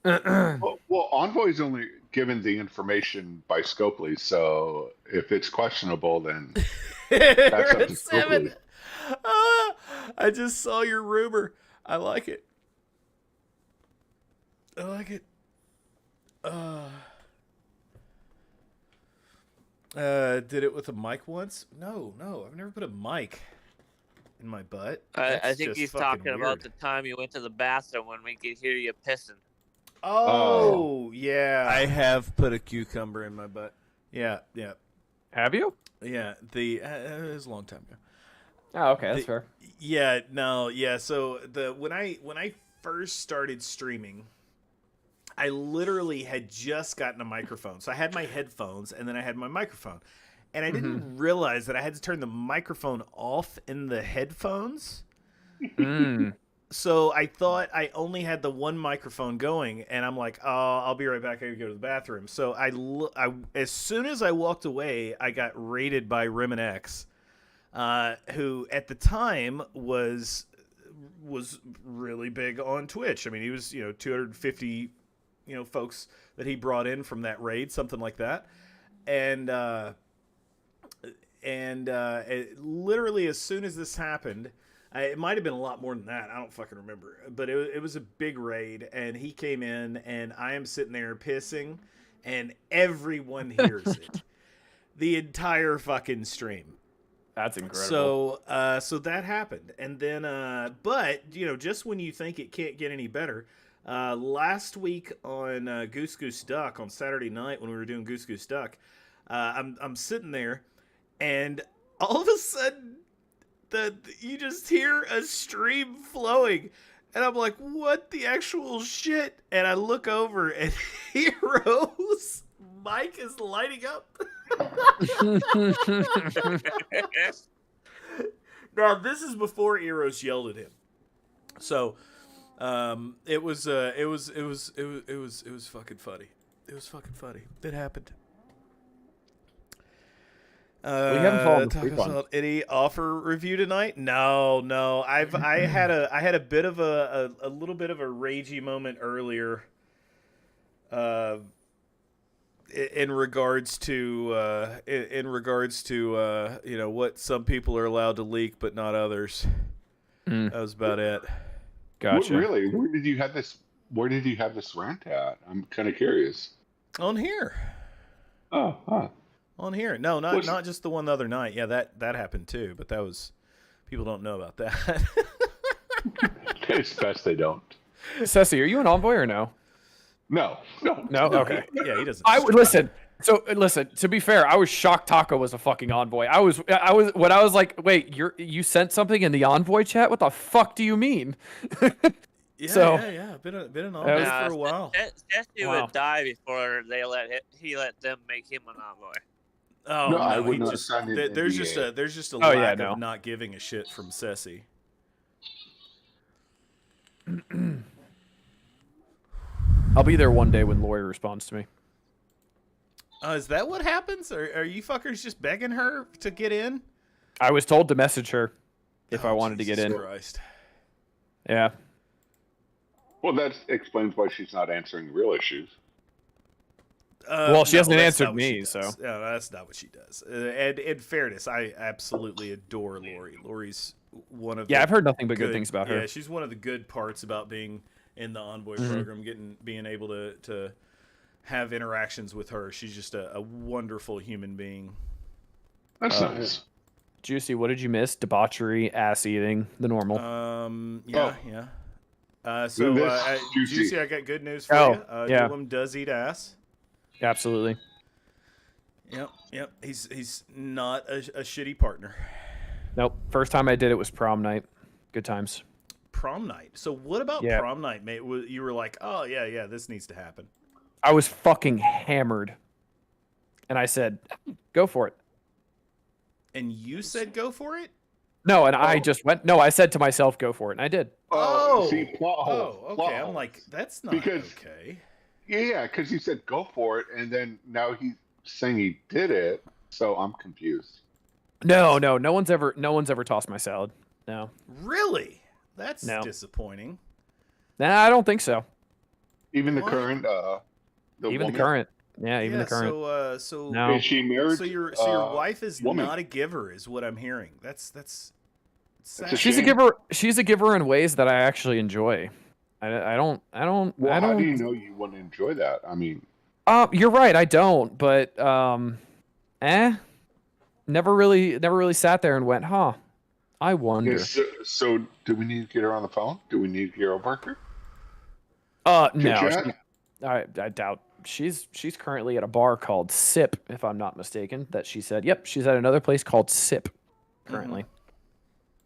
Well, Envoy's only given the information by Scopely, so if it's questionable, then that's up to Scopely. I just saw your rumor. I like it. Did it with a mic once? No, I've never put a mic in my butt. I think he's talking about the time you went to the bathroom when we could hear you pissing. Oh, yeah. I have put a cucumber in my butt. Yeah. Have you? Yeah, it was a long time ago. Oh, okay, that's fair. Yeah, no, yeah. So when I first started streaming, I literally had just gotten a microphone. So I had my headphones and then I had my microphone. And I didn't realize that I had to turn the microphone off in the headphones. So I thought I only had the one microphone going, and I'm like, "Oh, I'll be right back. I gotta go to the bathroom." So I as soon as I walked away, I got raided by Remex, who at the time was really big on Twitch. I mean, he was 250 folks that he brought in from that raid, something like that, and literally as soon as this happened. It might have been a lot more than that. I don't fucking remember. But it was a big raid, and he came in, and I am sitting there pissing, and everyone hears it. The entire fucking stream. That's incredible. So that happened. And then, but, just when you think it can't get any better, last week on Goose Goose Duck, on Saturday night when we were doing Goose Goose Duck, I'm sitting there, and all of a sudden, you just hear a stream flowing, and I'm like, what the actual shit? And I look over, and Hero's mic is lighting up. Now this is before Eros yelled at him, so it was fucking funny. It was fucking funny. It happened. We haven't followed the Taco free fun. Salad. Any offer review tonight? No. I had a bit of a little bit of a ragey moment earlier. In regards to you know, what some people are allowed to leak but not others. That was about it. Gotcha. What, really? Where did you have this rant at? I'm kind of curious. On here. Oh, huh. On here. No, not just the one the other night. Yeah, that happened too, but that was, people don't know about that. It's best they don't. Ceci, are you an envoy or no? No. Okay. Yeah, he doesn't. I would listen. So listen. To be fair, I was shocked Taco was a fucking envoy. I was when I was like, wait, you sent something in the envoy chat? What the fuck do you mean? Yeah. Been an envoy was- for a while. Jesse Wow. would die before he let them make him an envoy. Oh No, I would he not just, sign an there's NDA. just a Oh, yeah, lack no. of not giving a shit from Ceci. I'll be there one day when Lawyer responds to me. Is that what happens? Are you fuckers just begging her to get in? I was told to message her if I wanted to get Jesus in. Christ. Yeah. Well, that explains why she's not answering real issues. Well, she hasn't that's answered not what she me, does. so. No, that's not what she does. And in fairness, I absolutely adore Lori. Lori's one of Yeah, the I've heard nothing but good things about her. Yeah, she's one of the good parts about being in the Envoy Mm-hmm. program, being able to have interactions with her. She's just a wonderful human being. That's nice. Juicy, what did you miss? Debauchery, ass eating, the normal. Yeah. So, This Juicy, I got good news for Oh, you. yeah. Dylan does eat ass. Absolutely. Yep. He's not a shitty partner. Nope. First time I did it was prom night. Good times. Prom night. So what about Yeah. prom night, mate? You were like, oh yeah, this needs to happen. I was fucking hammered. And I said, go for it. And you said go for it? No, and I just went, no, I said to myself, go for it. And I did. See, plot hole. Oh, plot okay. I'm hole. like, that's not Because- okay. Yeah, because you said go for it, and then now he's saying he did it, so I'm confused. No one's ever tossed my salad. No. Really? That's No. disappointing. Nah, I don't think so. Even the What? current, the Even woman, the current. Yeah, even the current. So No. is she married? so your wife is woman. not a giver, is what I'm hearing. That's sad. a She's a shame. giver. She's a giver in ways that I actually enjoy. I don't. Well, I how don't. do you know you wouldn't enjoy that? I mean, You're right. I don't. But never really sat there and went, huh? I wonder. so do we need to get her on the phone? Do we need to get her over here? No. Chit-chat? I doubt. She's currently at a bar called Sip, if I'm not mistaken. That she said. Yep, she's at another place called Sip currently.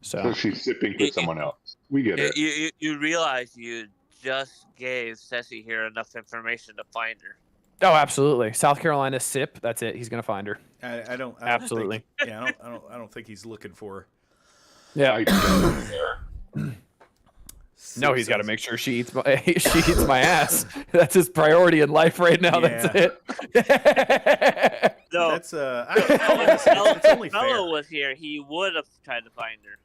So So she's sipping with someone else. We get it. You realize you just gave Ceci here enough information to find her. oh, absolutely. South Carolina Sip. That's it. He's gonna find her. I don't Absolutely. Think, yeah, I don't think he's looking for her. Yeah. I don't care. No, he's got to make sure she eats my ass. That's his priority in life right now. That's it. No, That's it's only fair. Fellow was here. He would have tried to find her.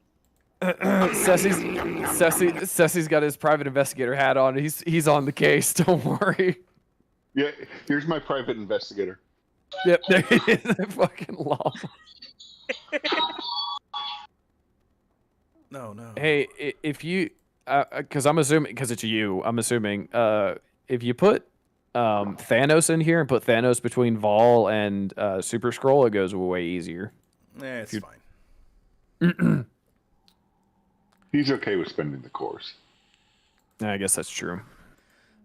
Ceci's got his private investigator hat on. He's on the case. Don't worry. Yeah, here's my private investigator. Yep, there he is. Fucking lol. No. Hey, if you, because I'm assuming, because it's you, I'm assuming, if you put Thanos in here and put Thanos between Vol and Super Scroll, it goes way easier. It's you- fine. He's okay with spending the course. I guess that's true.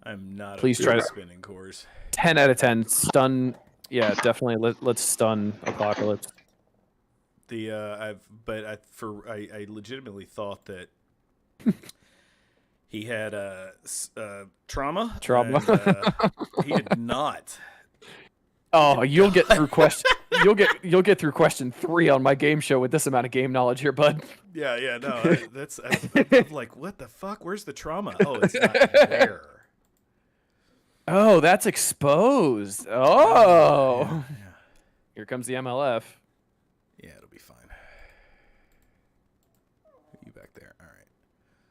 I'm not. Please okay try with to- spinning cores. 10 out of 10. Stun. Yeah, definitely. Let's stun Apocalypse. I legitimately thought that he had trauma. Trauma. And, he did not. Oh, you'll get through question. You'll get through question 3 on my game show with this amount of game knowledge here, bud. Yeah, no, I'm like, what the fuck? Where's the trauma? Oh, it's not there. Oh, that's exposed. Oh, Yeah. Here comes the MLF. Yeah, it'll be fine. You back there? All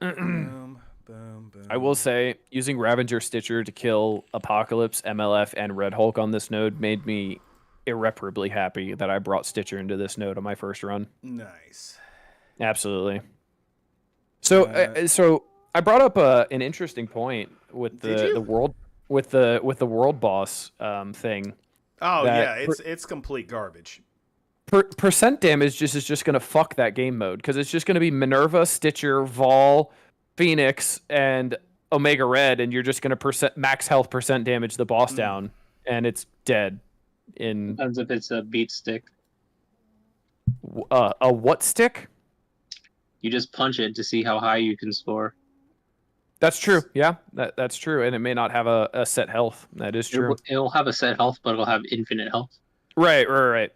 right. Boom, boom, boom. I will say, using Ravager Stitcher to kill Apocalypse, MLF, and Red Hulk on this node made me irreparably happy that I brought Stitcher into this node on my first run. Nice. Absolutely. So I brought up an interesting point with the world with the world boss thing. Oh that yeah, it's complete garbage. Percent damage is just going to fuck that game mode because it's just going to be Minerva, Stitcher, Vol, Phoenix, and Omega Red, and you're just going to max health percent damage the boss down, and it's dead. Depends if it's a beat stick. A what stick? You just punch it to see how high you can score. That's true. Yeah, that's true, and it may not have a set health. That is true. It'll have a set health, but it'll have infinite health. Right.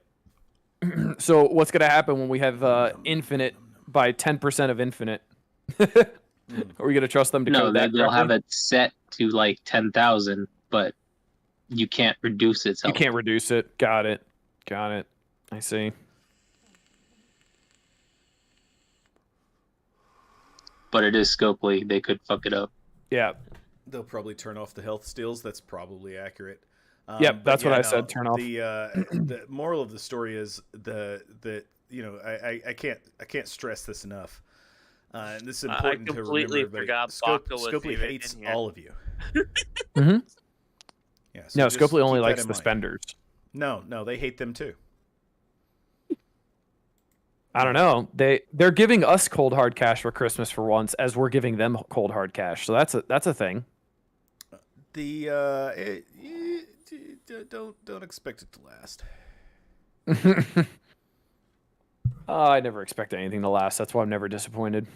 So what's gonna happen when we have infinite by 10% of infinite? Are we gonna trust them to No, code that? they'll have correctly? it set to like 10,000, but you can't reduce its You health. can't reduce it. Got it. I see. But it is Scopely. They could fuck it up. Yeah. They'll probably turn off the health steals. That's probably accurate. Yep, But that's what yeah, I no, said. Turn off. The moral of the story is that I can't stress this enough. This is important to completely remember. forgot but Baka was Scopely even hates in here. all of you. Mhm. Yeah. No, just Scopely only keep that likes in the mind. spenders. No, they hate them too. I don't know. They're giving us cold hard cash for Christmas for once, as we're giving them cold hard cash. So that's a thing. Don't expect it to last. I never expect anything to last. That's why I'm never disappointed,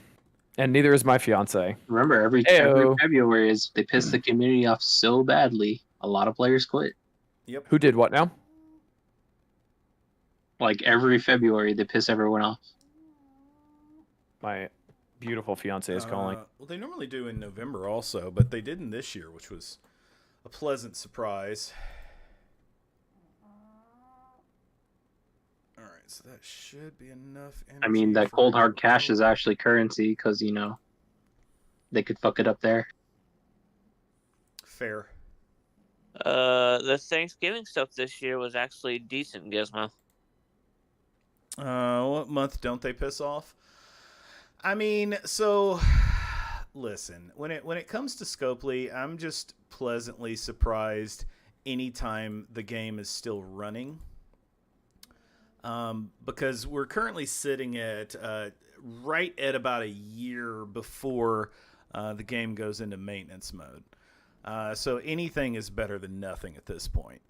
and neither is my fiance. Remember, every February is they piss the community off so badly, a lot of players quit. Yep. Who did what now? Like every February, they piss everyone off. My beautiful fiance is calling. Well, they normally do in November also, but they didn't this year, which was a pleasant surprise. All right, so that should be enough. I mean, that cold hard cash is actually currency because they could fuck it up there. fair. The Thanksgiving stuff this year was actually decent, Gizmo. What month don't they piss off? I mean, so listen, when it comes to Scopely, I'm just pleasantly surprised anytime the game is still running. Because we're currently sitting at right at about a year before the game goes into maintenance mode. So anything is better than nothing at this point.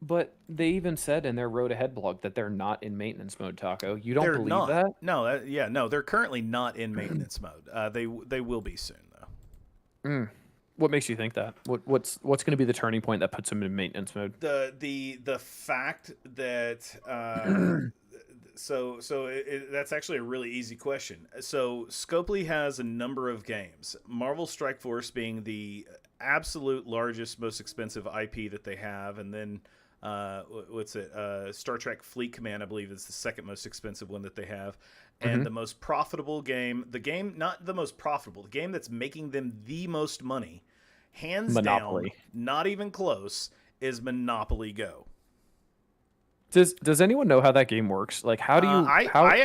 But they even said in their Road Ahead blog that they're not in maintenance mode, Taco. You don't They're believe not. that? No, they're currently not in maintenance mode. They will be soon though. What makes you think that? What's going to be the turning point that puts them in maintenance mode? The fact that that's actually a really easy question. So Scopely has a number of games. Marvel Strike Force being the absolute largest, most expensive IP that they have, and then Star Trek Fleet Command, I believe, is the second most expensive one that they have. And the most profitable game, not the most profitable, the game that's making them the most money, hands Monopoly. down, not even close, is Monopoly Go. Does anyone know how that game works? Like, how do you? I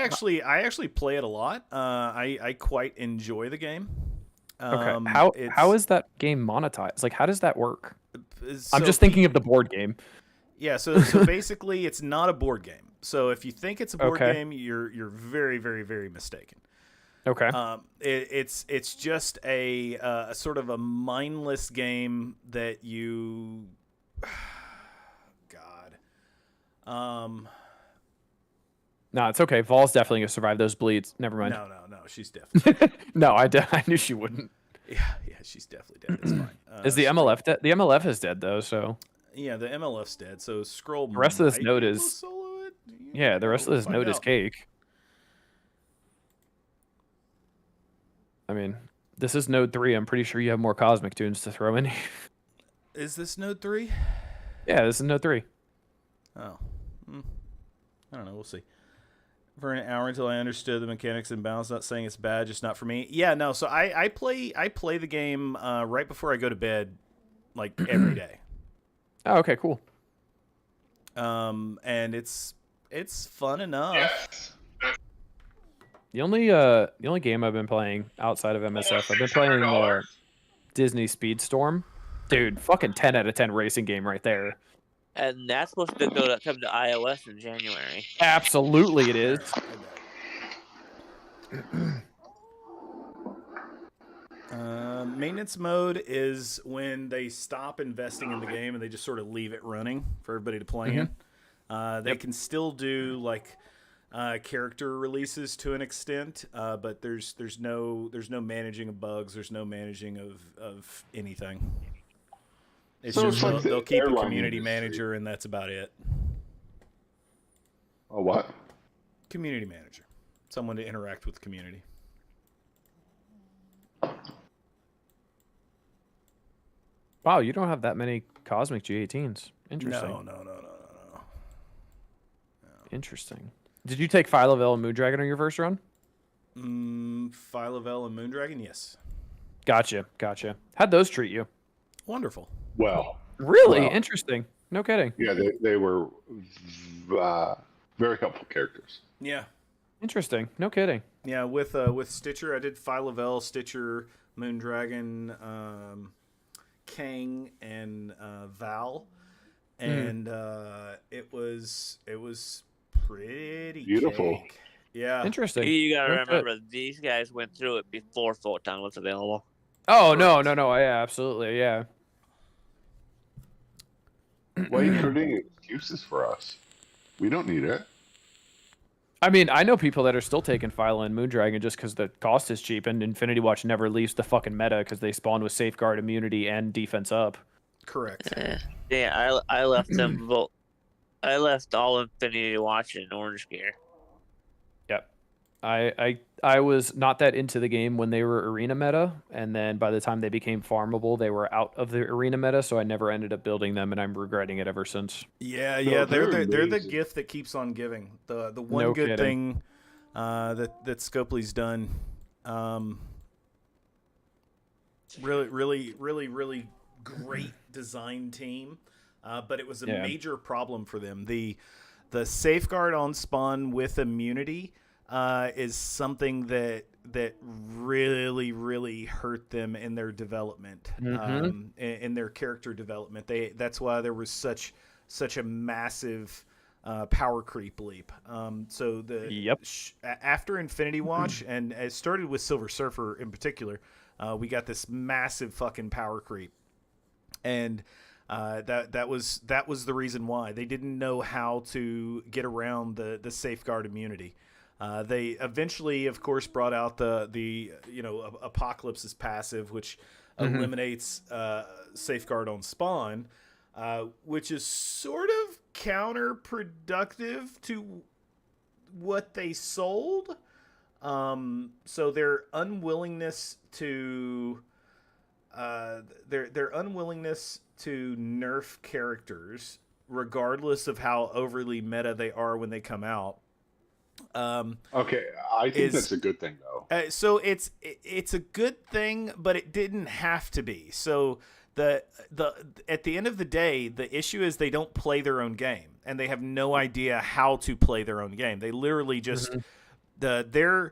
actually play it a lot. I quite enjoy the game. Okay. How is that game monetized? Like, how does that work? I'm So just thinking of the board game. Yeah, so basically it's not a board game. So if you think it's a board Okay. game, you're very, very, very mistaken. Okay. It's just a sort of a mindless game that you No, it's okay. Vol's definitely gonna survive those bleeds. Never mind. No, she's definitely. No, I knew she wouldn't. yeah, she's definitely dead. It's fine. Is the MLF dead? The MLF is dead though, so. Yeah, the MLF's dead. So Scroll. The rest of this might node be able is- to solo it. Yeah, the rest of We'll this find node is out. cake. I mean, this is node 3. I'm pretty sure you have more cosmic tunes to throw in. Is this node 3? Yeah, this is node 3. Oh. I don't know. We'll see. For an hour until I understood the mechanics and balance. Not saying it's bad, just not for me. Yeah, no. So I play the game right before I go to bed, like every day. Oh, okay, cool. And it's fun enough. Yes. The only game I've been playing outside of MSF, I've been playing Disney Speedstorm. Dude, fucking 10 out of 10 racing game right there. And that's supposed to come to iOS in January. Absolutely, it is. Maintenance mode is when they stop investing in the game and they just sort of leave it running for everybody to play in. They can still do like character releases to an extent, but there's no managing of bugs. There's no managing of anything. It's So just it's like the they'll keep a airline community industry. manager and that's about it. Oh, what? Community manager, someone to interact with the community. Wow, you don't have that many cosmic G18s. Interesting. No. Interesting. Did you take Phylavel and Moondragon on your first run? Phylavel and Moondragon, yes. Gotcha. How'd those treat you? Wonderful. Well, Really? Well- Interesting. No kidding. yeah, they were very helpful characters. Yeah. Interesting. No kidding. Yeah, with Stitcher, I did Phylavel, Stitcher, Moondragon, Kang, and Val, and it was pretty Beautiful. cake. Yeah, Interesting. You gotta That's it. remember, these guys went through it before Photon was available. Oh, no. Yeah, absolutely. Yeah. Why are you creating excuses for us? We don't need it. I mean, I know people that are still taking Phyla and Moondragon just because the cost is cheap, and Infinity Watch never leaves the fucking meta because they spawn with Safeguard, Immunity, and Defense Up. correct. Yeah, I left them both. I left all Infinity Watch in Orange Gear. Yep. I was not that into the game when they were arena meta, and then by the time they became farmable, they were out of the arena meta, so I never ended up building them, and I'm regretting it ever since. Yeah, No, they're they're the amazing. gift that keeps on giving. The one No good kidding. thing that Scopely's done. Really great design team, but it was a Yeah. major problem for them. The Safeguard on spawn with immunity is something that really hurt them in their development, in their character development. That's why there was such a massive power creep leap. So Yep. After Infinity Watch, and it started with Silver Surfer in particular, we got this massive fucking power creep, and that was the reason why they didn't know how to get around the Safeguard immunity. They eventually, of course, brought out the Apocalypse's passive, which eliminates Safeguard on spawn, which is sort of counterproductive to what they sold. So their unwillingness to nerf characters, regardless of how overly meta they are when they come out. Okay, I think that's a good thing, though. So it's a good thing, but it didn't have to be. So the at the end of the day, the issue is they don't play their own game, and they have no idea how to play their own game. They literally just their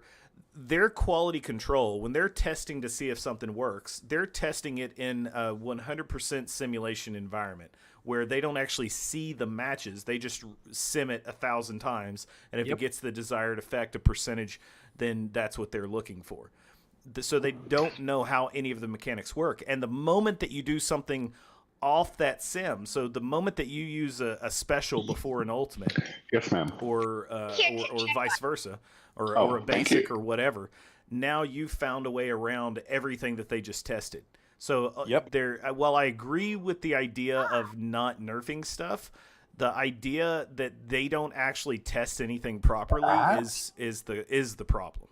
quality control, when they're testing to see if something works, they're testing it in a 100% simulation environment where they don't actually see the matches. They just sim it 1,000 times, and if it gets the desired effect, a percentage, then that's what they're looking for. So they don't know how any of the mechanics work. And the moment that you do something off that sim. So the moment that you use a special before an ultimate, Yes, ma'am. or vice versa, or Oh, a thank basic you. or whatever, now you've found a way around everything that they just tested. So Yep. while I agree with the idea of not nerfing stuff, the idea that they don't actually test anything properly is the problem.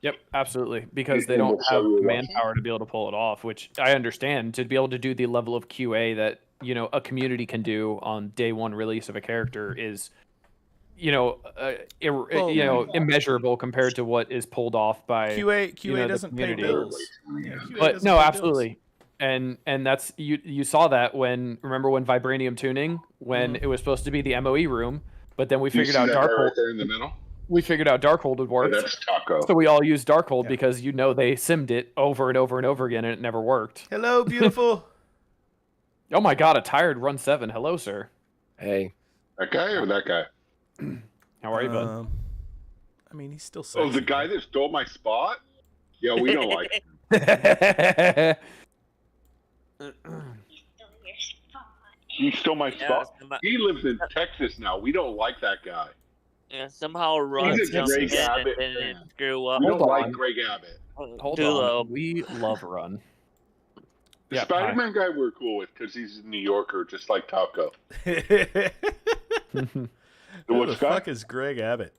Yep, absolutely. Because they And don't we'll show have you the what- manpower to be able to pull it off, which I understand. To be able to do the level of QA that, you know, a community can do on day one release of a character is, you know, immeasurable compared to what is pulled off by QA you know, the doesn't pay community. bills. Yeah, QA But doesn't no, pay bills. absolutely. And that's you saw that when Vibranium tuning, when it was supposed to be the MOE room, but then we Do you figured see out that guy right Darkhold. there in the middle? We figured out Darkhold would Oh, work. that's Taco. So we all used Darkhold Yeah. because you know they simmed it over and over and over again and it never worked. Hello, beautiful. Oh my god, a tired Run 7. Hello, sir. Hey. That guy or that guy? How are you, bud? I mean, he's still sexy. Oh, the guy that stole my spot? Yeah, we don't like him. He stole my spot. He lives in Texas now. We don't like that guy. Yeah, somehow Run He's a jumped Greg in and Abbott didn't fan. screw up. We don't Hold like on. Greg Abbott. Hold Dulo. on. We love Run. The Yeah, Spider-Man guy we're cool with because he's a New Yorker, just like Taco. Who What's the that? fuck is Greg Abbott?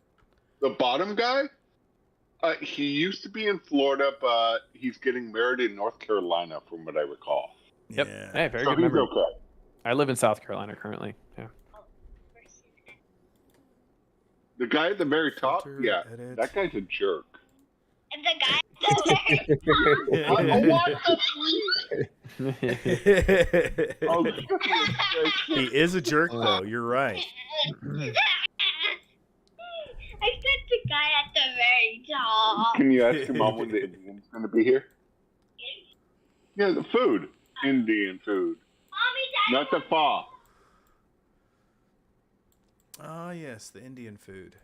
The bottom guy? He used to be in Florida, but he's getting married in North Carolina, from what I recall. Yep. Yeah. Hey, very So good he's memory. okay. I live in South Carolina currently. Yeah. The guy at the very top? Filter, Yeah, edit. that guy's a jerk. And the guy. What the Oh, He is a jerk, though. You're right. I said the guy at the very top. Can you ask your mom when the Indian's going to be here? Yeah, the food. Indian food. Mommy, Not the pho. Oh, yes, the Indian food.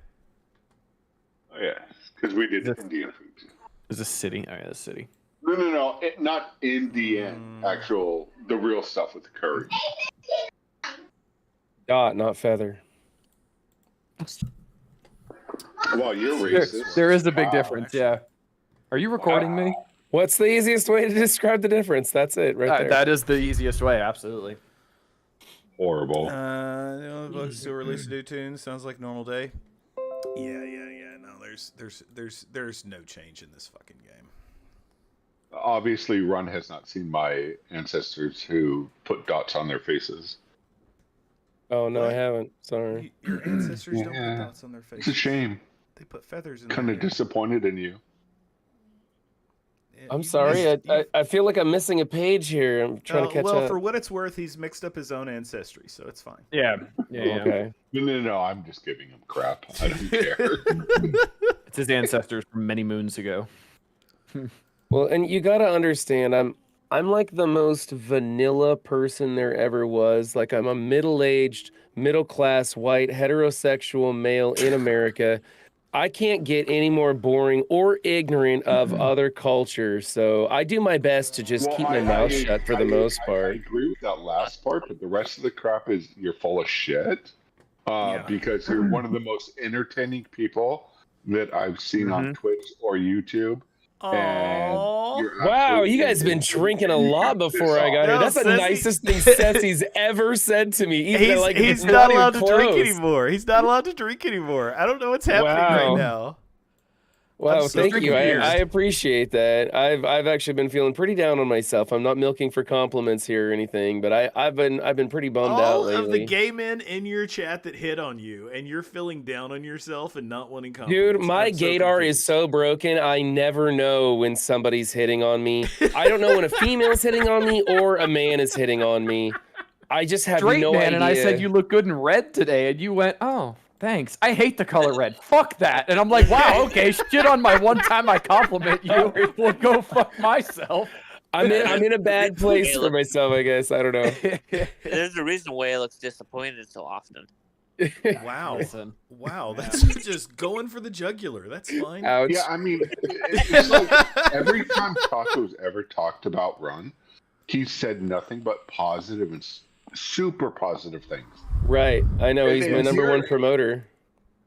Oh, yes, because we did This- Indian food too. Is this city? Oh yeah, this city. No. Not Indian. Actual, the real stuff with the curry. Dot, not feather. Well, you're There, racist. there is a big Wow, difference. Yeah. Are you recording me? What's the easiest way to describe the difference? That's it, right there. That is the easiest way. Absolutely. Horrible. The only books still release new tunes. Sounds like normal day. Yeah. No, there's no change in this fucking game. Obviously, Run has not seen my ancestors who put dots on their faces. Oh, no, What? I haven't. Sorry. Your ancestors don't Yeah. put dots on their It's a faces. shame. They put feathers in Kind their of hair. disappointed in you. Yeah, I'm you sorry. missed- I feel like I'm missing a page here. I'm trying to catch well, up. for what it's worth, he's mixed up his own ancestry, so it's fine. Yeah. Yeah. Okay. No, I'm just giving him crap. I don't care. It's his ancestors from many moons ago. Well, and you got to understand, I'm like the most vanilla person there ever was. Like I'm a middle-aged, middle-class, white, heterosexual male in America. I can't get any more boring or ignorant of other cultures. So I do my best to just keep my mouth shut for the most I part. agree with that last part, but the rest of the crap is you're full of shit. Yeah. Because you're one of the most entertaining people that I've seen on Twitch or YouTube. And you're Wow, absolutely you guys been amazing. drinking a You lot cut this before I got off. here. No, That's the Ceci- nicest thing Ceci's ever said to me. Even like if He's it's not even allowed to drink close. anymore. He's not allowed to drink anymore. I don't know what's happening Wow. right now. Wow, I'm so thank you. confused. I appreciate that. I've actually been feeling pretty down on myself. I'm not milking for compliments here or anything, but I've been pretty bummed out All lately. of the gay men in your chat that hit on you, and you're feeling down on yourself and not wanting compliments. Dude, my I'm so gaydar confused. is so broken. I never know when somebody's hitting on me. I don't know when a female's hitting on me or a man is hitting on me. I just have Straight no man, idea. and I said you look good in red today, and you went, "Oh, thanks. I hate the color red. Fuck that." And I'm like, "Wow, okay, shit on my one time I compliment you. Well, go fuck myself." I'm in a bad place for myself, I guess. I don't know. There's a reason why looks disappointed so often. Wow. Listen. Wow, that's just going for the jugular. That's fine. Ouch. Yeah, I mean, it's like every time Taco's ever talked about Run, he said nothing but positive and super positive things. Right. I know. And He's my then number here- one promoter.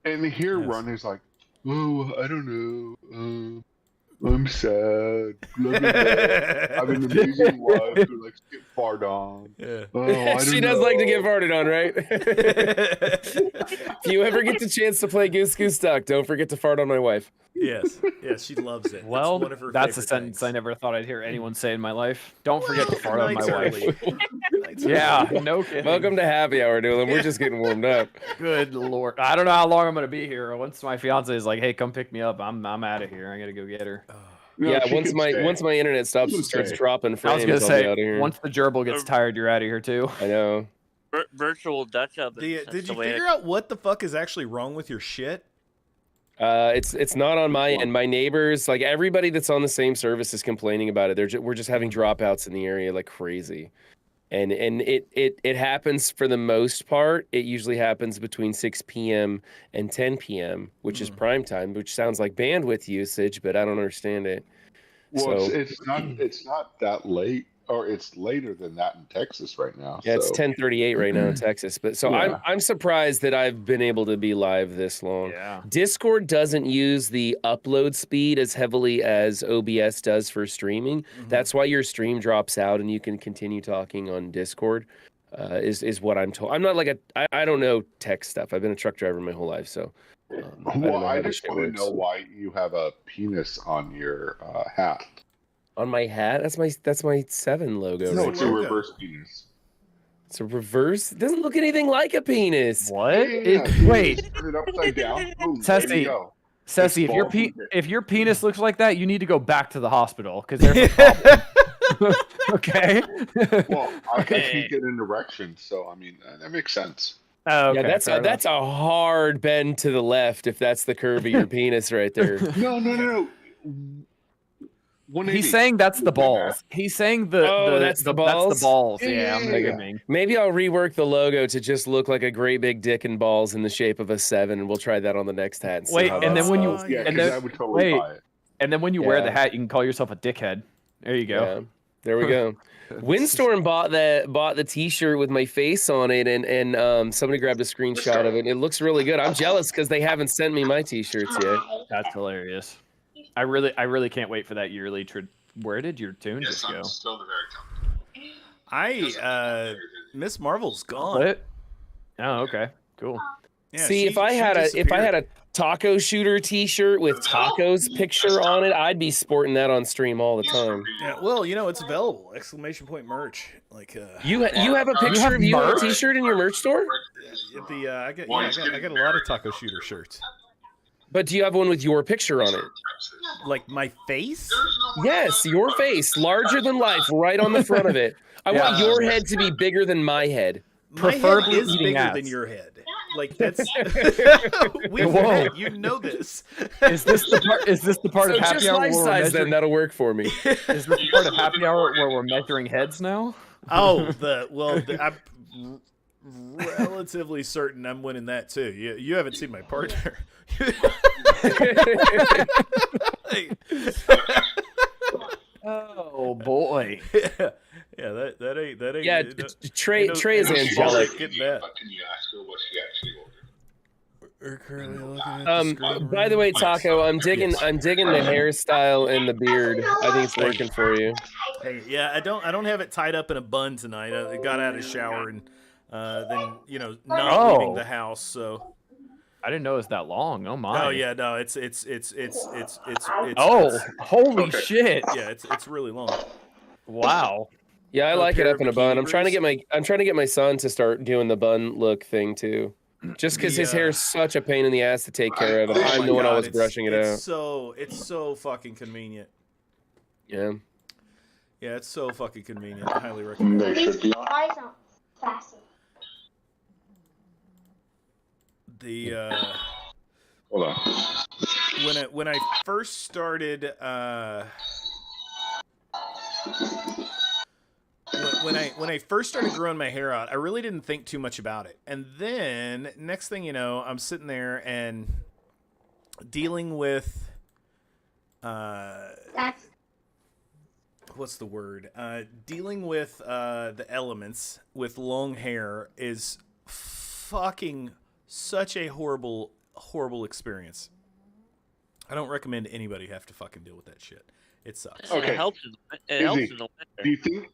And here, Yes. Ron is like, oh, I don't know. I'm sad. Blah, blah, blah. I have an amazing wife who likes to get farted on. Yeah. Oh, I She don't does like to know." get farted on, right? If you ever get the chance to play Goose Goose Duck, don't forget to fart on my wife. Yes, she loves it. Well, it's one of her that's a favorite sentence things. I never thought I'd hear anyone say in my life. Don't forget to fart on my Nights wife. early. Nights Yeah, early. no kidding. Welcome to Happy Hour, Dylan. We're just getting warmed up. Good lord. I don't know how long I'm gonna be here. Once my fiance is like, "Hey, come pick me up," I'm out of here. I gotta go get her. No, Yeah, she once can my stay. once my internet stops She and can starts stay. dropping I frames, was gonna I'll be out of say, here. once the gerbil gets tired, you're out of here too. I know. Virtual Dutch oven. Did you figure out what the fuck is actually wrong with your shit? It's not on my end. My neighbors, like everybody that's on the same service, is complaining about it. We're just having dropouts in the area like crazy, and it happens for the most part. It usually happens between 6 p.m. and 10 p.m., which is prime time, which sounds like bandwidth usage, but I don't understand it. Well, So- it's not that late, or it's later than that in Texas right now. Yeah, it's so. 10:38 right now in Texas. But so Yeah. I'm surprised that I've been able to be live this long. Yeah. Discord doesn't use the upload speed as heavily as OBS does for streaming. That's why your stream drops out and you can continue talking on Discord. Is what I'm told. I'm not like I don't know tech stuff. I've been a truck driver my whole life, so. I don't know Well, how I this just shit want to works. know why you have a penis on your hat. On my hat, that's my 7 logo. No, right it's a there. logo. reverse penis. It's a reverse. It doesn't look anything like a penis. What? Yeah, Wait, turn it upside down. Boom, there Ceci, you go. Ceci, It's bald. if your penis looks like that, you need to go back to the hospital because there's a problem. Okay. Well, I Okay. can't get an erection, so I mean that makes sense. Oh, okay, Yeah, that's fair a, that's a hard bend to the left if that's the curve of your penis right there. No. 180. He's saying that's the balls. He's saying the that's the balls? That's the balls. Yeah, Yeah, I'm yeah, thinking yeah. me. Maybe I'll rework the logo to just look like a great big dick and balls in the shape of a 7, and we'll try that on the next hat. And see Wait, how and that then when you- sells. Yeah, and 'cause then- I would totally wait. buy it. And then when you wear the Yeah. hat, you can call yourself a dickhead. There you go. Yeah, there we go. Windstorm bought the T-shirt with my face on it, and somebody grabbed a screenshot of it. It looks really good. I'm jealous because they haven't sent me my T-shirts yet. That's hilarious. I really can't wait for that yearly. Where did your tune just go? still the very top. Miss Marvel's gone. What? Oh, okay, cool. Yeah, See, she- if I she had disappeared. a taco shooter T-shirt with tacos picture on it, I'd be sporting that on stream all the time. Yeah, well, it's available. Exclamation point merch. Like You have a picture of you on a merch? T-shirt in your merch store? at the I got a lot of taco shooter shirts. But do you have one with your picture on it? Like my face? Yes, your face, larger than life, right on the front of it. I want Yeah. your head to be bigger than my head. My head Preferably is eating bigger ass. than your head. Like that's we've Whoa. met, you know this. Is this the part? Is this the part So of happy just hour life where we're size, measuring? then that'll work for me. Is this the part of happy hour where we're measuring heads now? Oh, I'm relatively certain I'm winning that too. You haven't seen my partner. Oh boy. Yeah, that ain't. Yeah, Trey is angelic. Getting that. But can you ask her what she actually ordered? We're currently looking at the screen By the way, Taco, I'm digging the hairstyle and the beard. I think it's working for you. Hey, yeah, I don't have it tied up in a bun tonight. I got out of the shower and then not Oh. leaving the house. So I didn't know it was that long. Oh my. oh yeah, no, it's Oh, holy shit! yeah, it's really long. Wow. Yeah, I A like it pair up of in a bun. bikini I'm trying to get my son to start doing the bun look thing too. Just because his hair is such a pain in the ass to take care of, and Oh I'm my the one God, always it's- brushing it out. It's so fucking convenient. Yeah. Yeah, it's so fucking convenient. I highly recommend it. These eyes aren't fastened. The Hold on. when I first started when I first started growing my hair out, I really didn't think too much about it. And then next thing you know, I'm sitting there and dealing with That's what's the word? Dealing with the elements with long hair is fucking such a horrible experience. I don't recommend anybody have to fucking deal with that shit. It sucks. Okay. It helps in Izzy, the winter. Do you think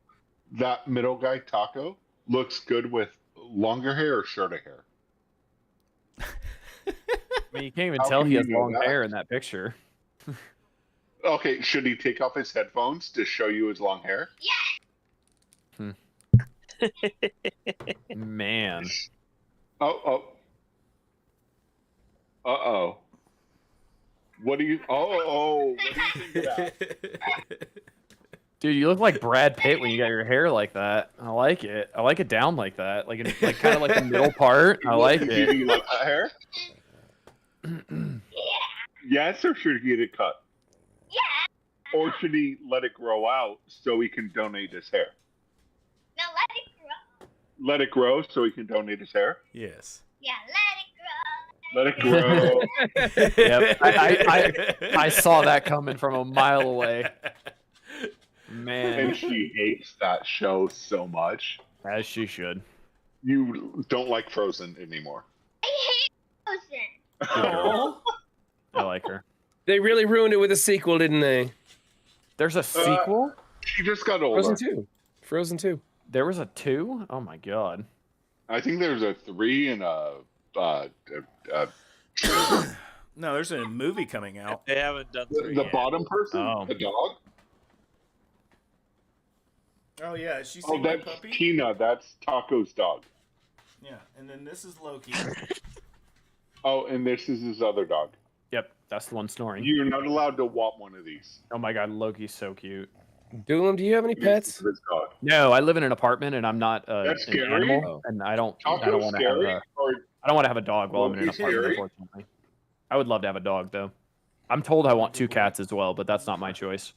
that middle guy, Taco, looks good with longer hair or shorter hair? I mean, you can't even How tell can he you has know long that? hair in that picture. Okay, should he take off his headphones to show you his long hair? Man. Oh. Uh-oh. What do you... Oh, what do you think of that? Dude, you look like Brad Pitt when you got your hair like that. I like it. I like it down like that. Like kind of like the middle part. I like Do it. you like that hair? Yes, or should he get it cut? Yeah. Or should he let it grow out so he can donate his hair? No, let it grow. Let it grow so he can donate his hair? Yes. Yeah, Let it grow. Yep. I saw that coming from a mile away. Man, And she hates that show so much. as she should. You don't like Frozen anymore. I hate Frozen. Good girl. I like her. They really ruined it with a sequel, didn't they? There's a sequel? She just got older. Frozen 2. Frozen 2. There was a 2? Oh my god. I think there's a 3 and a No, there's a movie coming out. They haven't done the 3 yet. bottom person, Oh. the dog. Oh yeah, she's Oh, seen my that's puppy. Tina. That's Taco's dog. Yeah, and then this is Loki. Oh, and this is his other dog. Yep, that's the one snoring. You're not allowed to want one of these. Oh my god, Loki's so cute. Doolum, do you have any pets? This dog. No, I live in an apartment and I'm not That's an scary. animal, and I don't want Taco's to have scary, a or I don't want to have a dog while I'm in an Loki's apartment. scary? Unfortunately, I would love to have a dog though. I'm told I want 2 cats as well, but that's not my choice.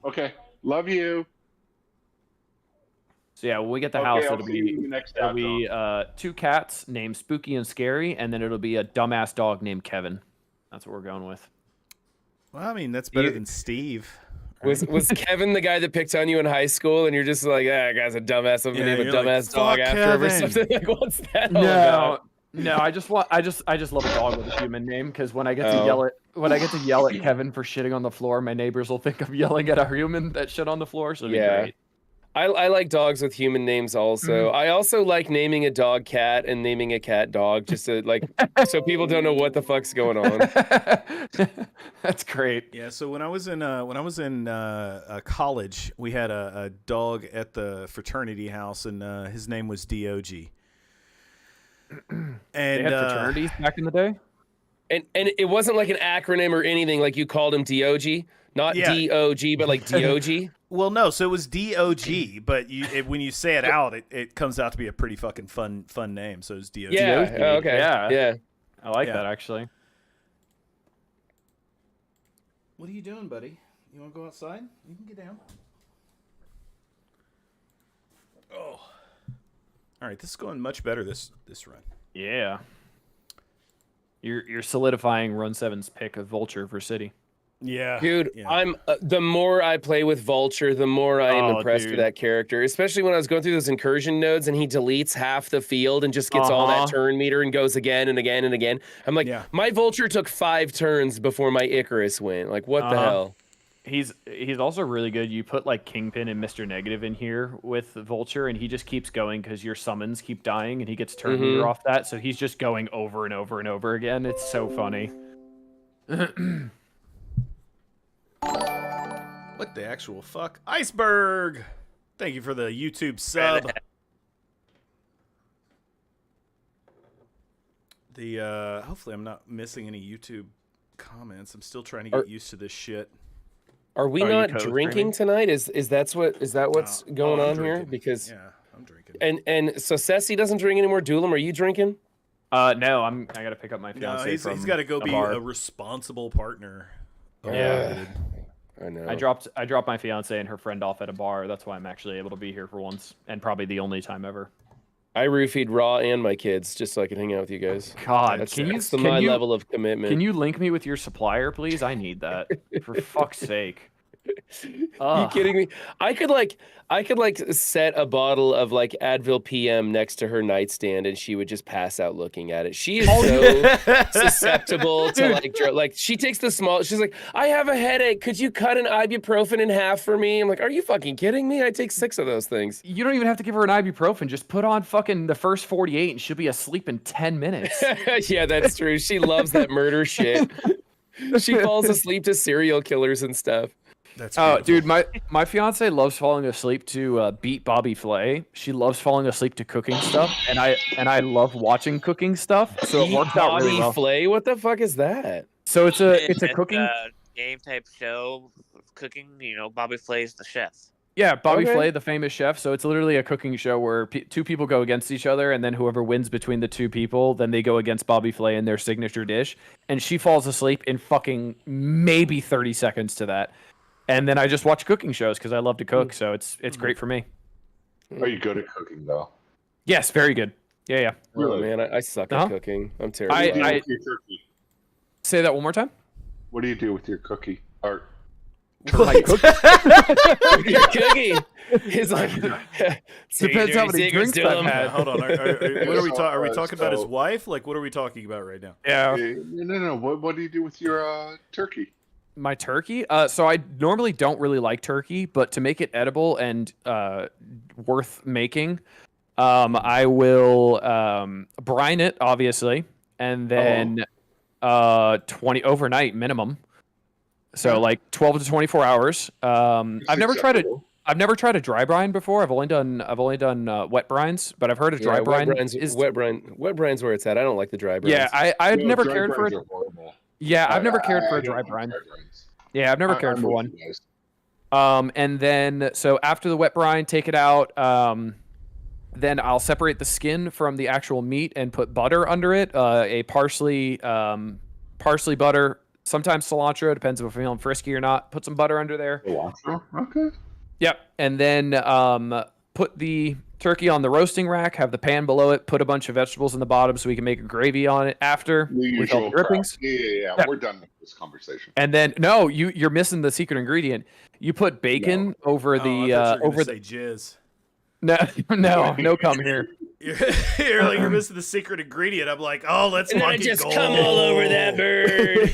okay. Love you. So yeah, when we get the Okay, house, I'll it'll see you in be the next it'll app, be 2 cats named Spooky and Scary, and then it'll be a dumbass dog named Kevin. That's what we're going with. Well, I mean, that's better You- than Steve. Was Kevin the guy that picked on you in high school, and you're just like, that guy's a dumbass. I'm gonna Yeah, name a you're like, dumbass dog "Fuck after him or Kevin." something. Like, what's that all about? No, I just love a dog with a human name because when I get to Oh. yell at Kevin for shitting on the floor, my neighbors will think I'm yelling at a human that shit on the floor. So it'll Yeah. be great. I like dogs with human names also. I also like naming a dog cat and naming a cat dog, just to like so people don't know what the fuck's going on. That's great. Yeah, so when I was in college, we had a dog at the fraternity house, and his name was DOG. And They had fraternities back in the day. And it wasn't like an acronym or anything. Like you called him DOG, not Yeah. DOG, but like DOG. well, no, so it was DOG, but when you say it out, it comes out to be a pretty fucking fun name. So it's DOG. Yeah. DOG. Oh, okay. Yeah. Yeah. I like Yeah. that actually. What are you doing, buddy? You want to go outside? You can get down. Oh. All right, this is going much better this run. Yeah. You're solidifying Run 7's pick of Vulture for City. Yeah, Dude, yeah. I'm the more I play with Vulture, the more I am Oh, impressed with dude. that character. Especially when I was going through those incursion nodes and he deletes half the field and just gets all Uh-huh. that turn meter and goes again and again and again. I'm like, Yeah. my Vulture took 5 turns before my Icarus went. Like, what the Uh-huh. hell? He's also really good. You put like Kingpin and Mr. Negative in here with Vulture, and he just keeps going because your summons keep dying, and he gets turn meter off that. So he's just going over and over and over again. It's so funny. What the actual fuck? Iceberg! Thank you for the YouTube sub. Hopefully I'm not missing any YouTube comments. I'm still trying to get used to this shit. Are we Are you not code drinking tonight? Is that what's going I'm on here? drinking. Because Yeah, I'm drinking. and so Ceci doesn't drink anymore. Doolum, are you drinking? No, I gotta pick up my No, fiance he's from got to go the be bar. a responsible partner. Yeah. I know. I dropped my fiance and her friend off at a bar. That's why I'm actually able to be here for once, and probably the only time ever. I roofied Raw and my kids just so I could hang out with you guys. God, That's, can you that's the can my you, level of commitment. can you link me with your supplier, please? I need that for fuck's sake. You kidding me? I could like set a bottle of like Advil PM next to her nightstand, and she would just pass out looking at it. She is so susceptible to like she takes the small. She's like, I have a headache. Could you cut an ibuprofen in half for me? I'm like, are you fucking kidding me? I take 6 of those things. You don't even have to give her an ibuprofen. Just put on fucking the first 48, and she'll be asleep in 10 minutes. Yeah, that's true. She loves that murder shit. She falls asleep to serial killers and stuff. That's dude, my fiance loves falling asleep to beat Bobby Flay. She loves falling asleep to cooking stuff, and I love watching cooking stuff. So it works out really well. Bobby Flay, what the fuck is that? So it's a cooking game type show, cooking. You know, Bobby Flay's the chef. Yeah, Bobby Flay, the famous chef. So it's literally a cooking show where 2 people go against each other, and then whoever wins between the 2 people, then they go against Bobby Flay in their signature dish. And she falls asleep in fucking maybe 30 seconds to that. And then I just watch cooking shows because I love to cook, so it's great for me. Are you good at cooking though? Yes, very good. Yeah. Oh man, I suck at cooking. I'm terrible. What do you do with your turkey? Say that one more time. What do you do with your cookie? Or My cookie? Your cookie is like Depends how many drinks I've had. Hold on. What are we talking? Are we talking about his wife? Like, what are we talking about right now? Yeah. No. What do you do with your turkey? My turkey? So I normally don't really like turkey, but to make it edible and worth making, I will brine it, obviously, and then 20 overnight minimum. So like 12 to 24 hours. I've never tried a dry brine before. I've only done wet brines, but I've heard of dry brine. Wet brine's where it's at. I don't like the dry brines. Yeah, I've never cared for it. Yeah, I've never cared for a dry brine. Yeah, I've never cared for one. And then so after the wet brine, take it out. Then I'll separate the skin from the actual meat and put butter under it. A parsley butter. Sometimes cilantro, depends if I'm feeling frisky or not. Put some butter under there. Cilantro? Okay. Yep. And then put the turkey on the roasting rack, have the pan below it, put a bunch of vegetables in the bottom so we can make a gravy on it after with all the drippings. Yeah. We're done with this conversation. And then no, you're missing the secret ingredient. You put bacon over the over the jizz. No, come here. You're missing the secret ingredient. I'm like, oh, let's fucking just go. Come all over that bird.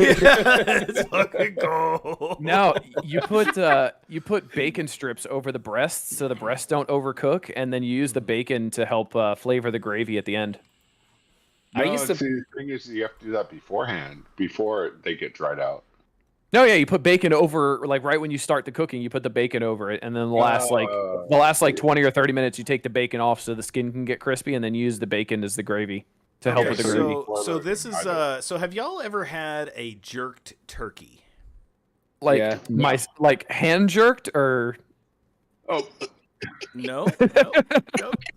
Let's fucking go. No, you put bacon strips over the breasts so the breasts don't overcook, and then you use the bacon to help flavor the gravy at the end. The thing is, you have to do that beforehand, before they get dried out. No, yeah, you put bacon over, like right when you start the cooking, you put the bacon over it, and then the last 20 or 30 minutes, you take the bacon off so the skin can get crispy, and then use the bacon as the gravy to help with the gravy. So this is so have y'all ever had a jerked turkey? Like like hand jerked or? Oh. No.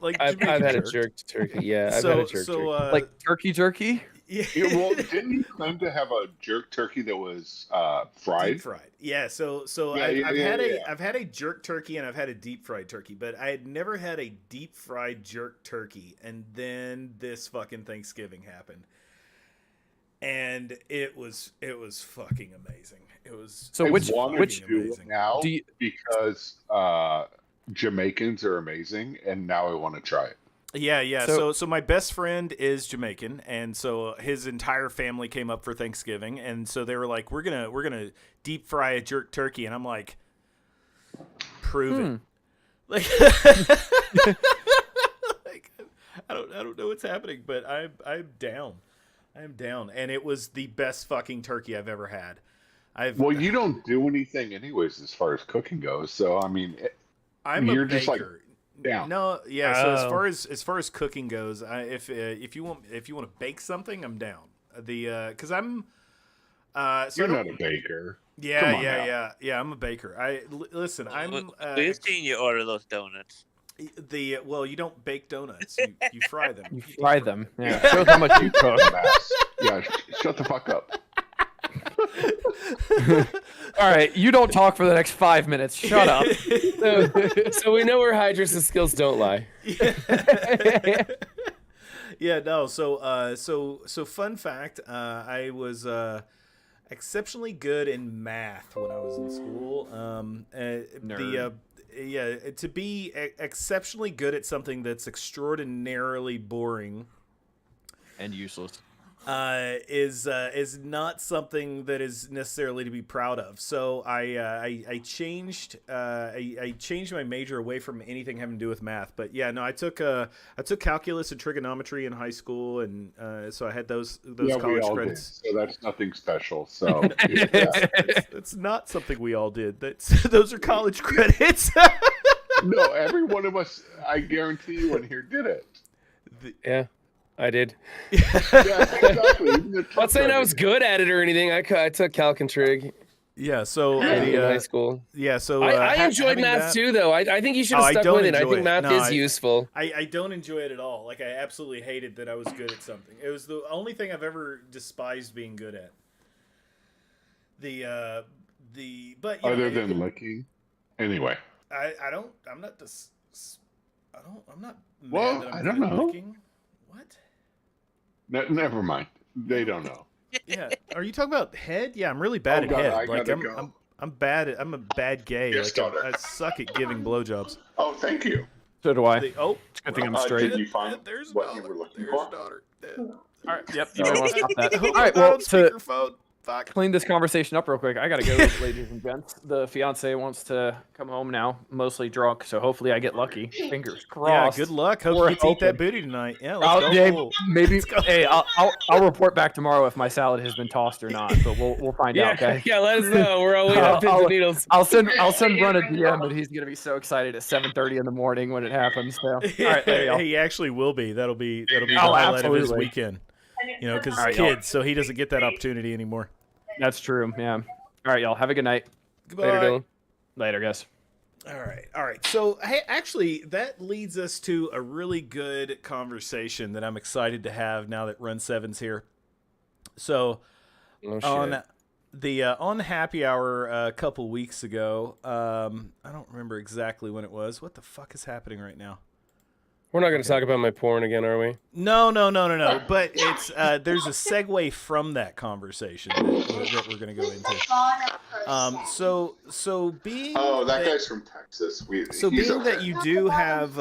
Like I've had a jerked turkey. Yeah, I've had a jerked turkey. Like turkey jerky. Yeah. Well, didn't you claim to have a jerk turkey that was fried? Deep fried. Yeah. So I've had a jerk turkey and I've had a deep fried turkey, but I had never had a deep fried jerk turkey. And then this fucking Thanksgiving happened, and it was fucking amazing. It was. So which do it now because Jamaicans are amazing, and now I want to try it. Yeah. So my best friend is Jamaican, and so his entire family came up for Thanksgiving, and so they were like, "We're gonna deep fry a jerk turkey," and I'm like, "Prove it!" Like, I don't know what's happening, but I'm down. I'm down, and it was the best fucking turkey I've ever had. Well, you don't do anything anyways as far as cooking goes, so I mean, you're just like. Down. No, yeah. So as far as cooking goes, if you want to bake something, I'm down. Because I'm. You're not a baker. Yeah. I'm a baker. Listen. We've seen you order those donuts. Well, you don't bake donuts. You fry them. You fry them. Yeah. Show how much you cook. Yeah. Shut the fuck up. All right, you don't talk for the next 5 minutes. Shut up. So we know where Hydrus' skills don't lie. Yeah, no. So fun fact. I was exceptionally good in math when I was in school. To be exceptionally good at something that's extraordinarily boring And useless. is not something that is necessarily to be proud of. So I changed my major away from anything having to do with math. But yeah, no, I took calculus and trigonometry in high school, and so I had those college credits. Did, so that's nothing special. So it's not something we all did. Those are college credits. No, every one of us, I guarantee you, in here did it. Yeah. I did. Yeah, exactly. Not saying I was good at it or anything. I took calc and trig. Yeah, so in high school. Yeah, so I enjoyed math too, though. I think you should have stuck with it. I think math is useful. I don't enjoy it at all. Like, I absolutely hated that I was good at something. It was the only thing I've ever despised being good at. But other than licking, anyway. I'm not mad Well, that I'm I don't good at know. licking. What? Never mind. They don't know. Yeah. Are you talking about head? Yeah, I'm really bad at God, head. I Like gotta go. I'm a bad gay. Yes, Like, daughter. I suck at giving blowjobs. Oh, thank you. So do I. It's It's a good thing I'm straight. Did you find There's what daughter. you were looking There's for? daughter. All right. Yep. You might want to stop that. All All right. Well, to speakerphone. Fuck. clean this conversation up real quick, I gotta go, ladies and gents. The fiance wants to come home now, mostly drunk, so hopefully I get lucky. Fingers Yeah, crossed. good luck. Hope We're you get to eat that hoping. booty tonight. Yeah, let's go. Yeah, maybe. Hey, I'll report back tomorrow if my salad has been tossed or not, but we'll find out. Okay. Yeah, let us know. We're all waiting on pins and needles. I'll send Run a DM, and he's gonna be so excited at 7:30 in the morning when it happens. So, all right, there you go. He actually will be. That'll be the Oh, highlight of his absolutely. weekend. You know, because All right, y'all. kids, so he doesn't get that opportunity anymore. That's true. Yeah. All right, y'all. Have a good night. Goodbye. Later, Dylan. Later, guys. All right. So, hey, actually, that leads us to a really good conversation that I'm excited to have now that Run 7's here. So, Oh, shit. on Happy Hour a couple weeks ago, I don't remember exactly when it was. What the fuck is happening right now? We're not going to talk about my porn again, are we? No. But it's there's a segue from that conversation that we're going to go into. So being that guy's from Texas. So being that you do have,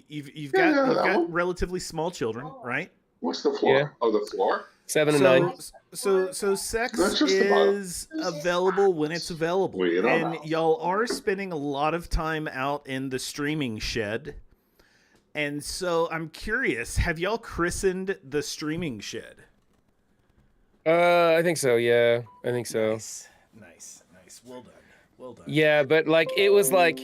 you've got relatively small children, right? What's the floor? Yeah. Oh, the floor? 7 and 9. So sex That's just the bottom. is available when it's available, Well, you don't and know. y'all are spending a lot of time out in the streaming shed. And so I'm curious, have y'all christened the streaming shed? I think so. Yeah, I think so. Nice. Well done. Yeah, but like it was like,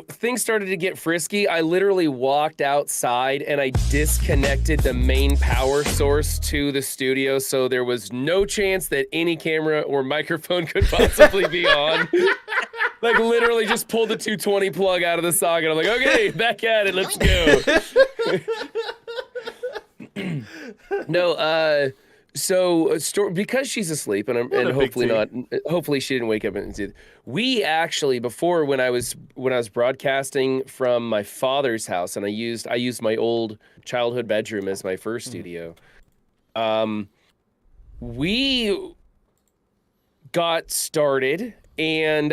things started to get frisky. I literally walked outside and I disconnected the main power source to the studio, so there was no chance that any camera or microphone could possibly be on. Like literally just pulled the 220 plug out of the socket. I'm like, okay, back at it, let's go. No, so because she's asleep and a big hopefully team. hopefully she didn't wake up and see it. We actually before when I was broadcasting from my father's house and I used my old childhood bedroom as my first studio. We got started and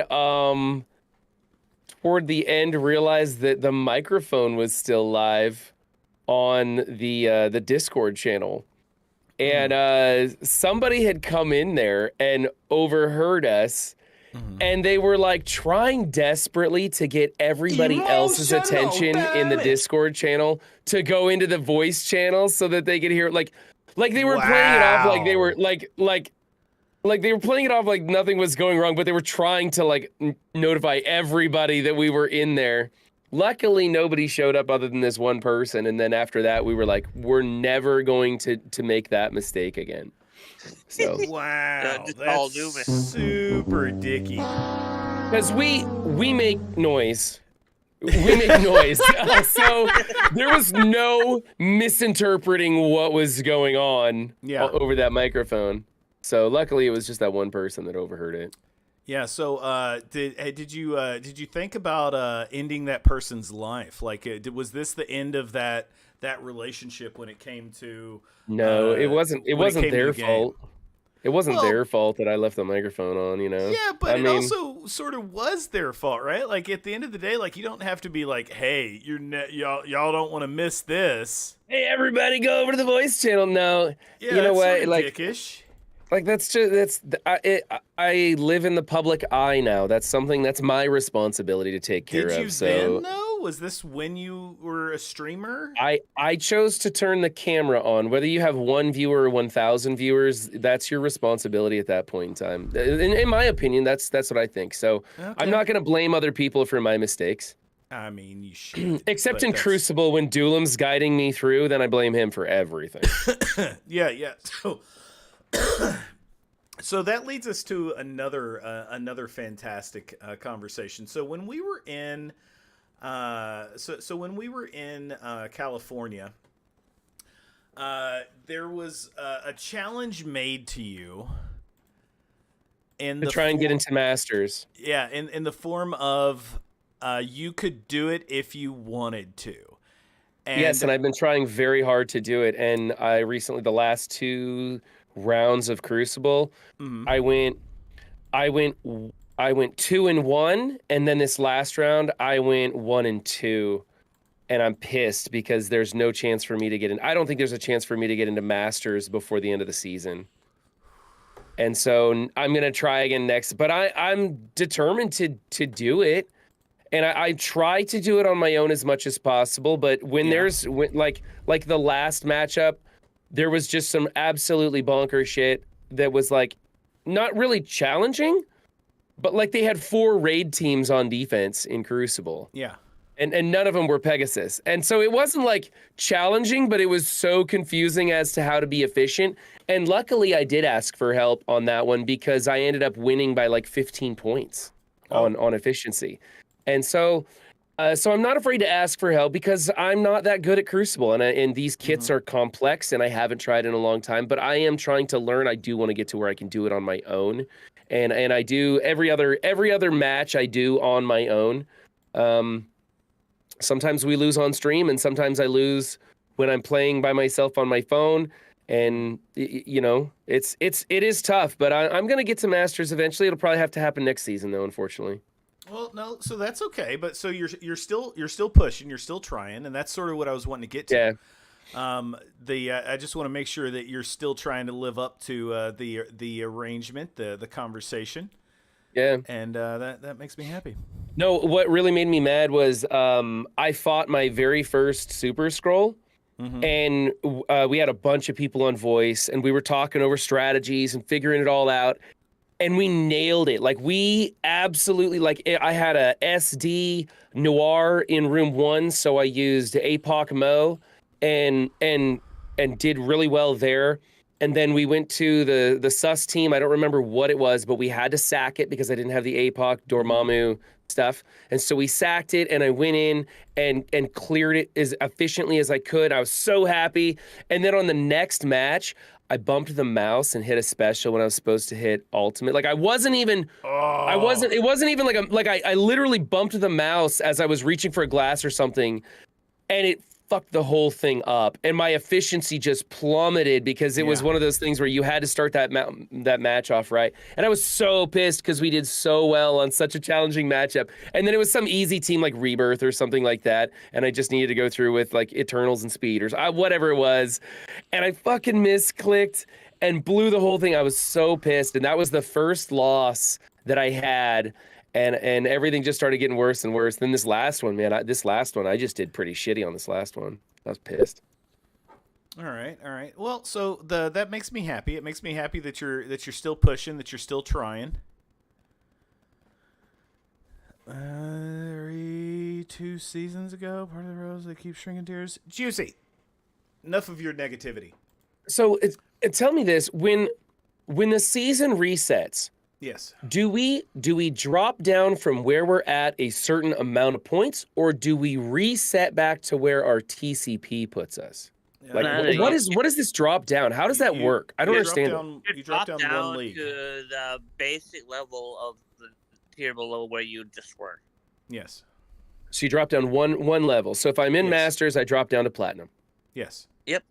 toward the end realized that the microphone was still live on the Discord channel. And somebody had come in there and overheard us, and they were like trying desperately to get everybody else's attention in the Discord channel to go into the voice channel so that they could hear it. Like they were playing it off like they were like they were playing it off like nothing was going wrong, but they were trying to like notify everybody that we were in there. Luckily, nobody showed up other than this one person. And then after that, we were like, we're never going to make that mistake again. So Wow, just all that's do it. super dicky. because we make noise. We make noise. So there was no misinterpreting what was going on over that microphone. So luckily, it was just that one person that overheard it. Yeah. So, did you think about ending that person's life? Like, was this the end of that relationship when it came to? No, it wasn't. It when wasn't came to their the game? fault. It wasn't Well- their fault that I left the microphone on, you know. Yeah, but I it mean, also sort of was their fault, right? Like at the end of the day, like you don't have to be like, "Hey, y'all don't want to miss this." hey, everybody, go over to the voice channel. No, Yeah, you know it's what? sort of Like, dickish. like I live in the public eye now. That's something that's my responsibility to take care Did you of. So then though? Was this when you were a streamer? I chose to turn the camera on. Whether you have 1 viewer or 1,000 viewers, that's your responsibility at that point in time. In my opinion, that's what I think. So Okay. I'm not going to blame other people for my mistakes. I mean, you should. Except but in that's- Crucible, when Doolam's guiding me through, then I blame him for everything. Yeah. So that leads us to another fantastic conversation. So when we were in California, there was a challenge made to you in To the try and get form- into Masters. yeah, in the form of you could do it if you wanted to. Yes, and I've been trying very hard to do it. And I recently, the last 2 rounds of Crucible, Mhm. I went 2-1, and then this last round I went 1-2, and I'm pissed because there's no chance for me to get in. I don't think there's a chance for me to get into Masters before the end of the season. And so I'm gonna try again next, but I'm determined to do it. And I try to do it on my own as much as possible, but when like the last matchup, there was just some absolutely bonker shit that was like not really challenging, but like they had 4 raid teams on defense in Crucible. Yeah. And none of them were Pegasus. And so it wasn't like challenging, but it was so confusing as to how to be efficient. And luckily I did ask for help on that one because I ended up winning by like 15 points on efficiency. And so I'm not afraid to ask for help because I'm not that good at Crucible, and these kits are complex, and I haven't tried in a long time. But I am trying to learn. I do want to get to where I can do it on my own, and I do every other match I do on my own. Sometimes we lose on stream, and sometimes I lose when I'm playing by myself on my phone. And you know, it is tough, but I'm gonna get to Masters eventually. It'll probably have to happen next season, though, unfortunately. Well, no, so that's okay, but so you're still pushing, you're still trying, and that's sort of what I was wanting to get to. Yeah. I just want to make sure that you're still trying to live up to the arrangement, the conversation. Yeah. And that makes me happy. No, what really made me mad was I fought my very first Super Scroll, and we had a bunch of people on voice, and we were talking over strategies and figuring it all out. And we nailed it. Like we absolutely I had a SD Noir in room 1, so I used APOC Mo and did really well there. And then we went to the sus team. I don't remember what it was, but we had to sack it because I didn't have the APOC Dormammu stuff. And so we sacked it, and I went in and cleared it as efficiently as I could. I was so happy. And then on the next match, I bumped the mouse and hit a special when I was supposed to hit ultimate. Like I wasn't even, it wasn't even like I literally bumped the mouse as I was reaching for a glass or something, and it fucked the whole thing up. And my efficiency just plummeted because it was one of those things where you had to start that match off right. And I was so pissed because we did so well on such a challenging matchup. And then it was some easy team like Rebirth or something like that. And I just needed to go through with like Eternals and Speeders, whatever it was. And I fucking misclicked and blew the whole thing. I was so pissed. And that was the first loss that I had. And everything just started getting worse and worse. Then this last one, man, I just did pretty shitty on this last one. I was pissed. All right. Well, so that makes me happy. It makes me happy that you're still pushing, that you're still trying. 2 seasons ago, part of the rose that keeps shrinking tears. Juicy. Enough of your negativity. So tell me this: when the season resets. Yes. Do we drop down from where we're at a certain amount of points, or do we reset back to where our TCP puts us? Like, what is this drop down? How does that work? I don't understand. You drop down 1 league to the basic level of the tier below where you just were. Yes. So you drop down one level. So if I'm in Masters, I drop down to Platinum. Yes. Yep.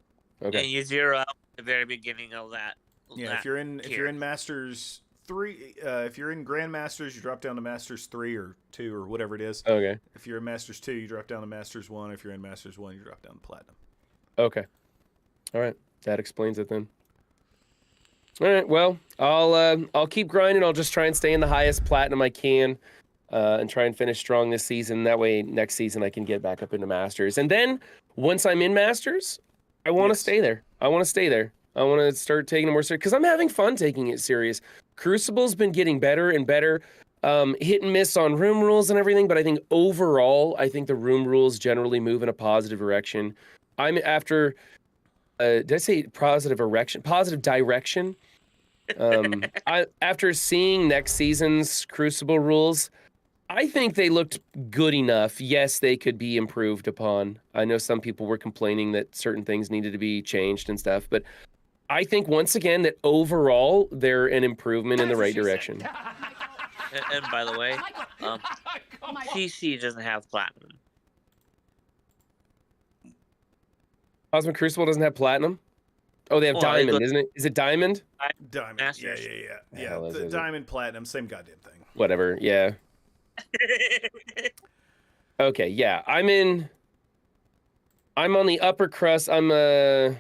Okay. And you zero out at the very beginning of that Yeah, if you're in Masters 3, if you're in Grandmasters, you drop down to Masters 3 or 2 or whatever it is. Okay. If you're in Masters 2, you drop down to Masters 1. If you're in Masters 1, you drop down to Platinum. Okay. All right. That explains it then. All right. Well, I'll keep grinding. I'll just try and stay in the highest Platinum I can, and try and finish strong this season. That way, next season I can get back up into Masters. And then once I'm in Masters, I want to stay there. I want to stay there. I want to start taking it more serious because I'm having fun taking it serious. Crucible's been getting better and better. Hit and miss on room rules and everything, but I think overall, I think the room rules generally move in a positive direction. I'm after, did I say positive direction? Positive direction. After seeing next season's Crucible rules, I think they looked good enough. Yes, they could be improved upon. I know some people were complaining that certain things needed to be changed and stuff, but I think once again that overall they're an improvement in the right direction. And by the way, CC doesn't have platinum. Cosmic Crucible doesn't have platinum? Oh, they have diamond, isn't it? Is it diamond? Diamond. Masters. Yeah. The diamond, platinum, same goddamn thing. Whatever. Yeah. Okay. Yeah. I'm on the upper crust. I'm in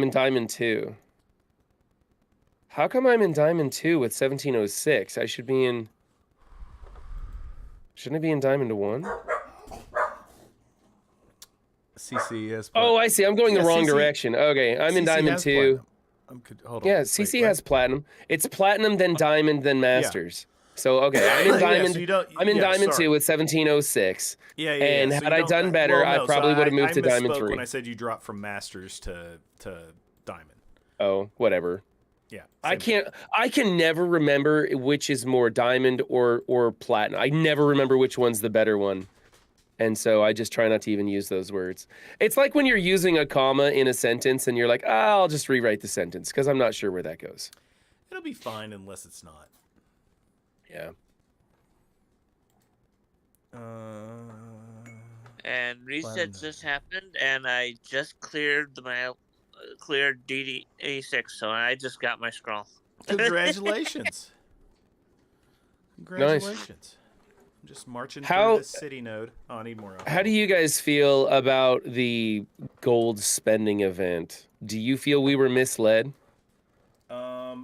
diamond 2. How come I'm in diamond 2 with 1706? Shouldn't I be in diamond 1? CC has. Oh, I see. I'm going the wrong direction. Okay, I'm in CC diamond has 2. Hold on. Yeah, Wait, CC what? has platinum. It's platinum, then diamond, then masters. So okay, I'm in diamond. So you don't- I'm in yeah, diamond sorry. 2 with 1706. Yeah. And So had you I don't- done better, well, I no, probably so would have moved to diamond misspoke 3. when I said you dropped from masters to diamond. Oh, whatever. Yeah. I can never remember which is more diamond or platinum. I never remember which one's the better one. And so I just try not to even use those words. It's like when you're using a comma in a sentence and you're like, I'll just rewrite the sentence because I'm not sure where that goes. It'll be fine unless it's not. Yeah. And resets Platinum. just happened, and I just cleared DD86, so I just got my scroll. Congratulations. Congratulations. I'm just marching through the city node. Oh, I need more. How do you guys feel about the gold spending event? Do you feel we were misled?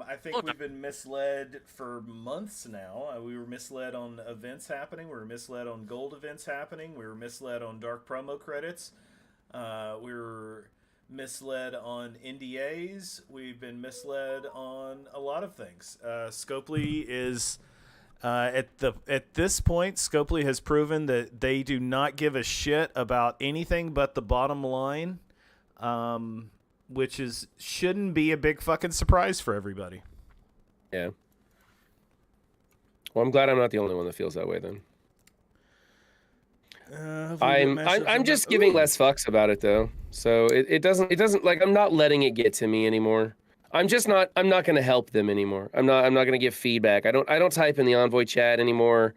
I think we've been misled for months now. We were misled on events happening. We were misled on gold events happening. We were misled on dark promo credits. We were misled on NDAs. We've been misled on a lot of things. Scopely is at this point. Scopely has proven that they do not give a shit about anything but the bottom line. Which shouldn't be a big fucking surprise for everybody. Yeah. Well, I'm glad I'm not the only one that feels that way then. I'm just giving less fucks about it though. So it doesn't like I'm not letting it get to me anymore. I'm not going to help them anymore. I'm not going to give feedback. I don't type in the Envoy chat anymore.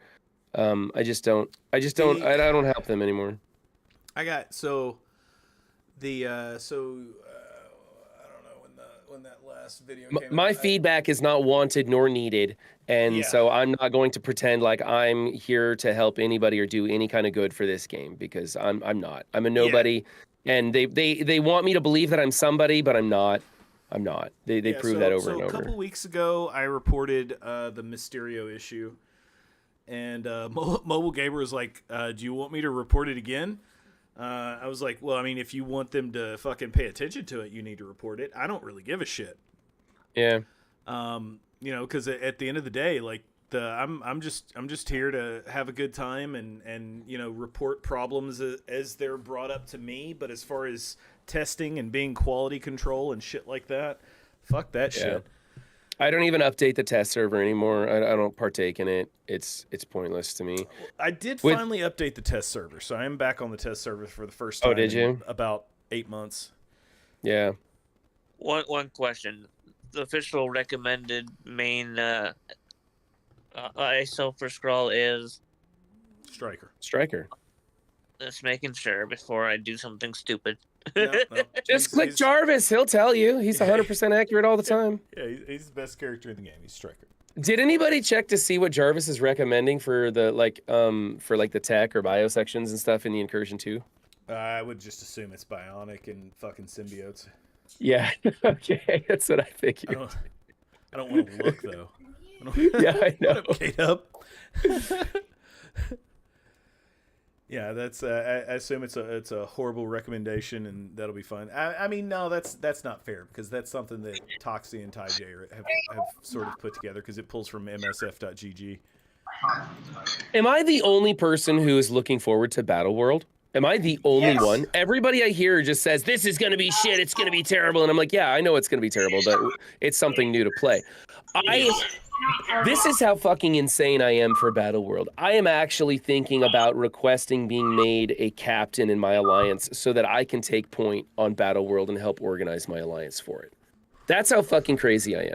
I don't help them anymore. I got I don't know when that last video came out. My feedback is not wanted nor needed, and so I'm not going to pretend like I'm here to help anybody or do any kind of good for this game because I'm not. I'm a nobody, and they want me to believe that I'm somebody, but I'm not. I'm not. They prove that over and over. A couple weeks ago, I reported the Mysterio issue, and Mobile Gamer was like, "Do you want me to report it again?" I was like, well, I mean, if you want them to fucking pay attention to it, you need to report it. I don't really give a shit. Yeah. Because at the end of the day, like I'm just here to have a good time and report problems as they're brought up to me. But as far as testing and being quality control and shit like that, fuck that shit. I don't even update the test server anymore. I don't partake in it. It's pointless to me. I did finally update the test server, so I am back on the test server for the first time. Oh, did you? In about 8 months. Yeah. One question: the official recommended main ISO for scroll is Striker. Striker. Just making sure before I do something stupid. No. Just click Jarvis. He'll tell you. He's 100% accurate all the time. Yeah, he's the best character in the game. He's Striker. Did anybody check to see what Jarvis is recommending for the the tech or bio sections and stuff in the Incursion 2? I would just assume it's bionic and fucking symbiotes. Yeah. Okay, that's what I figured. I don't want to look though. Yeah, I know. What up, K-Dub? Yeah, that's. I assume it's a horrible recommendation, and that'll be fun. I mean, no, that's not fair because that's something that Toxie and TyJ have sort of put together because it pulls from MSF.gg. Am I the only person who is looking forward to Battle World? Am I the only one? Everybody I hear just says, this is going to be shit, it's going to be terrible. And I'm like, yeah, I know it's going to be terrible, but it's something new to play. This is how fucking insane I am for Battle World. I am actually thinking about requesting being made a captain in my alliance so that I can take point on Battle World and help organize my alliance for it. That's how fucking crazy I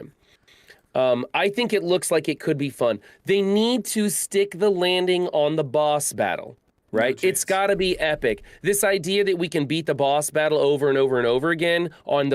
am. I think it looks like it could be fun. They need to stick the landing on the boss battle. Right? It's got to be epic. This idea that we can beat the boss battle over and over and over again on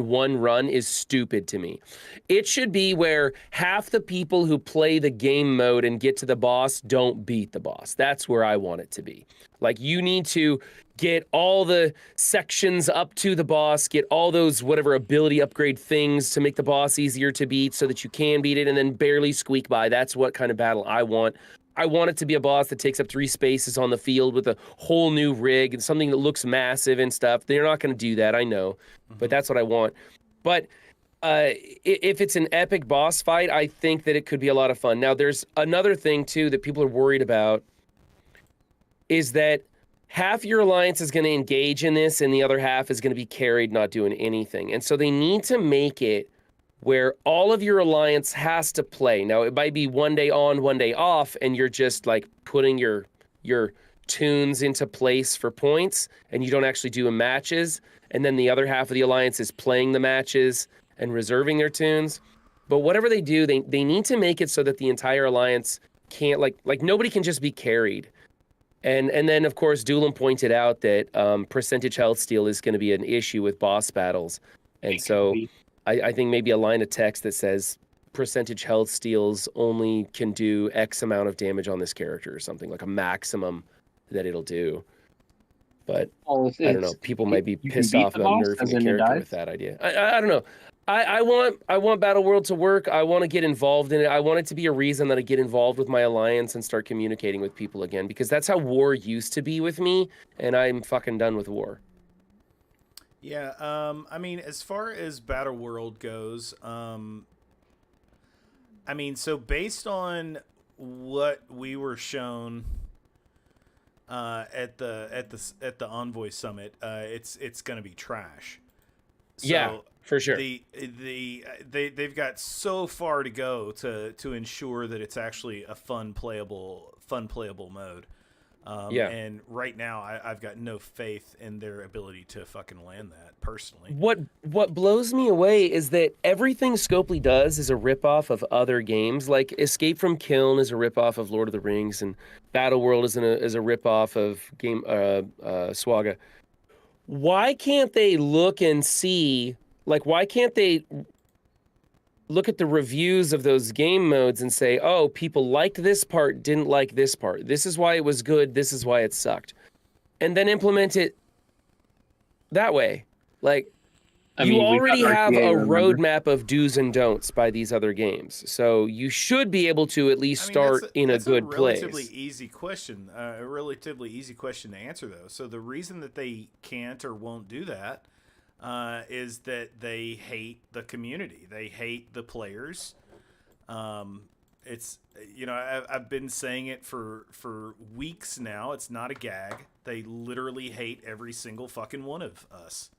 one run is stupid to me. It should be where half the people who play the game mode and get to the boss don't beat the boss. That's where I want it to be. Like, you need to get all the sections up to the boss, get all those whatever ability upgrade things to make the boss easier to beat so that you can beat it and then barely squeak by. That's what kind of battle I want. I want it to be a boss that takes up 3 spaces on the field with a whole new rig and something that looks massive and stuff. They're not going to do that, I know, but that's what I want. But if it's an epic boss fight, I think that it could be a lot of fun. Now, there's another thing, too, that people are worried about, is that half your alliance is going to engage in this and the other half is going to be carried not doing anything. And so they need to make it where all of your alliance has to play. Now, it might be one day on, one day off, and you're just like putting your tunes into place for points, and you don't actually do matches. And then the other half of the alliance is playing the matches and reserving their tunes. But whatever they do, they need to make it so that the entire alliance can't, like nobody can just be carried. And then, of course, Doolin pointed out that percentage health steal is going to be an issue with boss battles. And so I think maybe a line of text that says percentage health steals only can do X amount of damage on this character or something, like a maximum that it'll do. But I don't know. People might be pissed off about nerfing the character with that idea. I don't know. I want Battle World to work. I want to get involved in it. I want it to be a reason that I get involved with my alliance and start communicating with people again, because that's how war used to be with me, and I'm fucking done with war. Yeah, I mean, as far as Battle World goes, I mean, so based on what we were shown at the Envoy Summit, it's going to be trash. So yeah, for sure. They've got so far to go to ensure that it's actually a fun playable mode. And right now, I've got no faith in their ability to fucking land that, personally. What blows me away is that everything Scopely does is a ripoff of other games. Like, Escape from Kiln is a ripoff of Lord of the Rings, and Battle World is a ripoff of Swaga. Why can't they look and see, like, why can't they look at the reviews of those game modes and say, oh, people liked this part, didn't like this part. This is why it was good. This is why it sucked. And then implement it that way. Like, you already have a roadmap of do's and don'ts by these other games. So you should be able to at least start in a good place. That's a relatively easy question. A relatively easy question to answer, though. So the reason that they can't or won't do that is that they hate the community. They hate the players. It's, you know, I've been saying it for weeks now. It's not a gag. They literally hate every single fucking one of us.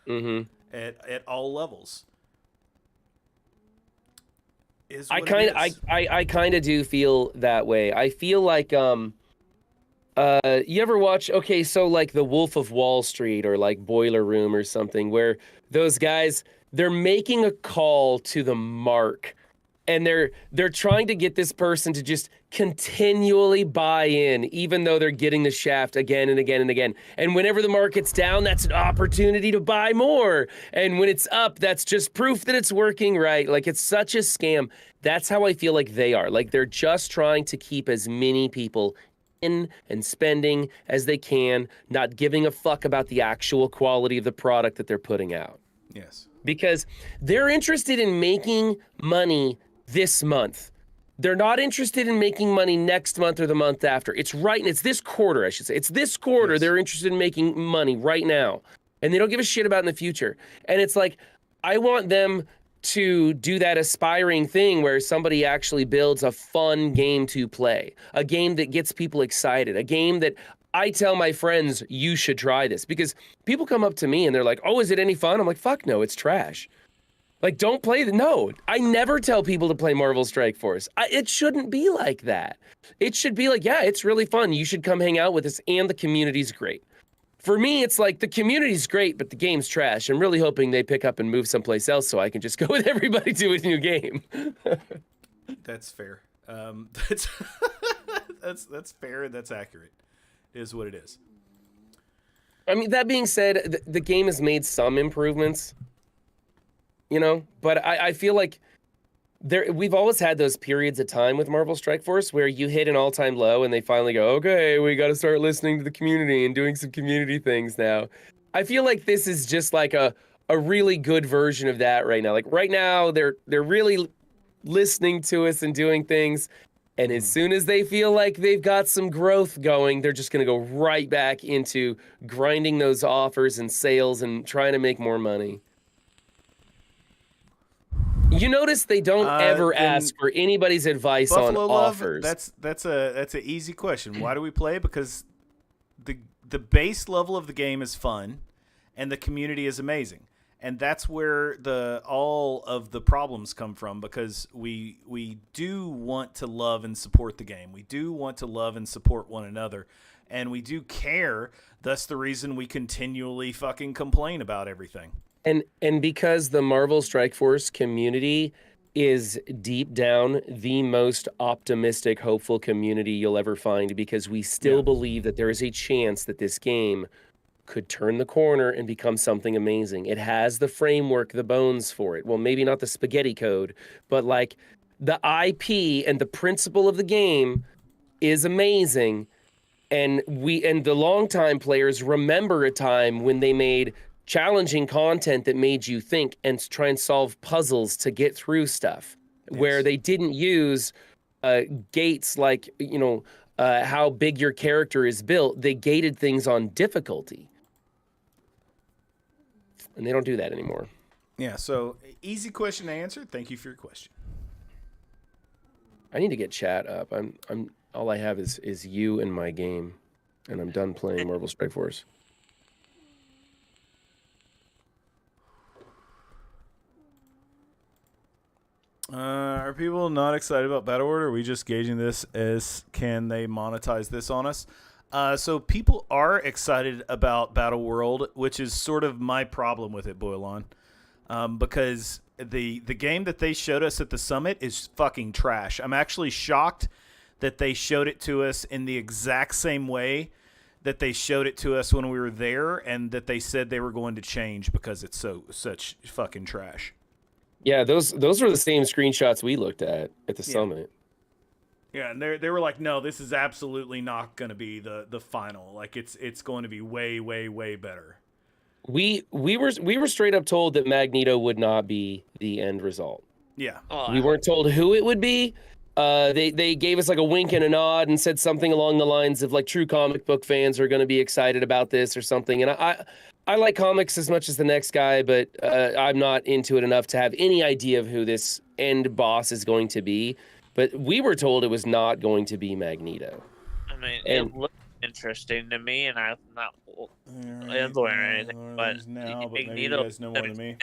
Mm-hmm. At all levels. I kind of do feel that way. I feel like you ever watch, okay, so like The Wolf of Wall Street or like Boiler Room or something, where those guys, they're making a call to the mark and they're trying to get this person to just continually buy in, even though they're getting the shaft again and again and again. And whenever the market's down, that's an opportunity to buy more. And when it's up, that's just proof that it's working right. Like, it's such a scam. That's how I feel like they are. Like, they're just trying to keep as many people in and spending as they can, not giving a fuck about the actual quality of the product that they're putting out. Yes. Because they're interested in making money this month. They're not interested in making money next month or the month after. It's this quarter, I should say. It's this quarter. Yes. They're interested in making money right now. And they don't give a shit about in the future. And it's like, I want them to do that aspiring thing where somebody actually builds a fun game to play, a game that gets people excited, a game that I tell my friends, you should try this. Because people come up to me and they're like, oh, is it any fun? I'm like, fuck no, it's trash. Like, don't play no, I never tell people to play Marvel Strike Force. It shouldn't be like that. It should be like, yeah, it's really fun. You should come hang out with us, and the community's great. For me, it's like, the community's great, but the game's trash. I'm really hoping they pick up and move someplace else so I can just go with everybody to a new game. That's fair. That's fair, and that's accurate. It is what it is. I mean, that being said, the game has made some improvements. You know, but I feel like we've always had those periods of time with Marvel Strike Force where you hit an all-time low and they finally go, okay, we got to start listening to the community and doing some community things now. I feel like this is just like a really good version of that right now. Like, right now, they're really listening to us and doing things. And as soon as they feel like they've got some growth going, they're just going to go right back into grinding those offers and sales and trying to make more money. You notice they don't ever ask for anybody's advice Buffalo on Love, offers. That's an easy question. Why do we play? Because the base level of the game is fun, and the community is amazing, and that's where all of the problems come from. Because we do want to love and support the game. We do want to love and support one another, and we do care. That's the reason we continually fucking complain about everything. And because the Marvel Strike Force community is deep down the most optimistic, hopeful community you'll ever find, because we still believe that there is a chance that this game could turn the corner and become something amazing. It has the framework, the bones for it. Well, maybe not the spaghetti code, but like the IP and the principle of the game is amazing. And the longtime players remember a time when they made challenging content that made you think and try and solve puzzles to get through stuff, where they didn't use gates like, how big your character is built. They gated things on difficulty. And they don't do that anymore. Yeah, so easy question to answer. Thank you for your question. I need to get chat up. I'm all I have is you and my game, and I'm done playing Marvel Strike Force. Are people not excited about Battle World, or are we just gauging this as can they monetize this on us? So people are excited about Battle World, which is sort of my problem with it, Boylon. Because the game that they showed us at the summit is fucking trash. I'm actually shocked that they showed it to us in the exact same way that they showed it to us when we were there, and that they said they were going to change because it's such fucking trash. Yeah, those were the same screenshots we looked at the summit. Yeah, and they were like, no, this is absolutely not going to be the final. Like, it's going to be way, way, way better. We were straight up told that Magneto would not be the end result. Yeah. We weren't told who it would be. They gave us like a wink and a nod and said something along the lines of like, true comic book fans are going to be excited about this or something. And I like comics as much as the next guy, but I'm not into it enough to have any idea of who this end boss is going to be. But we were told it was not going to be Magneto. I mean, it looked interesting to me, and I'm not into it or anything. But now, but maybe you Magneto, guys know more than me.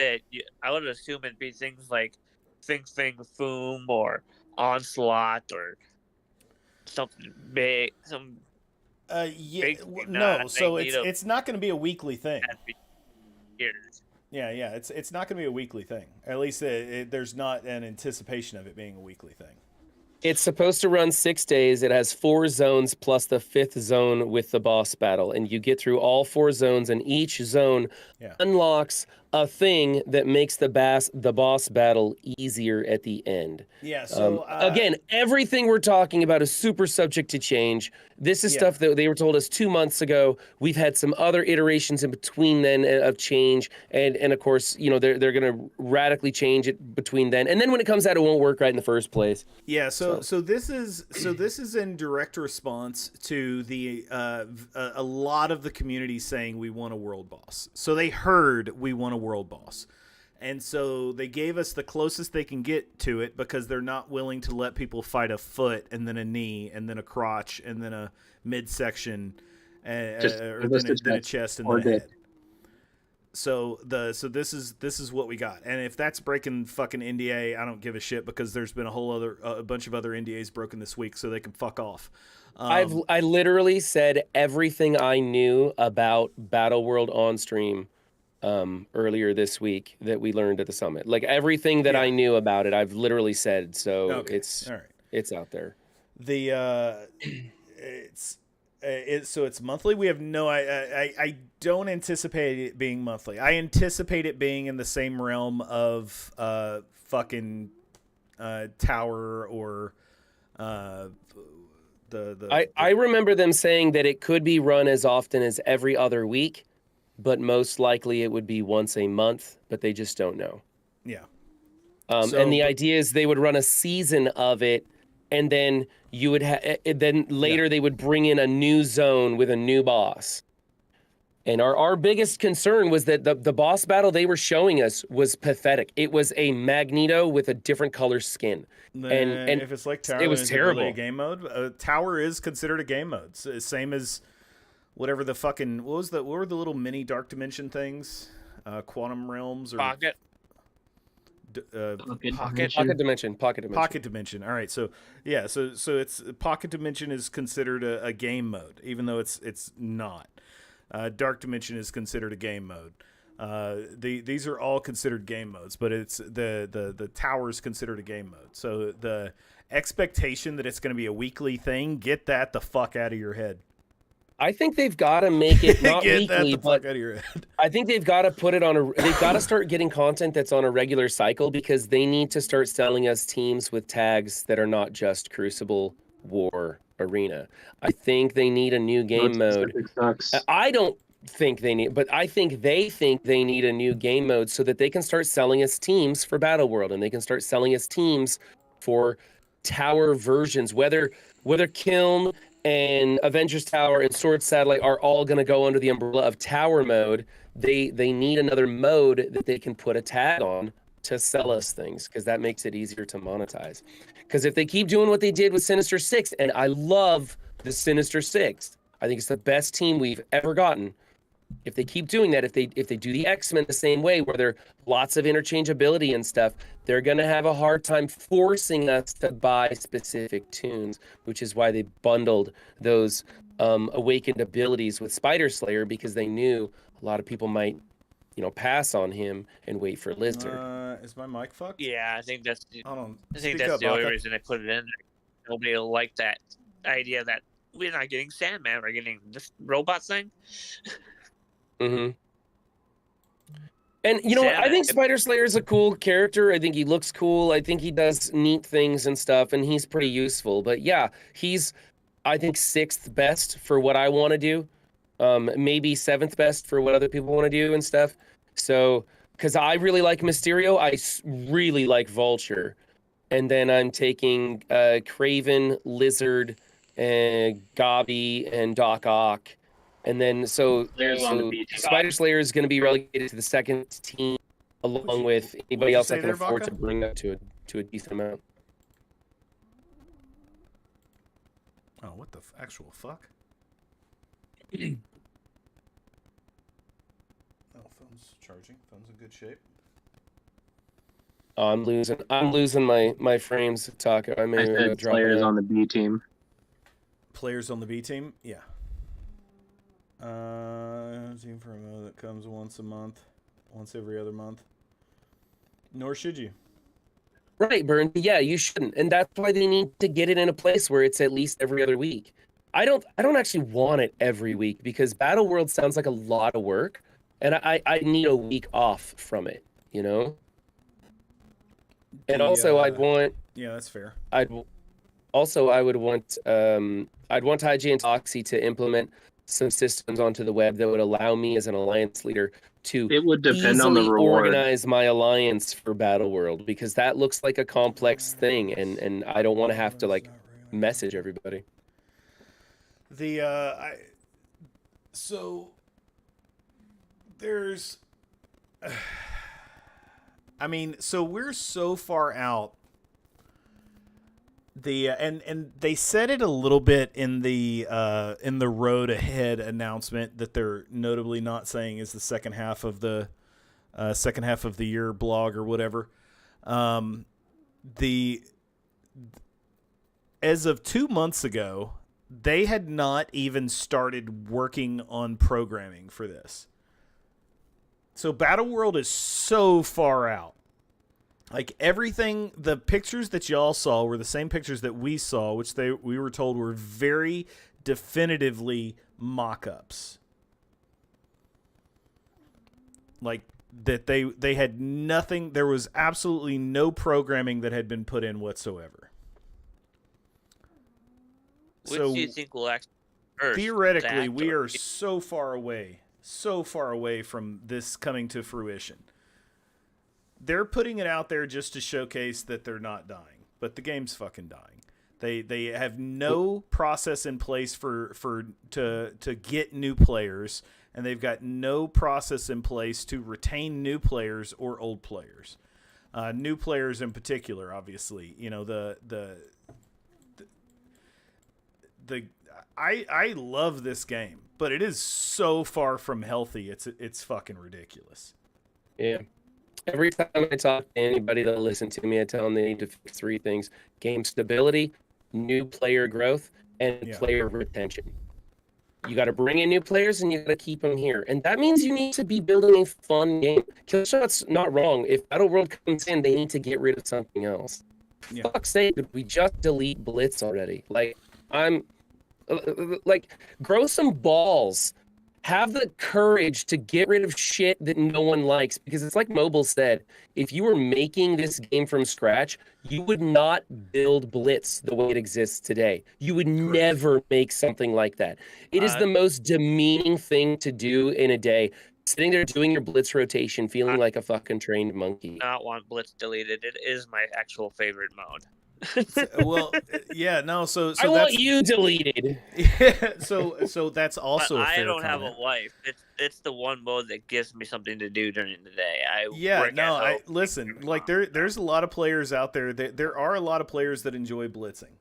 I would assume it'd be things like Think Foom or Onslaught or something big, some. No. So it's not going to be a weekly thing. Yeah, it's not going to be a weekly thing. At least there's not an anticipation of it being a weekly thing. It's supposed to run 6 days. It has 4 zones plus the 5th zone with the boss battle. And you get through all 4 zones, and each zone unlocks a thing that makes the boss battle easier at the end. Yeah, so... again, everything we're talking about is super subject to change. This is stuff that they were told us 2 months ago. We've had some other iterations in between then of change. And of course, you know, they're going to radically change it between then. And then when it comes out, it won't work right in the first place. Yeah, so this is in direct response to the a lot of the community saying we want a world boss. So they heard we want a world boss. And so they gave us the closest they can get to it because they're not willing to let people fight a foot and then a knee and then a crotch and then a midsection or then a chest and then a head. So this is what we got. And if that's breaking fucking NDA, I don't give a shit because there's been a bunch of other NDAs broken this week, so they can fuck off. I literally said everything I knew about Battle World on stream earlier this week that we learned at the summit. Like everything that I knew about it, I've literally said. So it's out there. It's monthly. We have no. I don't anticipate it being monthly. I anticipate it being in the same realm of fucking Tower or I remember them saying that it could be run as often as every other week, but most likely it would be once a month. But they just don't know. Yeah. And the idea is they would run a season of it. And then you would later they would bring in a new zone with a new boss. And our biggest concern was that the boss battle they were showing us was pathetic. It was a Magneto with a different color skin. And if it's like Tower, it was terrible. Really a game mode. Tower is considered a game mode. Same as whatever the fucking what were the little mini Dark Dimension things? Quantum Realms or Pocket. Pocket Dimension. All right, so it's Pocket Dimension is considered a game mode, even though it's not. Dark Dimension is considered a game mode. These are all considered game modes, but it's the Tower is considered a game mode. So the expectation that it's going to be a weekly thing, get that the fuck out of your head. I think they've got to make it not weekly, but out of your head. I think they've got to put it on they've got to start getting content that's on a regular cycle because they need to start selling us teams with tags that are not just Crucible, War, Arena. I think they need a new game mode. I don't think they need, but I think they need a new game mode so that they can start selling us teams for Battle World and they can start selling us teams for Tower versions, whether Kiln and Avengers Tower and Sword Satellite are all going to go under the umbrella of Tower mode. They need another mode that they can put a tag on to sell us things because that makes it easier to monetize. Because if they keep doing what they did with Sinister Six, and I love the Sinister Six, I think it's the best team we've ever gotten. If they keep doing that, if they do the X-Men the same way, where there are lots of interchangeability and stuff, they're going to have a hard time forcing us to buy specific tunes, which is why they bundled those awakened abilities with Spider Slayer, because they knew a lot of people might, pass on him and wait for Lizard. Is my mic fucked? Yeah, I think that's. Hold on. I think that's the only reason they put it in there. Nobody will like that idea that we're not getting Sandman, we're getting this robot thing. Mm-hmm. And I think Spider Slayer is a cool character. I think he looks cool. I think he does neat things and stuff, and he's pretty useful. But yeah, he's, I think, 6th best for what I want to do. Maybe 7th best for what other people want to do and stuff. So, because I really like Mysterio, I really like Vulture. And then I'm taking Kraven, Lizard, and Gabi, and Doc Ock. And then, so Spider Slayer is going to be relegated to the 2nd team, along with anybody else I can afford to bring up to a decent amount. Oh, what the actual fuck? Phone's charging. Phone's in good shape. Oh, I'm losing my frames, Taco. I said players on the B team. Players on the B team? Yeah. Team for a mode that comes once a month. once every other month. Nor should you. Right, Burn. Yeah, you shouldn't. And that's why they need to get it in a place where it's at least every other week. I don't actually want it every week because Battle World sounds like a lot of work, and I need a week off from it, you know? And also I'd want Yeah, that's fair. I would want IGN and Toxie to implement some systems onto the web that would allow me as an alliance leader to It would depend on the easily reward. organize my alliance for Battle World, because that looks like a complex thing, and I don't want to have to like message everybody. So there's I mean, so we're so far out. And they said it a little bit in the road ahead announcement that they're notably not saying is the second half of the year blog or whatever. As of 2 months ago, they had not even started working on programming for this. So Battle World is so far out. Like everything, the pictures that y'all saw were the same pictures that we saw, which we were told were very definitively mock-ups. Like that they had nothing, there was absolutely no programming that had been put in whatsoever. Which do you think will actually first, theoretically, that we or- are so far away from this coming to fruition. They're putting it out there just to showcase that they're not dying, but the game's fucking dying. They have no process in place to get new players, and they've got no process in place to retain new players or old players. New players in particular, obviously. You know, I love this game, but it is so far from healthy. It's fucking ridiculous. Yeah. Every time I talk to anybody that'll listen to me, I tell them they need to fix three things: game stability, new player growth, and player retention. You got to bring in new players and you got to keep them here. And that means you need to be building a fun game. Killshot's not wrong. If Battle World comes in, they need to get rid of something else. Yeah. Fuck's sake, did we just delete Blitz already? Like, grow some balls. Have the courage to get rid of shit that no one likes, because it's like Mobile said, if you were making this game from scratch, you would not build Blitz the way it exists today. You would never make something like that. It is the most demeaning thing to do in a day, sitting there doing your Blitz rotation, feeling like a fucking trained monkey. Not want Blitz deleted. It is my actual favorite mode. Well, yeah, no. So I want you deleted. Yeah, so that's also. But a fair I don't have comment. a life. It's the one mode that gives me something to do during the day. Listen. Like there's a lot of players out there. There are a lot of players that enjoy blitzing.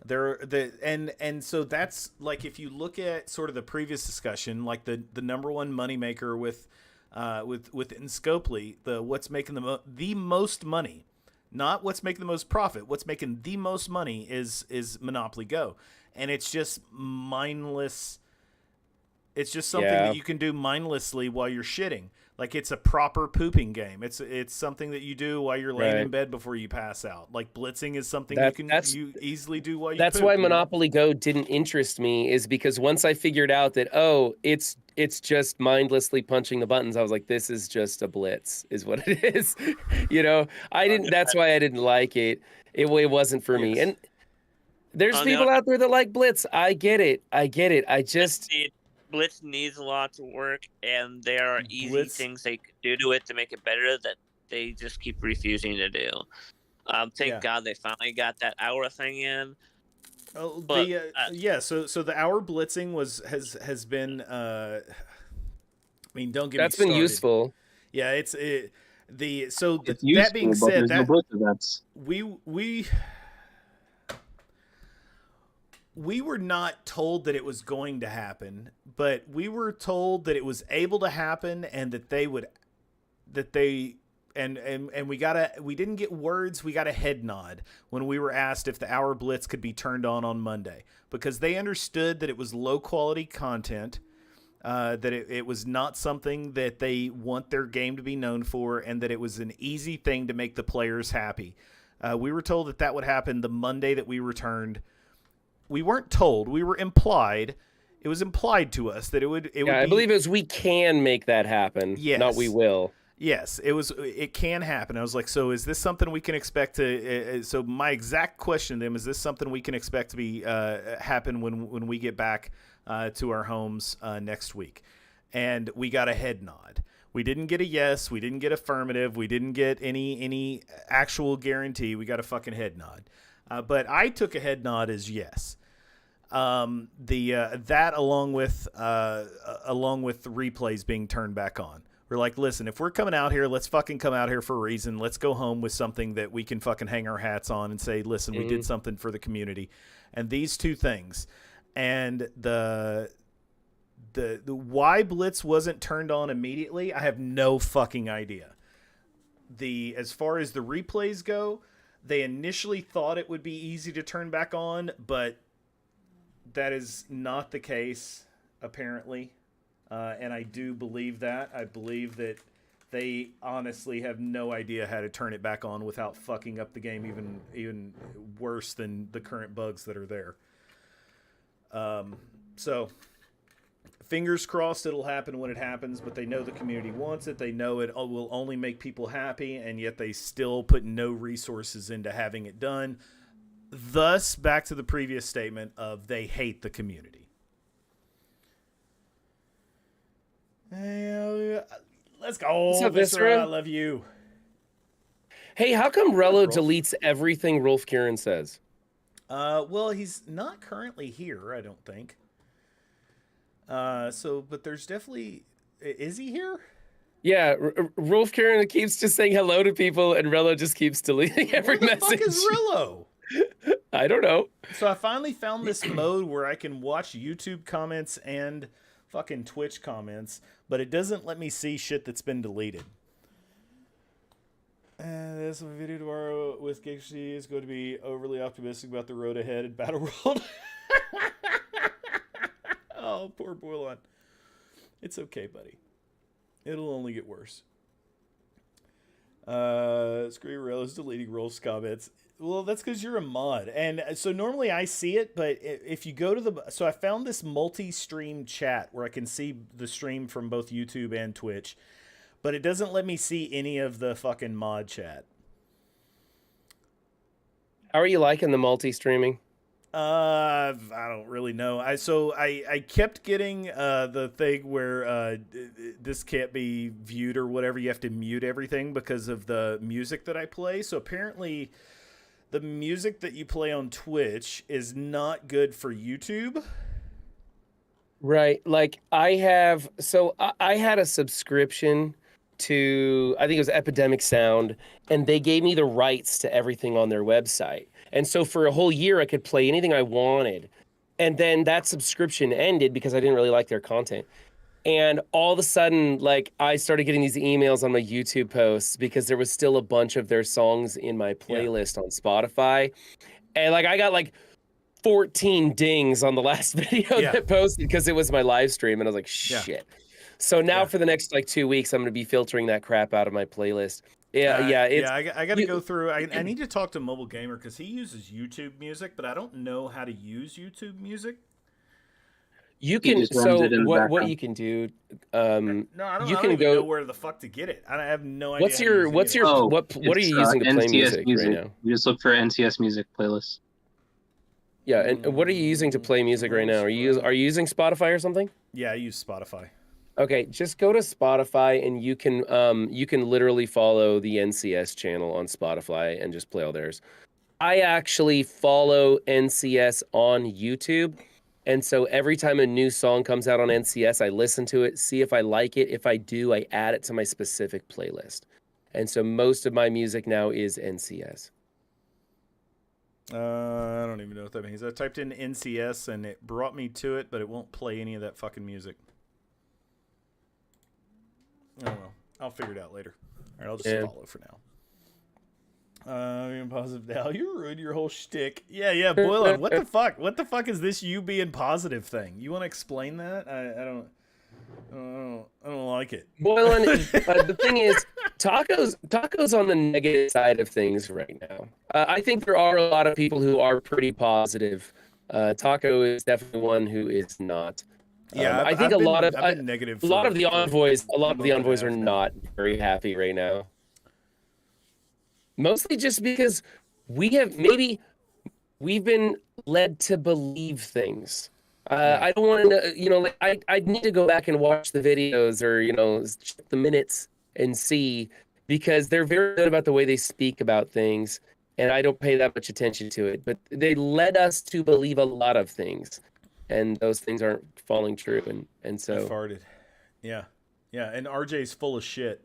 And so that's like, if you look at sort of the previous discussion, like the number one moneymaker within Scopely, what's making the most money. Not what's making the most profit. What's making the most money is Monopoly Go. And it's just mindless. It's just something that you can do mindlessly while you're shitting. Like, it's a proper pooping game. It's something that you do while you're laying in bed before you pass out. Like, blitzing is something you easily do while you That's poop. why Monopoly Go didn't interest me, is because once I figured out that, it's just mindlessly punching the buttons, I was like, this is just a blitz, is what it is. That's why I didn't like it. It wasn't for me. And there's people out there that like blitz. I get it. I just... Blitz needs a lot of work, and there are easy things they could do to it to make it better that they just keep refusing to do. Thank God they finally got that hour thing in. So the hour blitzing has been. I mean, don't get me started. That's been useful. Yeah, that useful, being said, no blitz events. We were not told that it was going to happen, but we were told that it was able to happen, and that we didn't get words. We got a head nod when we were asked if the hour blitz could be turned on Monday, because they understood that it was low quality content. that it was not something that they want their game to be known for, and that it was an easy thing to make the players happy. We were told that that would happen the Monday that we returned. We weren't told. We were implied. It was implied to us that it would. I believe it was we can make that happen. Yes. Not we will. Yes, it was. It can happen. I was like, so is this something we can expect to? So my exact question to them is: this something we can expect to be happen when we get back to our homes next week? And we got a head nod. We didn't get a yes. We didn't get affirmative. We didn't get any actual guarantee. We got a fucking head nod. But I took a head nod as yes. That along with the replays being turned back on. We're like, listen, if we're coming out here, let's fucking come out here for a reason. Let's go home with something that we can fucking hang our hats on and say, listen, we did something for the community. And these two things. And the why Blitz wasn't turned on immediately, I have no fucking idea. As far as the replays go, they initially thought it would be easy to turn back on, but that is not the case, apparently. And I do believe that. I believe that they honestly have no idea how to turn it back on without fucking up the game even worse than the current bugs that are there. So, fingers crossed it'll happen when it happens, but they know the community wants it. They know it will only make people happy, and yet they still put no resources into having it done. Thus, back to the previous statement of they hate the community. Hey, let's go. What's up, Viscera? Viscera? I love you. Hey, how come Rello Rolf? deletes everything Rolf Kieran says? Well, he's not currently here, I don't think. But there's definitely... Is he here? Yeah, Rolf Kieran keeps just saying hello to people, and Rello just keeps deleting every Where the message. fuck is Rillo? I don't know. So I finally found this mode where I can watch YouTube comments and fucking Twitch comments, but it doesn't let me see shit that's been deleted. This video tomorrow with Giggsy is going to be overly optimistic about the road ahead in Battle World. Oh, poor Boilon. It's okay, buddy. It'll only get worse. Screamerello's deleting Rolf's comments. Well, that's because you're a mod. And so normally I see it, but if you go to the... So I found this multi-stream chat where I can see the stream from both YouTube and Twitch, but it doesn't let me see any of the fucking mod chat. How are you liking the multi-streaming? I don't really know. I kept getting the thing where this can't be viewed or whatever. You have to mute everything because of the music that I play. So apparently the music that you play on Twitch is not good for YouTube. Right. Like I had a subscription to, I think it was Epidemic Sound, and they gave me the rights to everything on their website. And so for a whole year, I could play anything I wanted. And then that subscription ended because I didn't really like their content. And all of a sudden, like, I started getting these emails on my YouTube posts because there was still a bunch of their songs in my playlist on Spotify. And, like, I got, like, 14 dings on the last video that posted because it was my live stream. And I was like, shit. So now for the next, like, 2 weeks, I'm going to be filtering that crap out of my playlist. I got to go through. I need to talk to Mobile Gamer because he uses YouTube Music, but I don't know how to use YouTube Music. You can. So what you can do? No, I don't even know where the fuck to get it. I have no idea. What are you using to play music right now? You just look for NCS Music playlist. Yeah, and what are you using to play music right now? Are you using Spotify or something? Yeah, I use Spotify. Okay, just go to Spotify and you can literally follow the NCS channel on Spotify and just play all theirs. I actually follow NCS on YouTube, and so every time a new song comes out on NCS, I listen to it, see if I like it. If I do, I add it to my specific playlist. And so most of my music now is NCS. I don't even know what that means. I typed in NCS and it brought me to it, but it won't play any of that fucking music. I don't know. I'll figure it out later. All right, I'll just follow for now. Being positive now. You ruined your whole shtick. Yeah, Boiler. What the fuck? What the fuck is this you being positive thing? You want to explain that? I don't. I don't like it. Boylan, the thing is, Taco's on the negative side of things right now. I think there are a lot of people who are pretty positive. Taco is definitely one who is not. Yeah, I think I've been negative. A lot of the envoys are not very happy right now. Mostly just because we've been led to believe things. I don't want to, I need to go back and watch the videos or, check the minutes and see, because they're very good about the way they speak about things, and I don't pay that much attention to it. But they led us to believe a lot of things, and those things aren't falling true, and so. I farted. Yeah, and RJ's full of shit.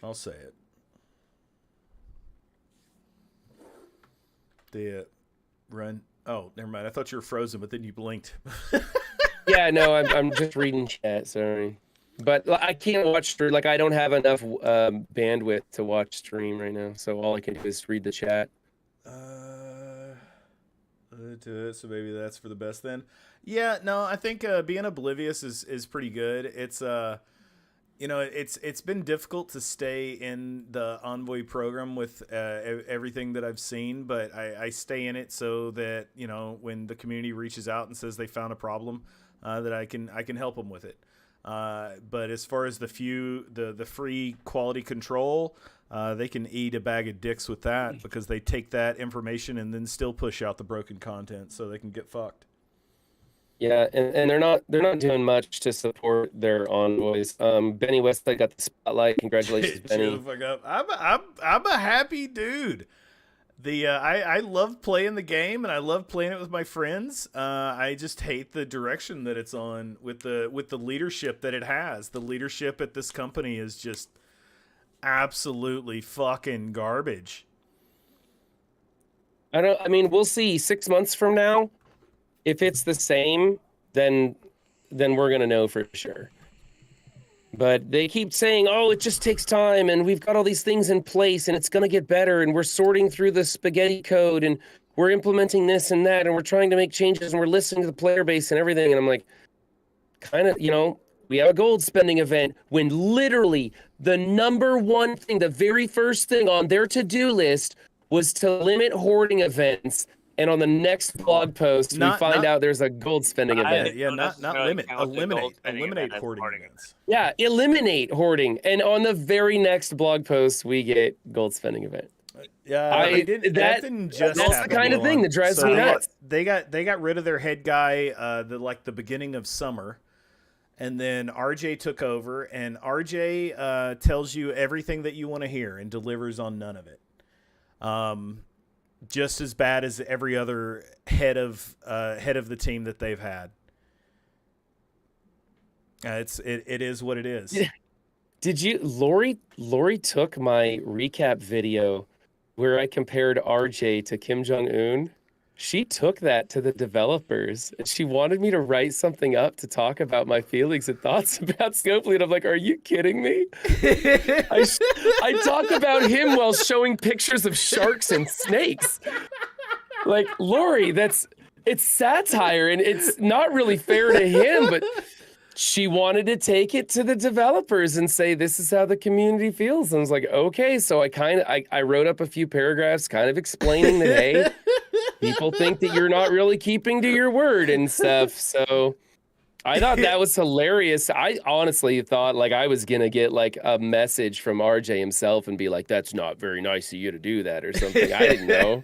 I'll say it. The run. Oh, never mind. I thought you were frozen, but then you blinked. Yeah, no, I'm just reading chat. Sorry, but I can't watch stream. Like, I don't have enough bandwidth to watch stream right now, so all I can do is read the chat. So maybe that's for the best then. Yeah, no, I think being oblivious is pretty good. It's it's been difficult to stay in the Envoy program with everything that I've seen, but I stay in it so that, when the community reaches out and says they found a problem, that I can help them with it. But as far as the free quality control, they can eat a bag of dicks with that, because they take that information and then still push out the broken content so they can get fucked. Yeah, and they're not doing much to support their envoys. Benny Westlake got the spotlight. Congratulations, Benny. I'm a happy dude. I love playing the game, and I love playing it with my friends. I just hate the direction that it's on with the leadership that it has. The leadership at this company is just absolutely fucking garbage. We'll see 6 months from now. If it's the same, then we're gonna know for sure. But they keep saying, "Oh, it just takes time, and we've got all these things in place, and it's gonna get better, and we're sorting through the spaghetti code, and we're implementing this and that, and we're trying to make changes, and we're listening to the player base and everything." And I'm like, kind of, we have a gold spending event when literally the number one thing, the very first thing on their to-do list was to limit hoarding events. And on the next blog post, we find out there's a gold spending event. Eliminate hoarding events. Yeah, eliminate hoarding. And on the very next blog post, we get gold spending event. Yeah, that didn't just that's happen. The kind of thing that drives me nuts. They got rid of their head guy the beginning of summer, and then RJ took over, and RJ tells you everything that you want to hear and delivers on none of it. Just as bad as every other head of the team that they've had. It is what it is. Did you Lori took my recap video where I compared RJ to Kim Jong-un? She took that to the developers, and she wanted me to write something up to talk about my feelings and thoughts about Scopely, and I'm like, are you kidding me? I talk about him while showing pictures of sharks and snakes. Like, Lori, it's satire, and it's not really fair to him, but she wanted to take it to the developers and say, this is how the community feels. And I was like, okay. So I wrote up a few paragraphs kind of explaining that, hey, people think that you're not really keeping to your word and stuff. So I thought that was hilarious. I honestly thought like I was going to get like a message from RJ himself and be like, that's not very nice of you to do that or something. I didn't know.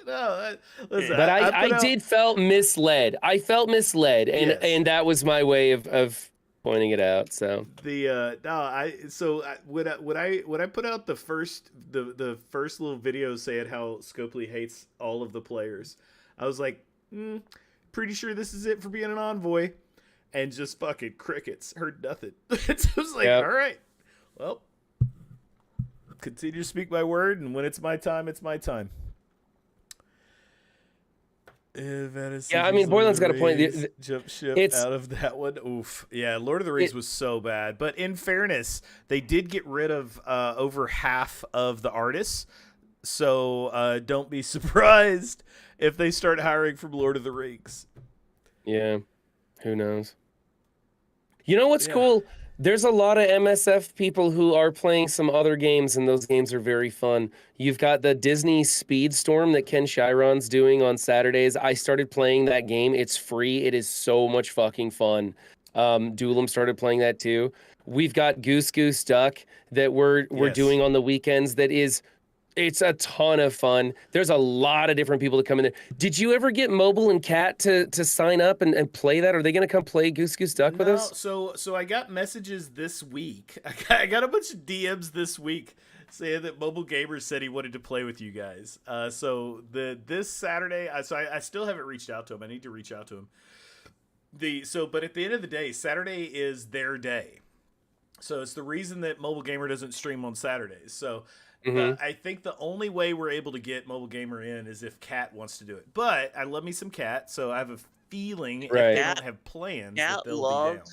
No, listen, but I felt misled. I felt misled, and Yes. and that was my way of pointing it out. So when I put out the first little video saying how Scopely hates all of the players, I was like, pretty sure this is it for being an envoy, and just fucking crickets. Heard nothing. So I was like, all right, well, continue to speak my word, and when it's my time, it's my time. Yeah, I mean, Boylan's got a point. Jump ship out of that one. Oof. Yeah, Lord of the Rings was so bad. But in fairness, they did get rid of over half of the artists. So don't be surprised if they start hiring from Lord of the Rings. Yeah. Who knows? You know what's Yeah. cool? There's a lot of MSF people who are playing some other games, and those games are very fun. You've got the Disney Speedstorm that Ken Chiron's doing on Saturdays. I started playing that game. It's free. It is so much fucking fun. Duelam started playing that too. We've got Goose Goose Duck that we're Yes. doing on the weekends. It's a ton of fun. There's a lot of different people that come in there. Did you ever get Mobile and Cat to sign up and play that? Are they going to come play Goose Goose Duck with us? So I got messages this week. I got a bunch of DMs this week saying that Mobile Gamer said he wanted to play with you guys. So this Saturday, I still haven't reached out to him. I need to reach out to him. But at the end of the day, Saturday is their day. So it's the reason that Mobile Gamer doesn't stream on Saturdays. So I think the only way we're able to get Mobile Gamer in is if Cat wants to do it. But I love me some Cat, so I have a feeling if they don't have plans that they'll be down.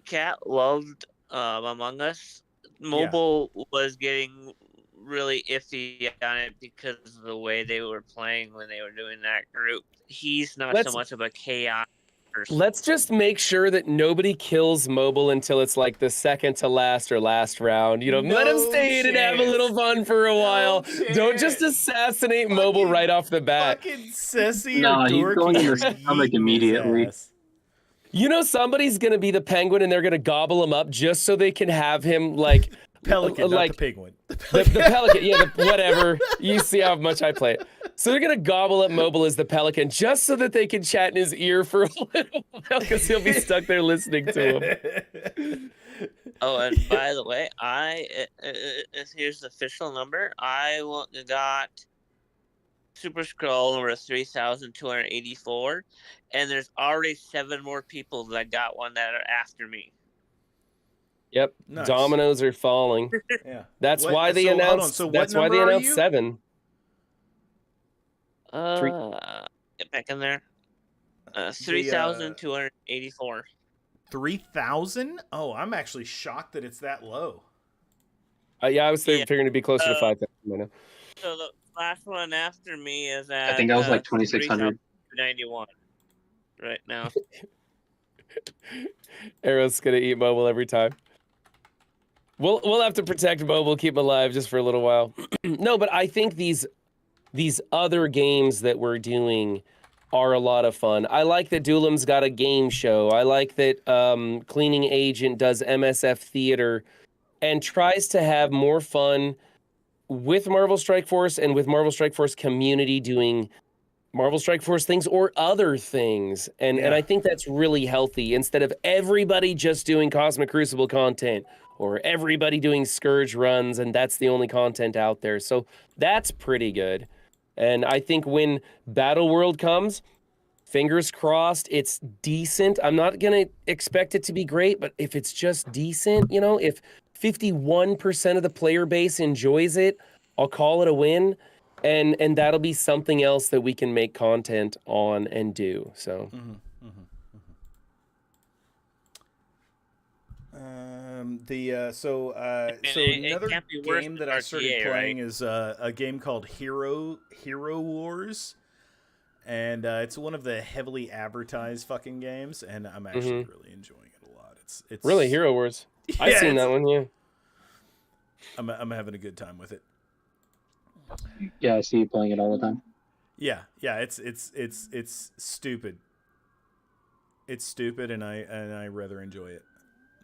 Cat loved Among Us. Mobile was getting really iffy on it because of the way they were playing when they were doing that group. He's not so much of a chaos person. Let's just make sure that nobody kills Mobile until it's like the second to last or last round. You know, let him stay in and have a little fun for a while. Don't just assassinate Mobile right off the bat. Fucking sissy No, or he's dorky going in or the stomach yeet his immediately. ass. You know, somebody's going to be the penguin and they're going to gobble him up just so they can have him like... Pelican, like not the penguin. the pelican, yeah, whatever. You see how much I play it. So they're gonna gobble up Mobile as the pelican just so that they can chat in his ear for a little while because he'll be stuck there listening to him. Oh, and by the way, here's the official number. I got Super Scroll number 3,284, and there's already 7 more people that got one that are after me. Yep, Nice. dominoes are falling. Yeah. That's What- why they so, hold on, announced. so what That's why they number are announced you? 7. Get back in there. 3,284. 3,000? Oh, I'm actually shocked that it's that low. Yeah, I was figuring to be closer to 5,000 by now. So the last one after me is at I think I was like 2,600. 3,291 right now. Arrow's gonna eat Mobile every time. We'll have to protect Mobile, keep him alive just for a little while. No, but I think these other games that we're doing are a lot of fun. I like that Duelam's got a game show. I like that Cleaning Agent does MSF Theater and tries to have more fun with Marvel Strike Force and with Marvel Strike Force community doing Marvel Strike Force things or other things. And I think that's really healthy instead of everybody just doing Cosmic Crucible content or everybody doing Scourge runs and that's the only content out there. So that's pretty good. And I think when Battle World comes, fingers crossed, it's decent. I'm not going to expect it to be great, but if it's just decent, you know, if 51% of the player base enjoys it, I'll call it a win. And that'll be something else that we can make content on and do. So So it another can't be worse game than that I started RTA, playing is a game called Hero Wars, and it's one of the heavily advertised fucking games, and I'm actually really enjoying it a lot. It's really Hero Wars. I've seen that one. Yeah, I'm having a good time with it. Yeah, I see you playing it all the time. Yeah, it's stupid. It's stupid, and I rather enjoy it.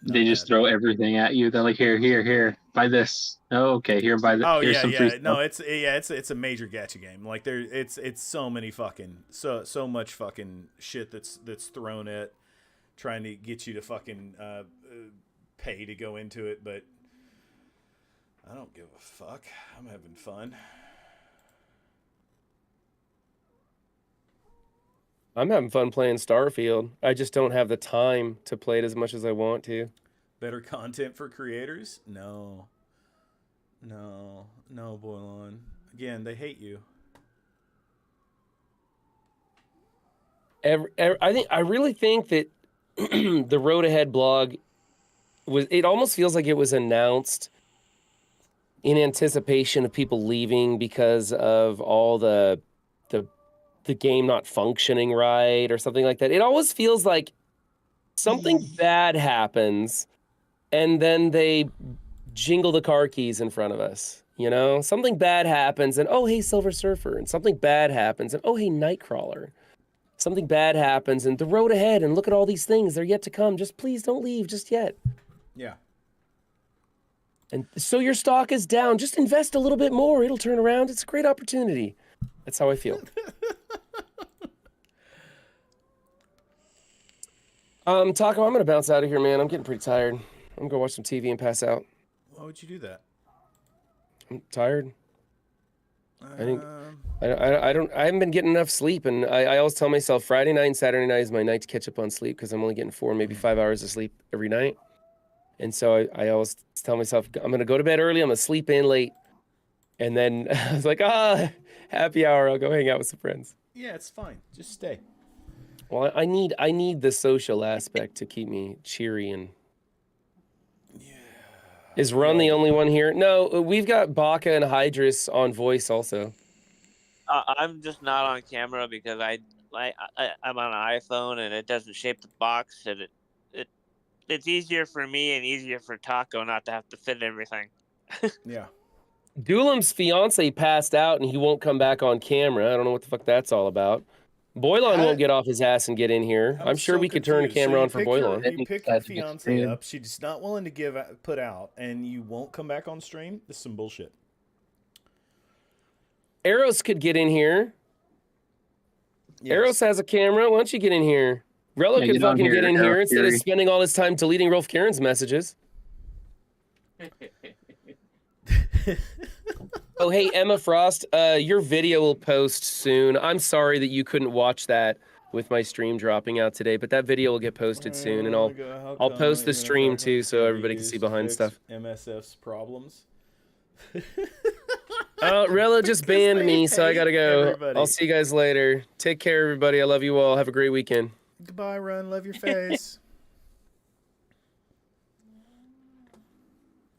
They just throw everything at you. They're like, here, buy this. Oh, okay, here, buy this. Oh Here's yeah, some free yeah. stuff. No, it's a major gacha game. Like it's so many fucking so much fucking shit that's thrown at trying to get you to fucking pay to go into it, but I don't give a fuck. I'm having fun. I'm having fun playing Starfield. I just don't have the time to play it as much as I want to. Better content for creators? No, Boilon. Again, they hate you. I really think that the Road Ahead blog it almost feels like it was announced in anticipation of people leaving because of all the game not functioning right or something like that. It always feels like something bad happens, and then they jingle the car keys in front of us. You know, something bad happens, and oh, hey, Silver Surfer, and something bad happens, and oh, hey, Nightcrawler. Something bad happens, and the road ahead, and look at all these things. They're yet to come. Just please don't leave just yet. Yeah. And so your stock is down. Just invest a little bit more. It'll turn around. It's a great opportunity. That's how I feel. Taco, I'm going to bounce out of here, man. I'm getting pretty tired. I'm going to go watch some TV and pass out. Why would you do that? I'm tired. I haven't been getting enough sleep, and I always tell myself Friday night and Saturday night is my night to catch up on sleep because I'm only getting 4, maybe 5 hours of sleep every night. And so I always tell myself I'm going to go to bed early, I'm going to sleep in late. And then I was like, happy hour, I'll go hang out with some friends. Yeah, it's fine. Just stay. Well, I need the social aspect to keep me cheery and. Yeah. Is Run the only one here? No, we've got Baka and Hydrus on voice also. I'm just not on camera because I'm on an iPhone and it doesn't shape the box, and it's easier for me and easier for Taco not to have to fit everything. Yeah. Dulam's fiance passed out and he won't come back on camera. I don't know what the fuck that's all about. Boylon won't get off his ass and get in here. I'm sure we could turn a camera on for Boylon. You pick your fiance up. She's not willing to put out, and you won't come back on stream. This is some bullshit. Eros could get in here. Yes. Eros has a camera. Why don't you get in here? Rello could fucking get in here instead of spending all his time deleting Rolf Karen's messages. Oh, hey, Emma Frost, your video will post soon. I'm sorry that you couldn't watch that with my stream dropping out today, but that video will get posted soon, and I'll post the stream too so everybody can see behind stuff. MSF's problems. Rello just banned me, so I gotta go. Everybody. I'll see you guys later. Take care, everybody. I love you all. Have a great weekend. Goodbye, Run. Love your face.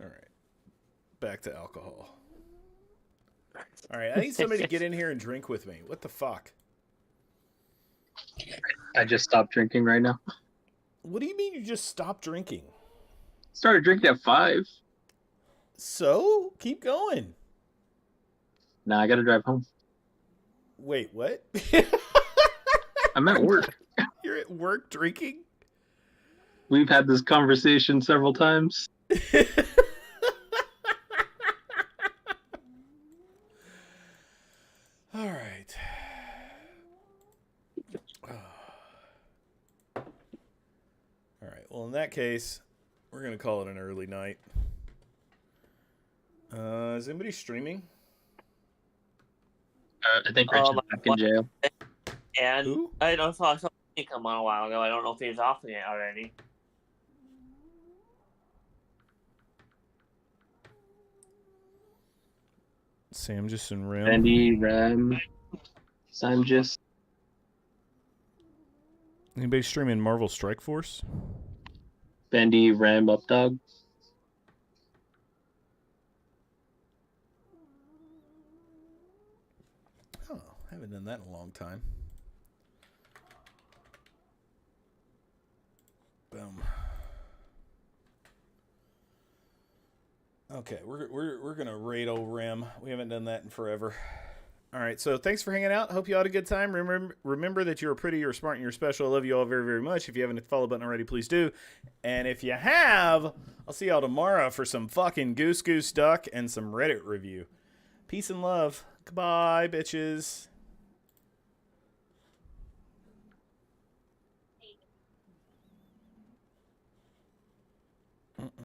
All right. Back to alcohol. All right, I need somebody to get in here and drink with me. What the fuck? I just stopped drinking right now. What do you mean you just stopped drinking? Started drinking at 5. So? Keep going. Nah, I gotta drive home. Wait, what? I'm at work. You're at work drinking? We've had this conversation several times. All right. All right. Well, in that case, we're going to call it an early night. Is anybody streaming? I think Rich is back in jail. And who? I don't saw something come on a while ago. I don't know if he's off yet already. Samjus and Rim. Andy, Ram, Samjus. Anybody streaming Marvel Strike Force? Bendy, Ram, Updog. Oh, haven't done that in a long time. Boom. Okay, we're gonna raid old Rim. We haven't done that in forever. All right, so thanks for hanging out. Hope you all had a good time. Remember that you're pretty, you're smart, and you're special. I love you all very, very much. If you haven't hit the follow button already, please do. And if you have, I'll see y'all tomorrow for some fucking Goose Goose Duck and some Reddit review. Peace and love. Goodbye, bitches.